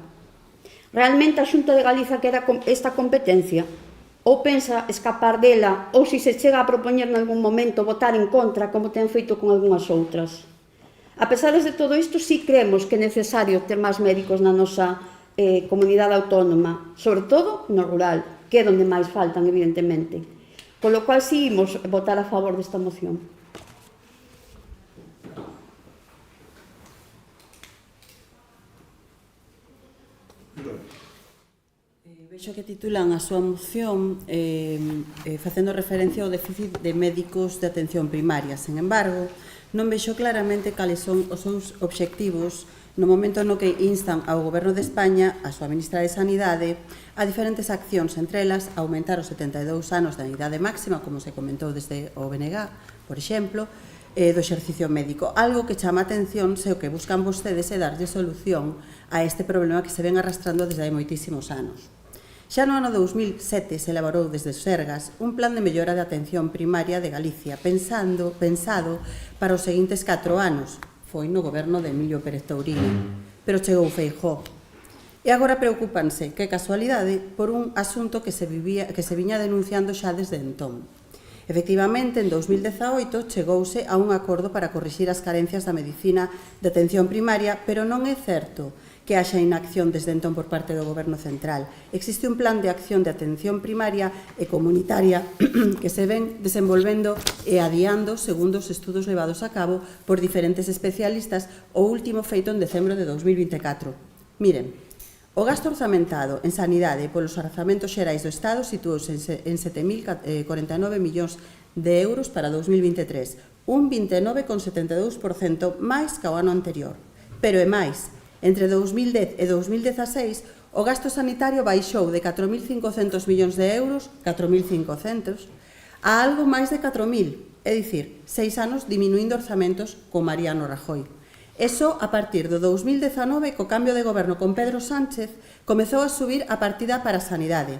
Realmente a Xunta de Galiza quere esta competencia? Ou pensa escapar dela, ou se se chega a propoñer nalgún momento votar en contra, como ten feito con algunhas outras? A pesar de todo isto, sí creemos que é necesario ter máis médicos na nosa comunidade autónoma, sobre todo no rural, que é onde máis faltan, evidentemente. Con lo cual, sí, imos votar a favor desta moción. Vexo que titulan a súa moción facendo referencia ao déficit de médicos de atención primaria. Sen embargo, non vexo claramente cales son os seus obxectivos no momento no que instan ao Goberno de España, a súa ministra de Sanidade, a diferentes accións, entre elas, aumentar os 72 anos da idade máxima, como se comentou desde o BNG, por exemplo, do exercicio médico. Algo que chama a atención se o que buscan vostedes é darlle solución a este problema que se ven arrastrando desde hai moitísimos anos. Xa no ano 2007 se elaborou desde Sergas un plan de mellora de atención primaria de Galicia, pensado para os seguintes 4 anos. Foi no goberno de Emilio Pérez Touriño, pero chegou Feijóo. E agora preocúpanse, que casualidade, por un asunto que se viña denunciando xa desde entón. Efectivamente, en 2018 chegouse a un acordo para corrixir as carencias da medicina de atención primaria, pero non é certo que haxa inacción desde entón por parte do Goberno central. Existe un plan de acción de atención primaria e comunitaria que se ven desenvolvendo e adiando segundo os estudos levados a cabo por diferentes especialistas, o último feito en decembro de 2024. Miren, o gasto orzamentado en sanidade polos orzamentos xerais do Estado situouse en 7.049 millóns de euros para 2023, un 29,72% máis que o ano anterior. Pero é máis, entre 2010 e 2016, o gasto sanitario baixou de 4.500 millóns de euros, 4.500, a algo máis de 4.000, é dicir, 6 anos diminuindo orzamentos con Mariano Rajoy. E só a partir do 2019, co cambio de goberno con Pedro Sánchez, comezou a subir a partida para a sanidade.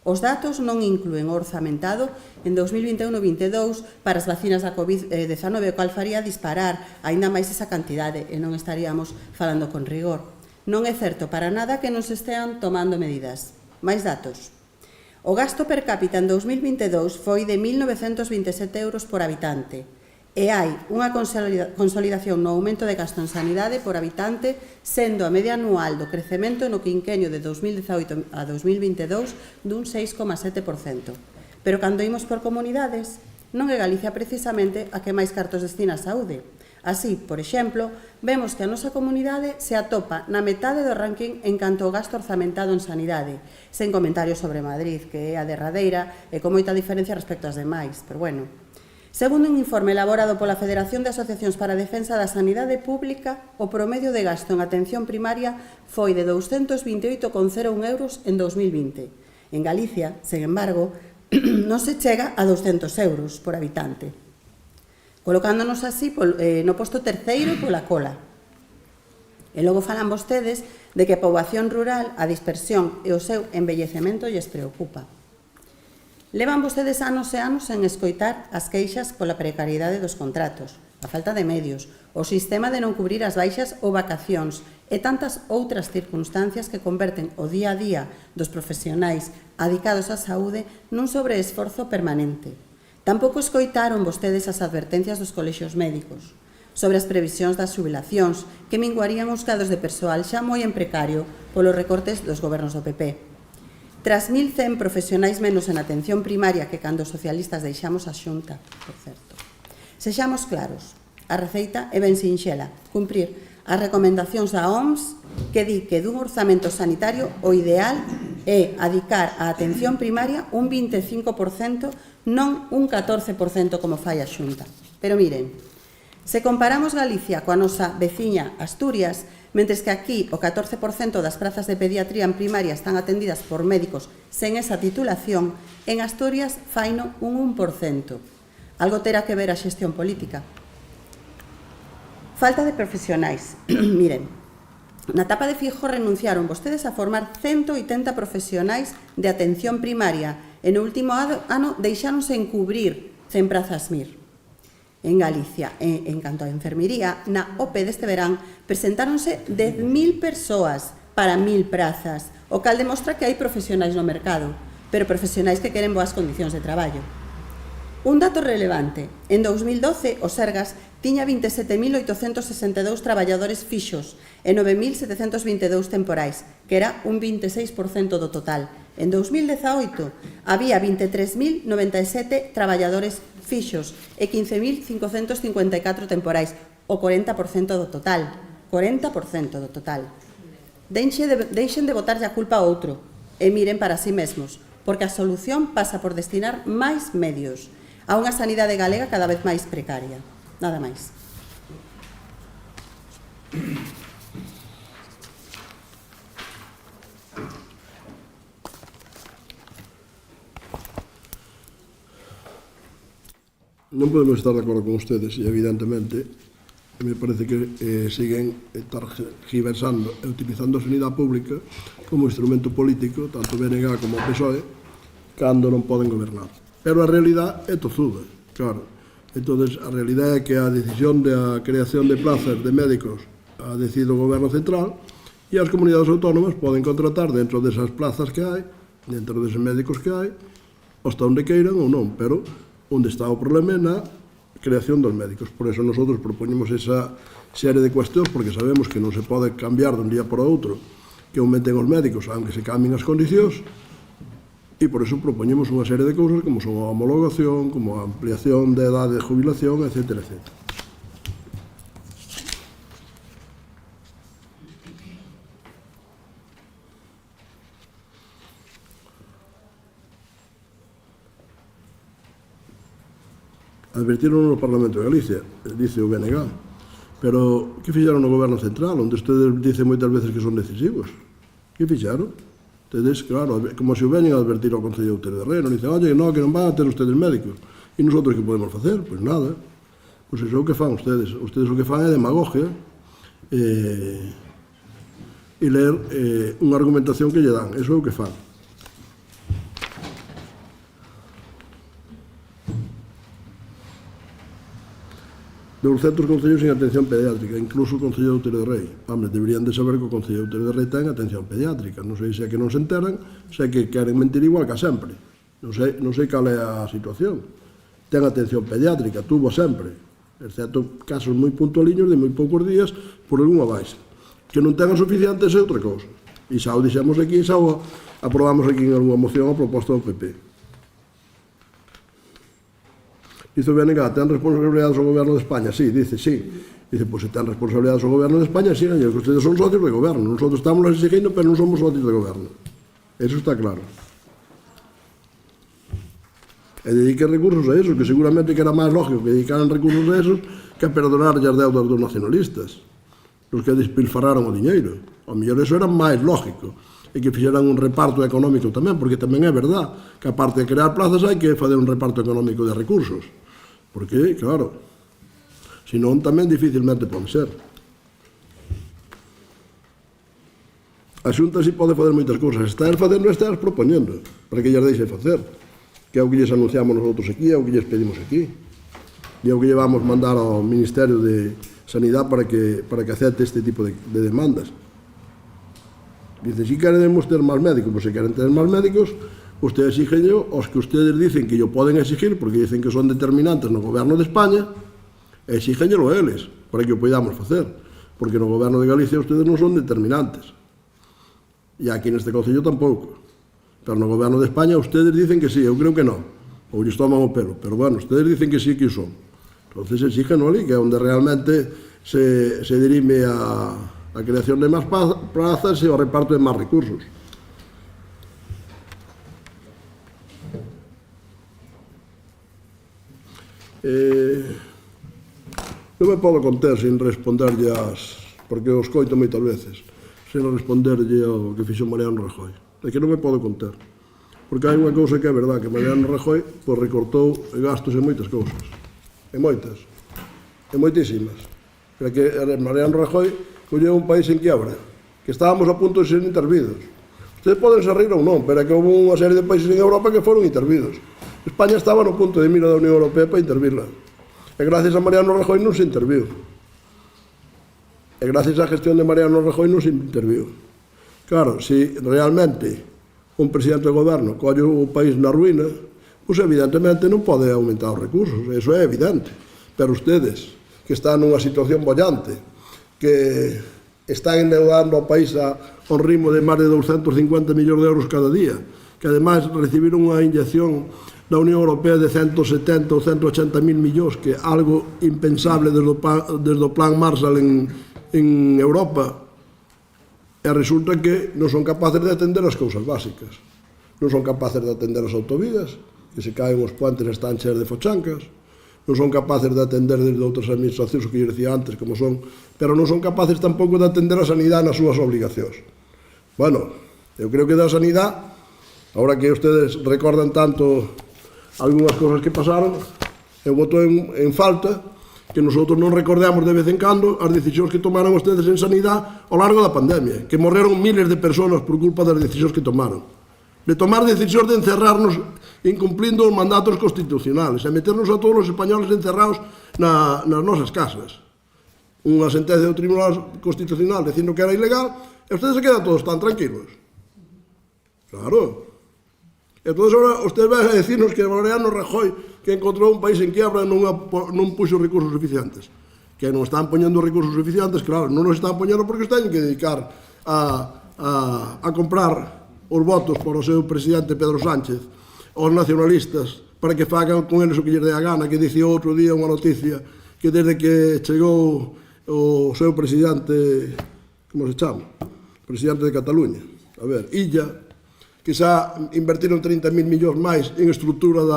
Os datos non incluen o orzamentado en 2021-22 para as vacinas da COVID-19, o cual faría disparar aínda máis esa cantidade e non estaríamos falando con rigor. Non é certo para nada que non se estean tomando medidas. Mais datos. O gasto per cápita en 2022 foi de 1.927 euros por habitante e hai unha consolidación no aumento de gasto en sanidade por habitante, sendo a media anual do crecemento no quinquenio de 2018 a 2022 dun 6,7%. Pero cando imos por comunidades, non é Galicia precisamente a que máis cartos destina a saúde. Así, por exemplo, vemos que a nosa comunidade se atopa na metade do ranking en canto ao gasto orzamentado en sanidade, sen comentarios sobre Madrid, que é a derradeira e con moita diferencia respecto ás demais, pero bueno. Segundo un informe elaborado pola Federación de Asociacións para a Defensa da Sanidade Pública, o promedio de gasto en atención primaria foi de 228,01 euros en 2020. En Galicia, sen embargo, non se chega a 200 euros por habitante, colocándonos así no posto terceiro pola cola. E logo falan vostedes de que a poboación rural, a dispersión e o seu envellecemento lles preocupa. Levan vostedes anos e anos en escoitar as queixas pola precariedade dos contratos, a falta de medios, o sistema de non cubrir as baixas ou vacacións e tantas outras circunstancias que converten o día a día dos profesionais adicados á saúde nun sobreesforzo permanente. Tampouco escoitaron vostedes as advertencias dos colexios médicos sobre as previsións das xubilacións que minguarían os cadros de persoal xa moi en precario polos recortes dos gobernos do PP. Tras 1.100 profesionais menos en atención primaria que cando os socialistas deixamos a Xunta, por certo. Sexamos claros, a receita é ben sinxela, cumprir as recomendacións da OMS que di que dun orzamento sanitario o ideal é adicar a atención primaria un 25%, non un 14% como fai a Xunta. Pero miren, se comparamos Galicia coa nosa veciña Asturias, mentres que aquí o 14% das prazas de pediatría en primaria están atendidas por médicos sen esa titulación, en Asturias faino un 1%. Algo terá que ver a xestión política. Falta de profesionais. Miren, na etapa de Fijo renunciaron vostedes a formar 180 profesionais de atención primaria e no último ano deixáronse en cubrir 100 prazas MIR. En Galicia, en canto a enfermería, na OPE deste verán presentáronse 10.000 persoas para 1.000 prazas, o cal demostra que hai profesionais no mercado, pero profesionais que queren boas condicións de traballo. Un dato relevante, en 2012 o Sergas tiña 27.862 traballadores fixos e 9.722 temporais, que era un 26% do total. En 2018 había 23.097 traballadores fixos e 15.554 temporais, o 40% do total. 40% do total. Deixen de botarlle a culpa a outro e miren para si mesmos, porque a solución pasa por destinar máis medios a unha sanidade galega cada vez máis precaria. Nada máis. Non podemos estar de acordo con ustedes e evidentemente me parece que siguen tergiversando e utilizando a sanidade pública como instrumento político, tanto BNG como o PSOE, cando non poden gobernar. Pero a realidade é tozuda, claro. Entón, a realidade é que a decisión da creación de plazas de médicos a decide o goberno central e as comunidades autónomas poden contratar dentro desas plazas que hai, dentro deses médicos que hai, hasta onde queiran ou non, pero onde está o problema na creación dos médicos. Por eso nosotros propoñemos esa serie de cuestións, porque sabemos que non se pode cambiar dun día por outro que aumenten os médicos, aunque se cambien as condicións, e por eso propoñemos unha serie de cousas como son a homologación, como a ampliación de edade de jubilación, etc. etc. Advertiron no Parlamento de Galicia, dice o BNG, pero que fixeron no Goberno Central, onde ustedes dicen moitas veces que son decisivos? Que fixeron? Ustedes, claro, como se o veñen a advertir ao Concello de Outeiro de Rei, non dicen, oye, non, que non van a ter ustedes médicos. E nosotros que podemos facer? Pois nada. Pois iso é o que fan ustedes. Ustedes o que fan é demagogia e ler unha argumentación que lle dan. Iso é o que fan. De 200 concellos sin atención pediátrica, incluso o Concello de Outeiro de Rei. Hombre, deberían de saber que o Concello de Outeiro de Rei ten atención pediátrica. Non sei se é que non se enteran, se é que queren mentir igual que a sempre. Non sei cal é a situación. Ten atención pediátrica, tuvo sempre, excepto casos moi puntualiños de moi poucos días por algunha baixa. Que non tengan suficientes é outra cousa. E xa o dixemos aquí, xa o aprobamos aquí en algunha moción a proposta do PP. Dice o BNG, ten responsabilidades ao goberno de España? Sí, dice, sí. Dice, pois se ten responsabilidades ao goberno de España, sí, que ustedes son socios de goberno. Nosotros estamos exigindo, pero non somos socios de goberno. Eso está claro. E dediquen recursos a eso, que seguramente que era máis lógico que dedicaran recursos a esos que a perdonar as deudas dos nacionalistas, os que despilfarraron o diñeiro. Ao mellor eso era máis lógico, e que fixeran un reparto económico tamén, porque tamén é verdad que aparte de crear plazas hai que fazer un reparto económico de recursos, porque, claro, senón tamén dificilmente pode ser. A Xunta si pode fazer moitas cousas, estás facendo e estás propoñendo, para que lles deixe facer, que é o que lles anunciamos nosotros aquí, é o que lles pedimos aquí, e é o que llevamos mandar ao Ministerio de Sanidade para que acepte este tipo de demandas. Dice, si queremos ter máis médicos, pois se queren ter máis médicos, ustedes exigen os que ustedes dicen que yo poden exigir, porque dicen que son determinantes no goberno de España, exígenlo eles, para que o podamos facer, porque no goberno de Galicia ustedes non son determinantes, e aquí neste concello tampouco, pero no goberno de España ustedes dicen que sí, eu creo que non, ou lles toman o pelo, pero bueno, ustedes dicen que sí que son, entonces exígenlo ali, que é onde realmente se dirime a creación de máis plazas e o reparto de máis recursos. Non me podo conter sin responderlle porque os coito moitas veces, sin responderlle ao que fixo Mariano Rajoy. É que non me podo conter. Porque hai unha cousa que é verdad, que Mariano Rajoy recortou gastos en moitas cousas. En moitas. En moitísimas. Pero que Mariano Rajoy colleu un país en quiebra, que estábamos a punto de ser intervidos. Ustedes poden se rir ou non, pero é que houve unha serie de países en Europa que foron intervidos. España estaba no punto de mira da Unión Europea para intervirla. E gracias a Mariano Rajoy non se interviu. E gracias á gestión de Mariano Rajoy non se interviu. Claro, se realmente un presidente do goberno colle o país na ruína, pois evidentemente non pode aumentar os recursos, eso é evidente. Pero ustedes, que están nunha situación bollante, que están endeudando ao país a un ritmo de máis de 250 millóns de euros cada día, que ademais recibiron unha inyección da Unión Europea de 170 ou 180 mil millóns, que é algo impensable desde o plan Marshall en Europa, e resulta que non son capaces de atender as cousas básicas, non son capaces de atender as autovías, que se caen os puentes e están cheas de fochancas, non son capaces de atender desde outras administracións, que eu decía antes, como son, pero non son capaces tampouco de atender a sanidade nas súas obligacións. Bueno, eu creo que da sanidade, agora que ustedes recordan tanto algunhas cousas que pasaron, eu boto en falta que nosotros non recordemos de vez en cando as decisións que tomaron ustedes en sanidade ao largo da pandemia, que morreron miles de persoas por culpa das decisións que tomaron. De tomar decisións de encerrarnos incumplindo os mandatos constitucionales e meternos a todos os españoles encerrados nas nosas casas. Unha sentencia do Tribunal Constitucional dicindo que era ilegal e ustedes se quedan todos tan tranquilos. Claro. Entón, ahora, ustedes van a decirnos que Mariano Rajoy que encontrou un país en quiebra e non puxo recursos suficientes. Que non están poñendo recursos suficientes, claro, non os están poñendo porque os teñen que dedicar a comprar os votos para o seu presidente Pedro Sánchez, aos nacionalistas, para que fagan con eles o que lles dé a gana, que dicía outro día unha noticia que desde que chegou o seu presidente, como se chama? Presidente de Cataluña, a ver, Illa, que xa invertiron 30.000 millóns máis en estructura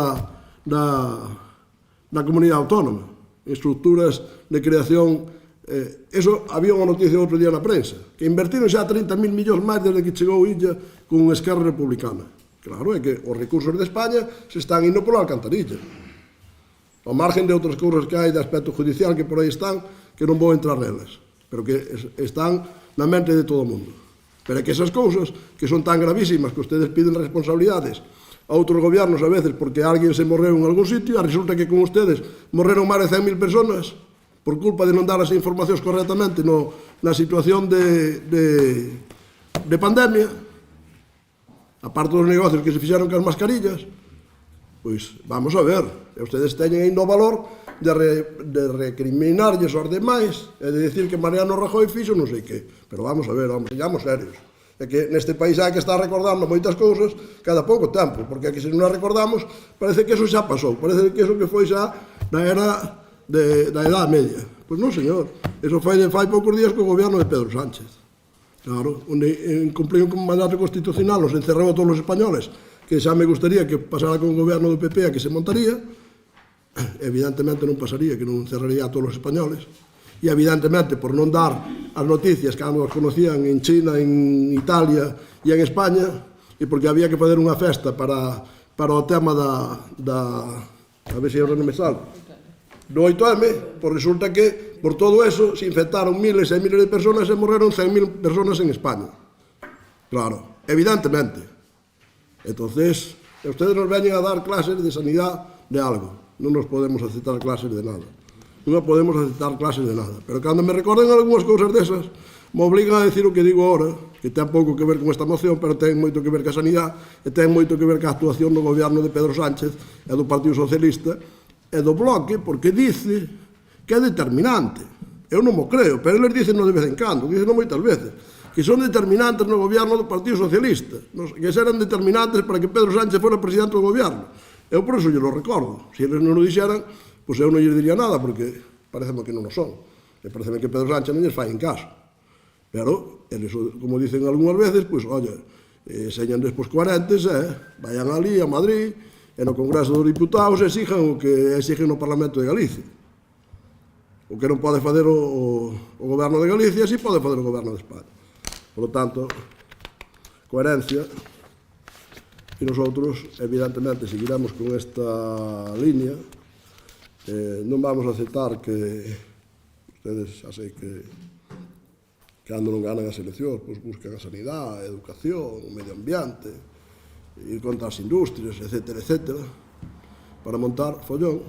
da comunidade autónoma, en estructuras de creación. Eso había unha noticia outro día na prensa, que invertiron xa 30.000 millóns máis desde que chegou Illa con Esquerra Republicana. Claro, é que os recursos de España se están indo pola alcantarilla. Ao margen de outras cousas que hai de aspecto judicial que por aí están, que non vou entrar nelas, pero que están na mente de todo o mundo. Pero é que esas cousas, que son tan gravísimas que ustedes piden responsabilidades a outros gobiernos a veces porque alguén se morreu en algún sitio, e resulta que con ustedes morreron máis de 100.000 personas por culpa de non dar as informacións correctamente na situación de pandemia, aparte dos negocios que se fixeron con as mascarillas. Pois vamos a ver, e ustedes teñen ainda o valor de recriminarlles aos demais e de decir que Mariano Rajoy fixo non sei que. Pero vamos a ver, hombre, seamos serios. É que neste país hai que estar recordando moitas cousas cada pouco tempo, porque aquí se non as recordamos parece que eso xa pasou, parece que eso que foi xa na era da Edad Media. Pois non, señor, eso foi de fai poucos días co goberno de Pedro Sánchez. Claro, onde cumpliu un mandato constitucional, nos encerrou a todos os españoles, que xa me gustaría que pasara con o goberno do PP a que se montaría. Evidentemente non pasaría, que non encerraría a todos os españoles. E evidentemente, por non dar as noticias que as conocían en China, en Italia e en España, e porque había que fazer unha festa para o tema a ver se eu non me salvo, do 8M, pois resulta que por todo eso se infectaron miles e miles de personas e morreron 100.000 personas en España. Claro, evidentemente. Entonces, ustedes nos veñen a dar clases de sanidade de algo. Non nos podemos aceptar clases de nada. Non podemos aceptar clases de nada. Pero cando me recorden algunhas cousas desas, me obligan a decir o que digo ahora, que ten pouco que ver con esta moción, pero ten moito que ver ca sanidade, e ten moito que ver ca actuación do goberno de Pedro Sánchez e do Partido Socialista e do Bloque, porque dice que é determinante. Eu non mo creo, pero eles dicen de vez en cando, dicen moitas veces, que son determinantes no goberno do Partido Socialista, que eran determinantes para que Pedro Sánchez fora presidente do goberno. Eu por eso lle lo recordo. Se eles non o dixeran, pois eu non lle diría nada, porque pareceme que non o son. E pareceme que Pedro Sánchez non lles fai en caso. Pero, eles, como dicen algunhas veces, pois, oye, señan despois coherentes, vayan ali a Madrid, e no Congreso dos Diputados exijan o que exigen no Parlamento de Galicia. O que non pode fazer o goberno de Galicia, si pode fazer o goberno de España. Por lo tanto, coherencia, e nosotros, evidentemente, seguiremos con esta línea. Non vamos a aceptar que ustedes, xa sei que cando non ganan as eleccións, pois buscan a sanidade, a educación, o medio ambiente, ir contra as industrias, etcétera, etcétera, para montar follón,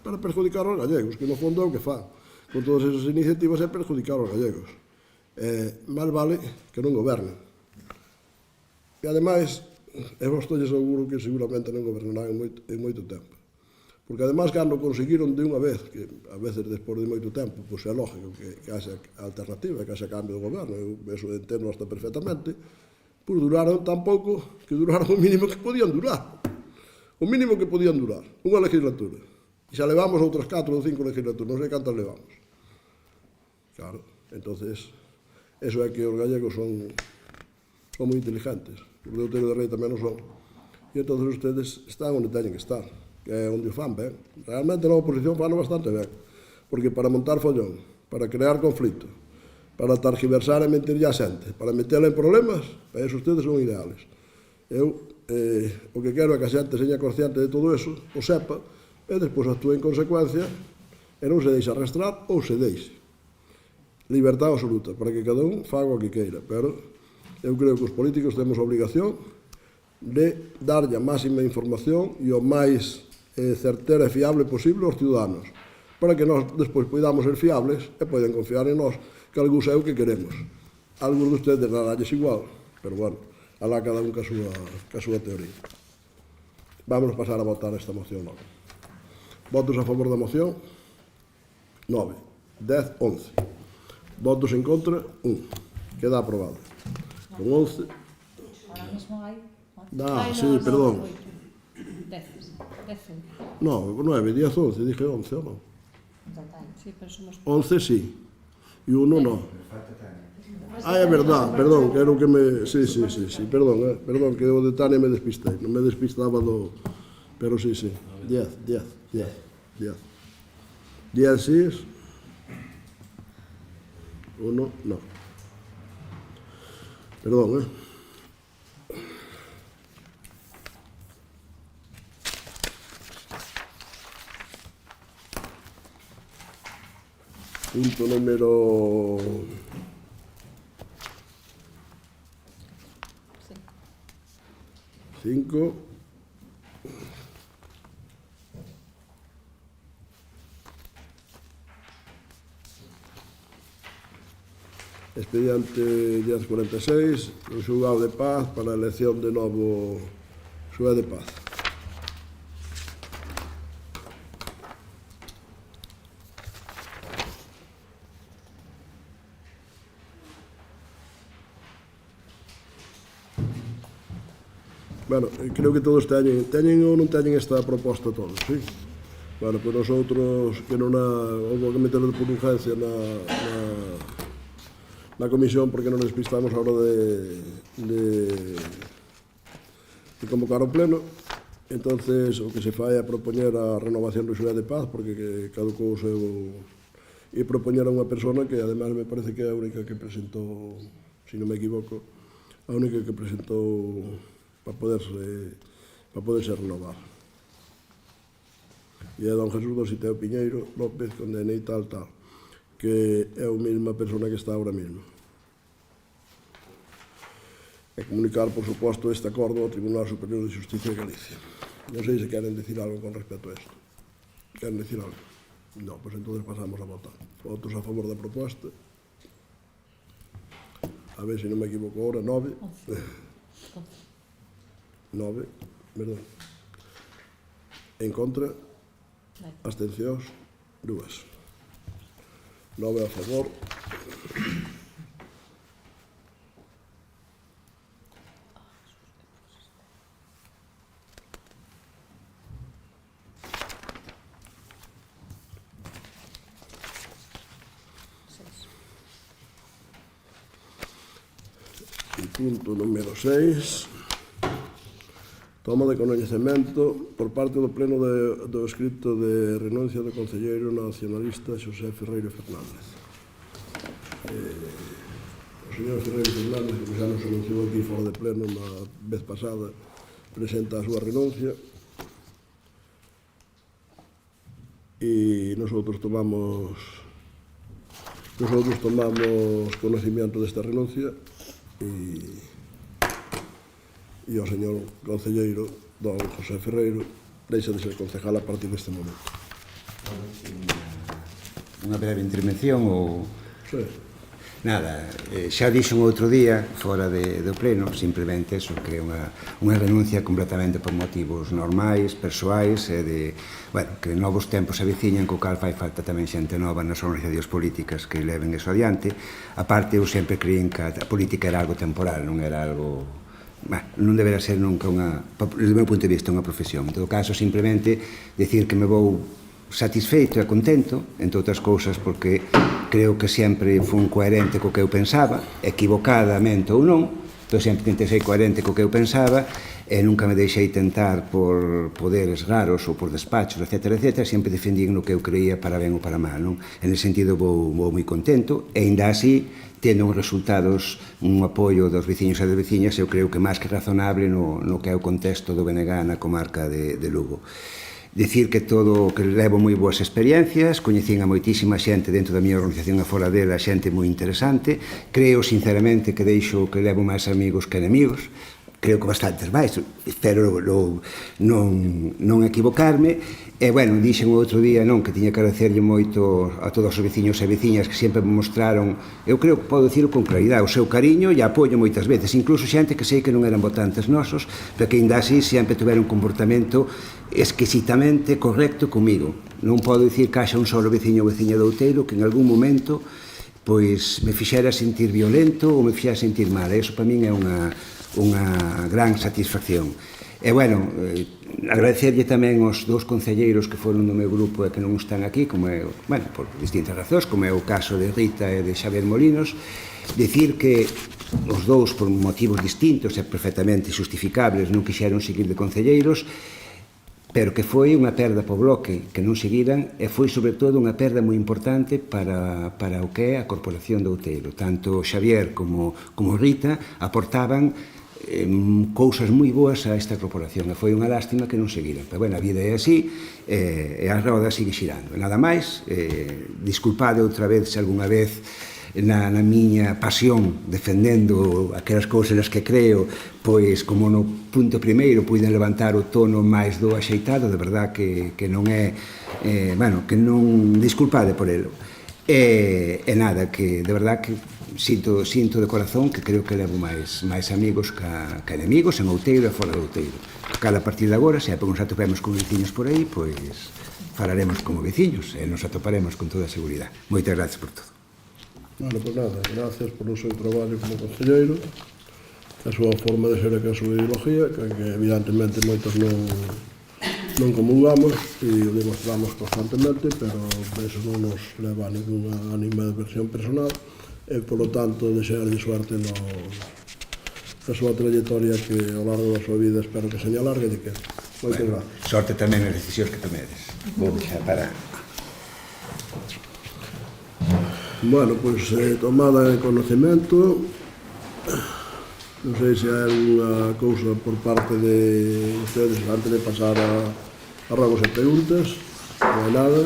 para perjudicar aos gallegos, que no fondo é o que fan. Con todas esas iniciativas é perjudicar aos gallegos. Mal vale que non gobernen. E ademais, eu estou seguro que seguramente non gobernarán en moito tempo. Porque ademais, cando conseguiron de unha vez, que a veces despois de moito tempo, pois é lógico que haxa alternativa, que haxa cambio de goberno, eu eso entendo hasta perfectamente, pois duraron tan pouco que duraron o mínimo que podían durar. O mínimo que podían durar, unha legislatura. E xa levamos outras 4 ou 5 legislaturas, non sei cantas levamos. Claro, entonces, eso é que os gallegos son moi inteligentes. Os de Outeiro de Rei tamén o son. E entón ustedes están onde teñen que estar, que é onde o fan ben. Realmente na oposición fan bastante ben, porque para montar follón, para crear conflito, para targiversar e mentirlle a xente, para metela en problemas, para eso ustedes son ideales. Eu o que quero é que a xente seña consciente de todo eso, o sepa, e despois actúe en consecuencia e non se deixe arrastrar ou se deixe. Libertad absoluta, para que cada un faga o que queira, pero eu creo que os políticos temos a obligación de darlle a máxima información e o máis certera e fiable posible aos ciudadanos, para que nós despois podamos ser fiables e poden confiar en nós, que algús é o que queremos. Algús de ustedes daralles igual, pero bueno, alá cada un ca súa teoría. Vamos pasar a votar esta moción logo. Votos a favor da moción? 9. 10, 11. Votos en contra? 1. Queda aprobado. Con 11... Ahora mismo hay... sí, perdón. 10. No, 9, 10, 11, dije 11, ¿o no? Total. Sí, pero somos... 11 sí, y 1 no. É verdad, perdón, que era o que me... Sí, perdón, que o de Tania me despistei, non me despistaba do... Pero sí, 10. 10 sí, 1 no. Perdón, Punto número... 5. Expediente 1046, o xulgado de paz para a elección de novo xuez de paz. Bueno, creo que todos teñen ou non teñen esta proposta todos, sí? Bueno, pois nosotros que non houve que meter por urgencia na comisión porque non despistamos a hora de convocar o pleno. Entonces, o que se fai é propoñer a renovación do xuez de paz porque caducou o seu... E propoñer a unha persona que, además, me parece que é a única que presentou, se non me equivoco, a única que presentou para poder ser renovado. E é don Jesús do Siteo Piñeiro López, con DNI tal, que é a mesma persona que está ahora mesmo. E comunicar, por suposto, este acordo ao Tribunal Superior de Justicia de Galicia. Non sei se queren decir algo con respecto a isto. Queren decir algo? Non, pois entonces pasamos a votar. Votos a favor da proposta. A ver se non me equivoco agora, 9. 9, verdad. En contra, abstencións, 2. 9 a favor. E punto número 6. Toma de coñecemento por parte do Pleno do escrito de renuncia do concelleiro nacionalista Xosé Ferreiro Fernández. O señor Ferreiro Fernández, que xa nos anunciou aquí fora de pleno na vez pasada, presenta a súa renuncia e nosotros tomamos conocimiento desta renuncia e o señor concelleiro don José Ferreiro deixa de ser concejal a partir deste momento. Unha breve intervención ou... Sí. Nada, xa dixo un outro día fora do pleno, simplemente eso, que é unha renuncia completamente por motivos normais, persoais e de, bueno, que novos tempos se aveciñan, co cal fai falta tamén xente nova nas organizacións políticas que leven eso adiante. A parte, eu sempre creín que a política era algo temporal, non era algo... non deberá ser nunca desde o meu punto de vista, unha profesión. En todo caso, simplemente decir que me vou satisfeito e contento, entre outras cousas, porque creo que sempre fun coherente co que eu pensaba, equivocadamente ou non, entón sempre tentei ser coherente co que eu pensaba e nunca me deixei tentar por poderes raros ou por despachos, etc., sempre defendín no que eu creía para ben ou para mal, non? En ese sentido vou moi contento e ainda así tendo uns resultados, un apoio dos veciños e das veciñas, eu creo que máis que razonable no que é o contexto do BNG na comarca de Lugo. Dicir que levo moi boas experiencias, coñecín a moitísima xente dentro da miña organización e fora dela, xente moi interesante, creo sinceramente que levo máis amigos que enemigos, creo que bastantes máis, espero non equivocarme. E, bueno, dixen o outro día, non, que tiña que agradecerlle moito a todos os veciños e veciñas que sempre me mostraron, eu creo que podo dicirlo con claridade, o seu cariño e apoio moitas veces, incluso xente que sei que non eran votantes nosos, pero que ainda así sempre tiveron un comportamento exquisitamente correcto comigo. Non podo dicir que haxa un solo veciño ou veciña de Outeiro que en algún momento pois me fixera sentir violento ou me fixera sentir mal. Eso para min é unha gran satisfacción. E, bueno, agradecerlle tamén aos dous concelleiros que foron do meu grupo e que non están aquí, como é, bueno, por distintas razóns, como é o caso de Rita e de Xavier Molinos, dicir que os dous, por motivos distintos e perfectamente justificables, non quixeron seguir de concelleiros, pero que foi unha perda para o bloque que non seguiran, e foi sobre todo unha perda moi importante para o que é a Corporación de Outeiro. Tanto Xavier como Rita aportaban cousas moi boas a esta corporación, e foi unha lástima que non seguiran, pero, bueno, a vida é así, e a roda sigue xirando. Nada máis, disculpade outra vez se algunha vez na miña pasión defendendo aquelas cousas nas que creo, pois como no punto primeiro puiden levantar o tono máis do axeitado, de verdad que non é, bueno, que non, disculpade por elo. E nada, que de verdad que sinto de corazón que creo que levo máis amigos que enemigos en Outeiro e fora de Outeiro. Cada partir de agora, se nos atopemos con veciños por aí, pois falaremos como veciños e nos atoparemos con toda a seguridade. Moitas gracias por todo. Bueno, pues nada, gracias por o seu traballo como concelleiro, a súa forma de ser e a súa ideología, que evidentemente moitos non comungamos e o demostramos constantemente, pero eso non nos leva a ninguna animadversión personal e, polo tanto, desearlle suerte na súa trayectoria que ao largo da súa vida espero que seña larga e de que. Moitas gracias. Sorte tamén nas decisións que tomedes. Vou deixar para... Bueno, pois tomada en conocemento, non sei se hai alguna cousa por parte de ustedes antes de pasar a rogos e preguntas, non hai nada.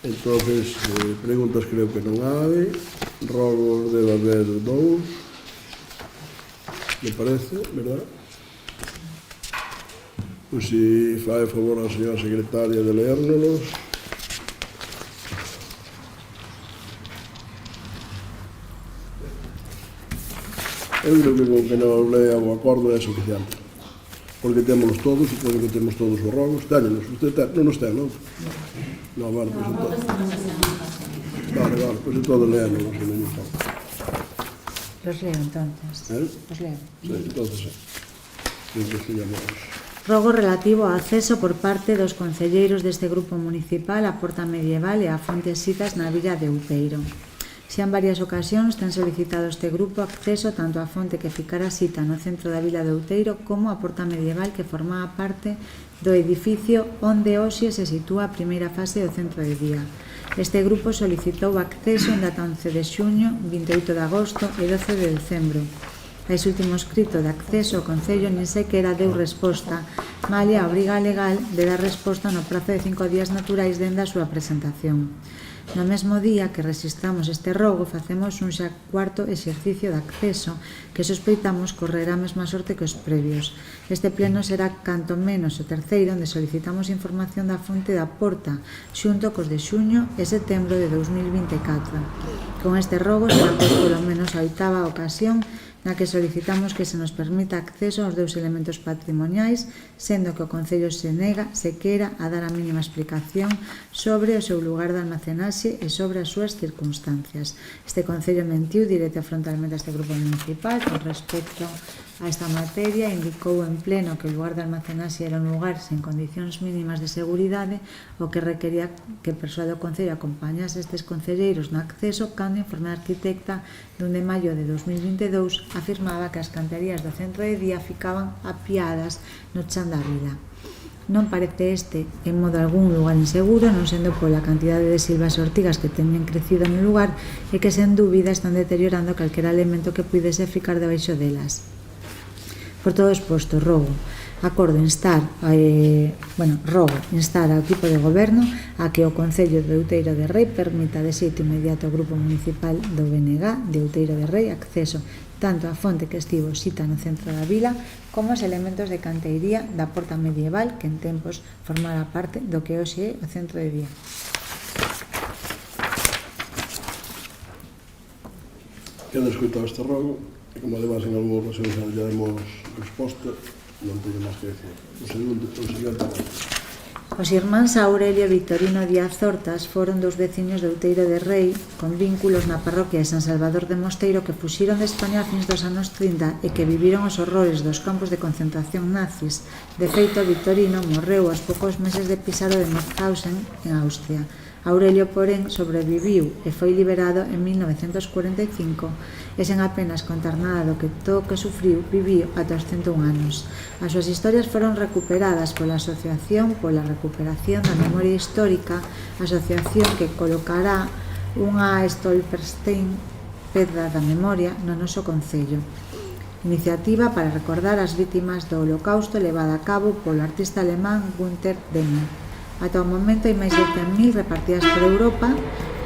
Entonces, preguntas creo que non hai, rogos debe haber dous, me parece, verdad? Pois se fai a favor a señora secretaria de leérnolos. Eu creo que con que nos lea o acordo é suficiente, porque témonos todos, supoño que temos todos os rogos. Téñenos, usted non nos ten, non? Non, vale, pois entón. Vale, pois entón leános, se non nos falta. Los leo entonces. Los leo. Sí, entonces, investigamos. Rogo relativo ao acceso por parte dos concelleiros deste grupo municipal á Porta Medieval e a fontes sitas na villa de Outeiro. Xa en varias ocasións ten solicitado este grupo acceso tanto á fonte que ficara sita no centro da vila de Outeiro como á Porta Medieval que formaba parte do edificio onde hoxe se sitúa a primeira fase do centro de día. Este grupo solicitou acceso en data 11 de xuño, 28 de agosto e 12 de decembro. A ese último escrito de acceso ao Concello nin sequera deu resposta, malia a obriga legal de dar resposta no prazo de 5 días naturais dende a súa presentación. No mesmo día que registramos este rogo, facemos un xa cuarto exercicio de acceso que sospeitamos correrá a mesma sorte que os previos. Este pleno será canto menos o terceiro onde solicitamos información da fonte da Porta xunto cos de xuño e setembro de 2024. Con este rogo será polo menos a oitava ocasión na que solicitamos que se nos permita acceso aos dous elementos patrimoniais, sendo que o Concello se nega sequera a dar a mínima explicación sobre o seu lugar de almacenaxe e sobre as súas circunstancias. Este Concello mentiu directa frontalmente a este grupo municipal con respecto a esta materia, indicou en pleno que o lugar de almacenaxe era un lugar sen condicións mínimas de seguridade, o que requería que o persoal do Concello acompañase estes concelleiros no acceso, cando o informe da arquitecta dun de maio de 2022 afirmaba que as canterías do centro de día ficaban apiadas no chan da vila. Non parece este, en modo algún, lugar inseguro, non sendo pola cantidade de silvas e ortigas que teñen crecido no lugar e que, sen dúbida, están deteriorando calquera elemento que puidese ficar debaixo delas. Por todo exposto, rogo instar ao equipo de goberno a que o Concello de Outeiro de Rei permita de xeito inmediato ao Grupo Municipal do BNG de Outeiro de Rei acceso tanto a fonte que estivo xita no centro da vila como os elementos de canteiría da porta medieval que en tempos formara parte do que hoxe é o centro de día. Queda escoitado este rogo e como además en algún ocasión xa lle demos resposta, non teño máis que decir. O seguinte rogo. Os irmáns Aurelio e Victorino Díaz Hortas foron dous veciños de Outeiro de Rei con vínculos na parroquia de San Salvador de Mosteiro que fuxiron de España a fins dos anos 30 e que viviron os horrores dos campos de concentración nazis. De feito, Victorino morreu aos poucos meses de pisar o de Mauthausen en Austria. Aurelio, porén, sobreviviu e foi liberado en 1945 e sen apenas contar nada do que todo o que sufriu, viviu ata os 101 anos. As súas historias foron recuperadas pola Asociación pola Recuperación da Memoria Histórica, asociación que colocará unha Stolperstein, pedra da memoria, no noso concello. Iniciativa para recordar as vítimas do Holocausto levada a cabo polo artista alemán Günther Demmer. Ata o momento hai máis de 100.000 repartidas por Europa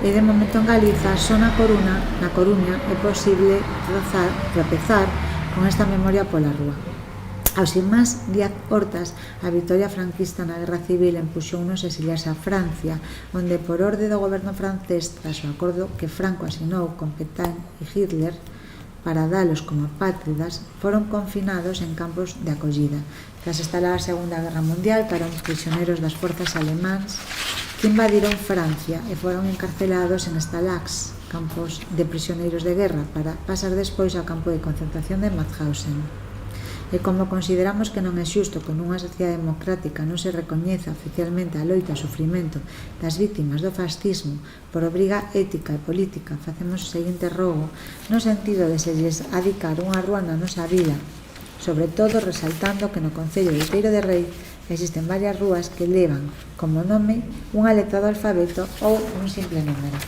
e de momento en Galiza, só na Coruña, é posible tropezar con esta memoria pola rúa. Aos irmáns Díaz Hortas, a vitoria franquista na Guerra Civil empuxounos a exiliarse a Francia, onde por orde do goberno francés, tras o acordo que Franco asinou con Pétain e Hitler para dalos como apátridas, foron confinados en campos de acollida. Tras estalar a Segunda Guerra Mundial, caron prisioneros das forzas alemáns que invadiron Francia e foron encarcelados en stalags, campos de prisioneiros de guerra, para pasar despois ao campo de concentración de Mauthausen. E como consideramos que non é xusto que nunha sociedade democrática non se recoñeza oficialmente a loita e o sufrimento das vítimas do fascismo por obriga ética e política, facemos o seguinte rogo no sentido de se lles adicar unha rúa na nosa vila, sobre todo resaltando que no concello de Outeiro de Rei existen varias rúas que levan como nome unha letra do alfabeto ou un simple número.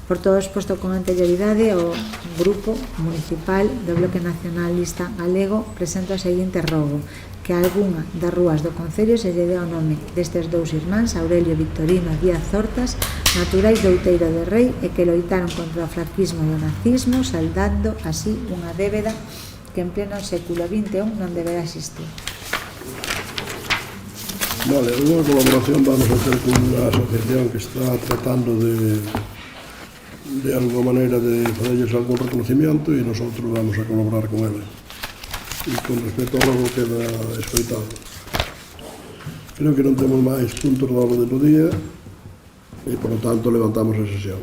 Por todo exposto con anterioridade, o Grupo Municipal do Bloque Nacionalista Galego presenta o seguinte rogo, que a algunha das rúas do concello se lle dé o nome destes dous irmáns, Aurelio e Victorino Díaz Hortas, naturais de Outeiro de Rei e que loitaron contra o franquismo e o nazismo, saldando así unha débeda que en pleno século XXI non deberá existir. Vale, unha colaboración vamos a hacer con unha asociación que está tratando de alguna maneira de facerles algún reconocimiento e nosotros vamos a colaborar con ela. E con respecto ao rogo queda escoitado. Creo que non temos máis puntos do orden do día e, por lo tanto, levantamos a sesión.